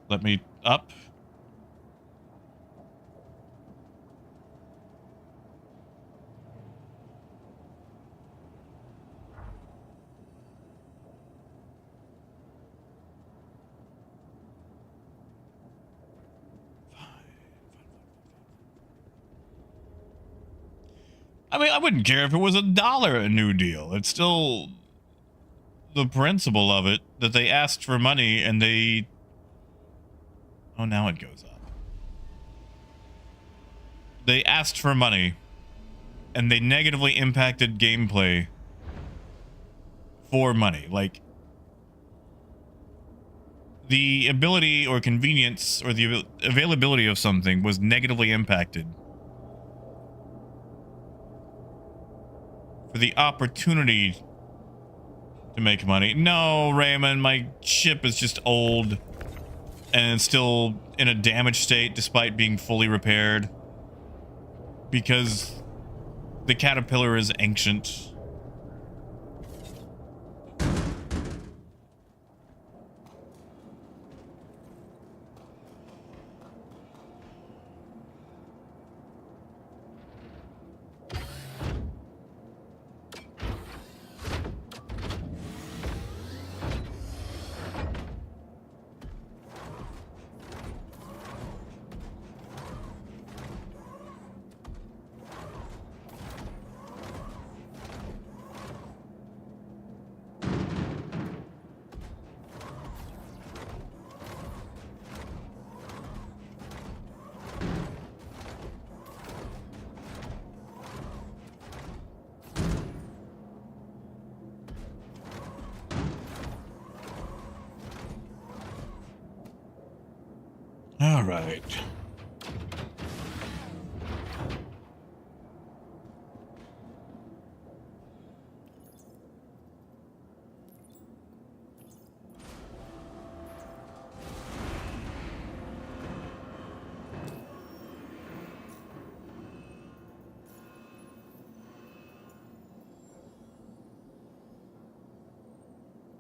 Let me up. I mean, I wouldn't care if it was $1 a new deal. It's still the principle of it that they asked for money and they... Oh, now it goes up. They asked for money and they negatively impacted gameplay for money. Like, the ability or convenience or the availability of something was negatively impacted for the opportunity to make money. No, Raymond, my ship is just old and it's still in a damaged state despite being fully repaired because the Caterpillar is ancient. All right.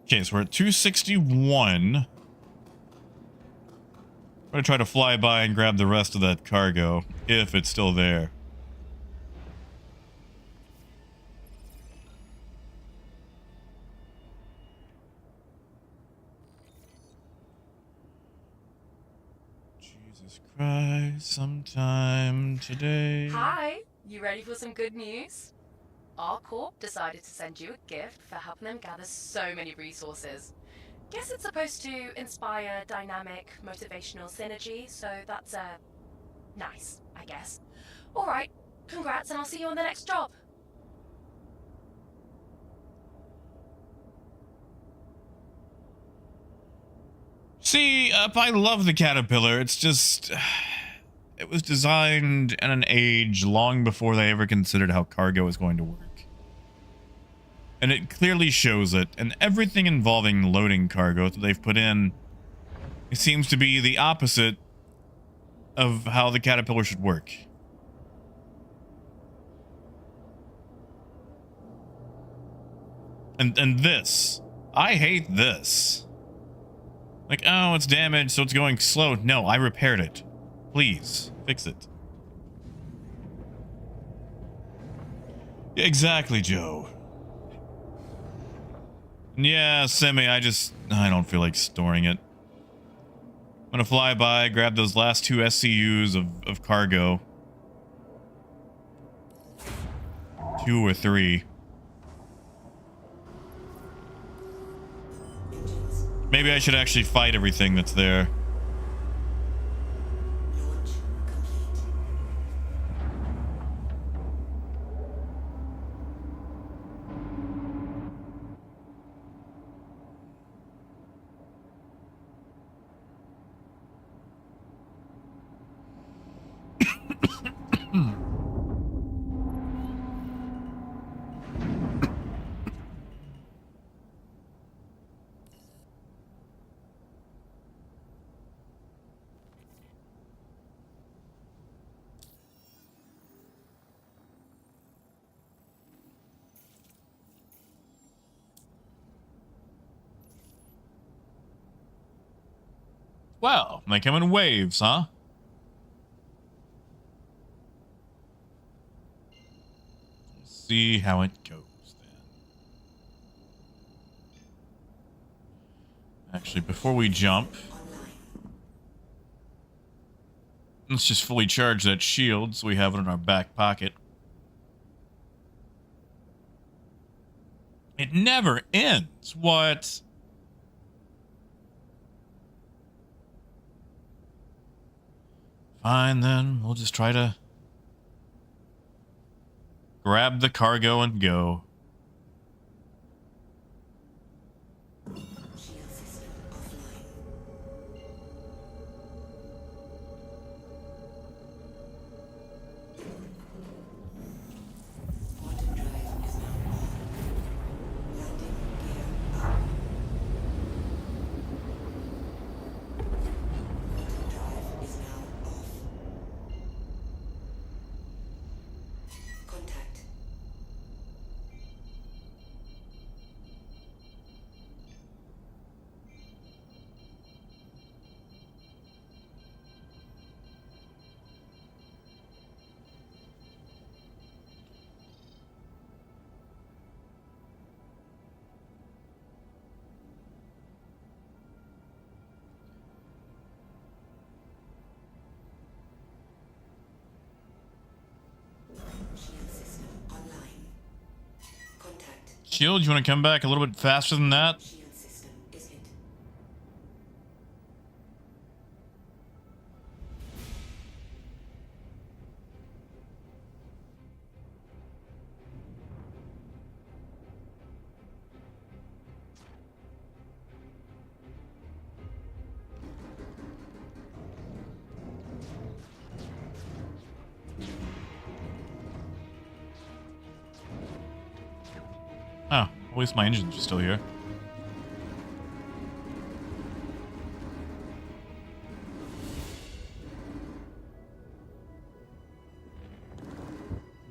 Okay, so we're at 261. to try to fly by and grab the rest of that cargo, if it's still there. Jesus Christ, sometime today. Hi, you ready for some good news? Our corp decided to send you a gift for helping them gather so many resources. Guess it's supposed to inspire dynamic, motivational synergy, so that's nice, I guess. Alright, congrats and I'll see you on the next job. See, I love the caterpillar. It's just, it was designed in an age long before they ever considered how cargo is going to work. And it clearly shows it, and everything involving loading cargo that they've put in, it seems to be the opposite of how the caterpillar should work. And this, I hate this. Like, oh, it's damaged, so it's going slow. No, I repaired it. Please, fix it. Exactly, Joe. Yeah, Semi, I don't feel like storing it. I'm gonna fly by, grab those last 2 SCUs of cargo. 2 or 3. Maybe I should actually fight everything that's there. Well, they come in waves, huh? Let's see how it goes then. Actually, before we jump, let's just fully charge that shield so we have it in our back pocket. It never ends. What? Fine, then. We'll just try to grab the cargo and go. Shield, you want to come back a little bit faster than that? Oh, at least my engines are still here.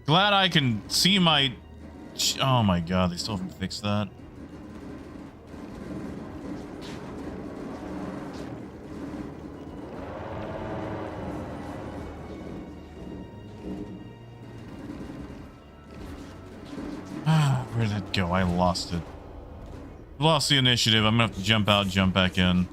Glad I can see my... Oh my god, they still haven't fixed that. Where did it go? I lost it. Lost the initiative. I'm gonna have to jump out, jump back in.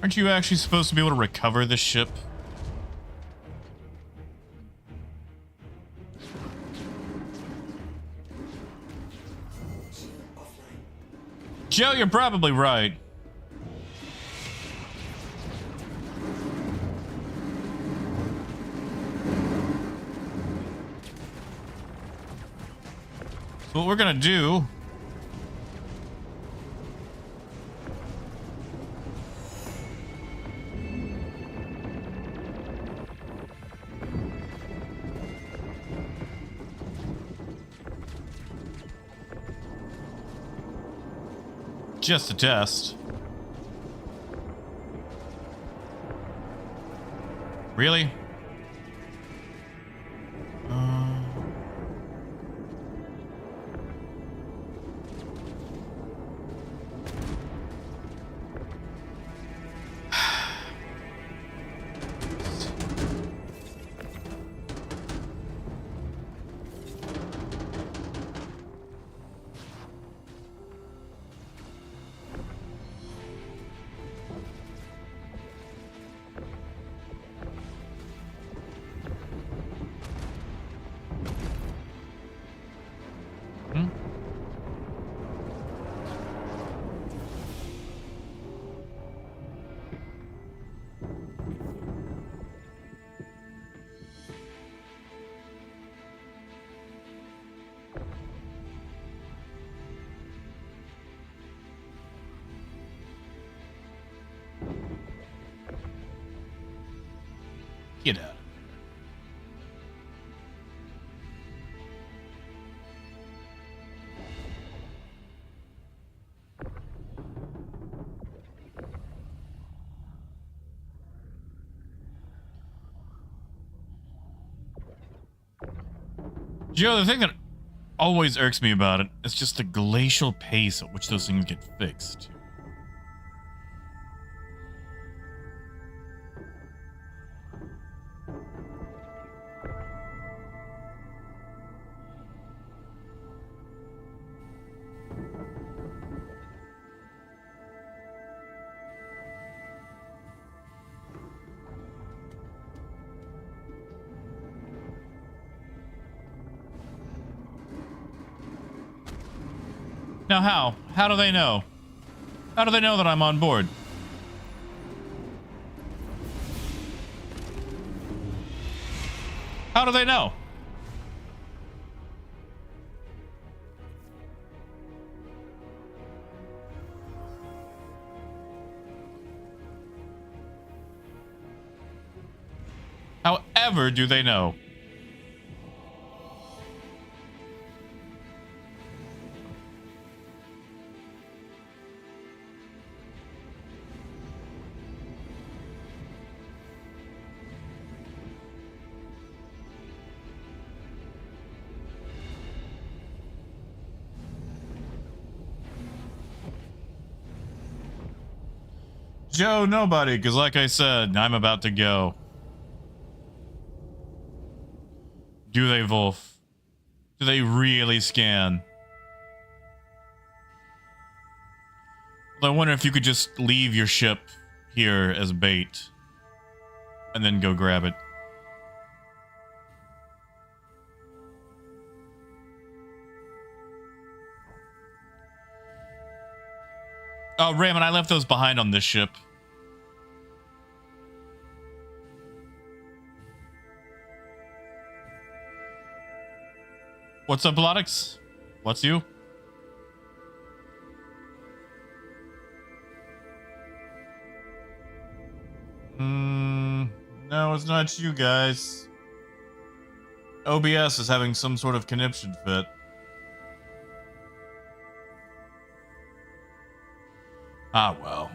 Aren't you actually supposed to be able to recover this ship? Joe, you're probably right. So what we're gonna do just a test. Really? Get out. Joe, the thing that always irks me about it is just the glacial pace at which those things get fixed. Now how? How do they know? How do they know that I'm on board? How do they know? However do they know? Joe, nobody, because like I said, I'm about to go. Do they, Wolf? Do they really scan? I wonder if you could just leave your ship here as bait and then go grab it. Oh, Raymond, I left those behind on this ship. What's up, Blotix? What's you? No, it's not you guys. OBS is having some sort of conniption fit. Ah, well.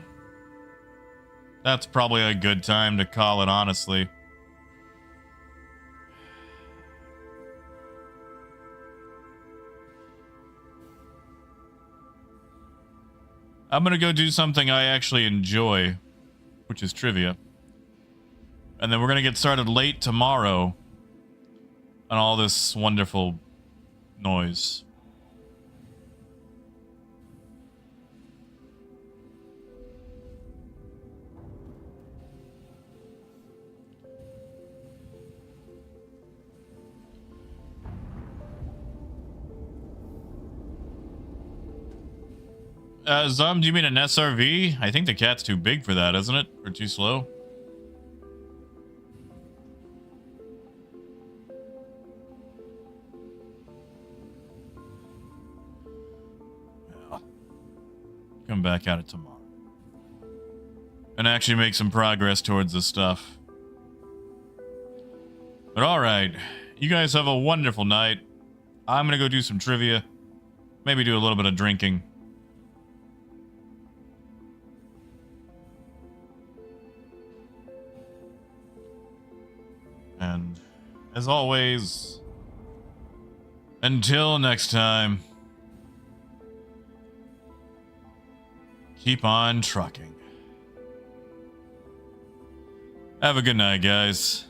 That's probably a good time to call it, honestly. I'm gonna go do something I actually enjoy, which is trivia. And then we're gonna get started late tomorrow on all this wonderful noise. Zum, do you mean an SRV? I think the cat's too big for that, isn't it? Or too slow? Well, come back at it tomorrow. And actually make some progress towards this stuff. But alright, you guys have a wonderful night. I'm gonna go do some trivia. Maybe do a little bit of drinking. And as always, until next time, keep on trucking. Have a good night, guys.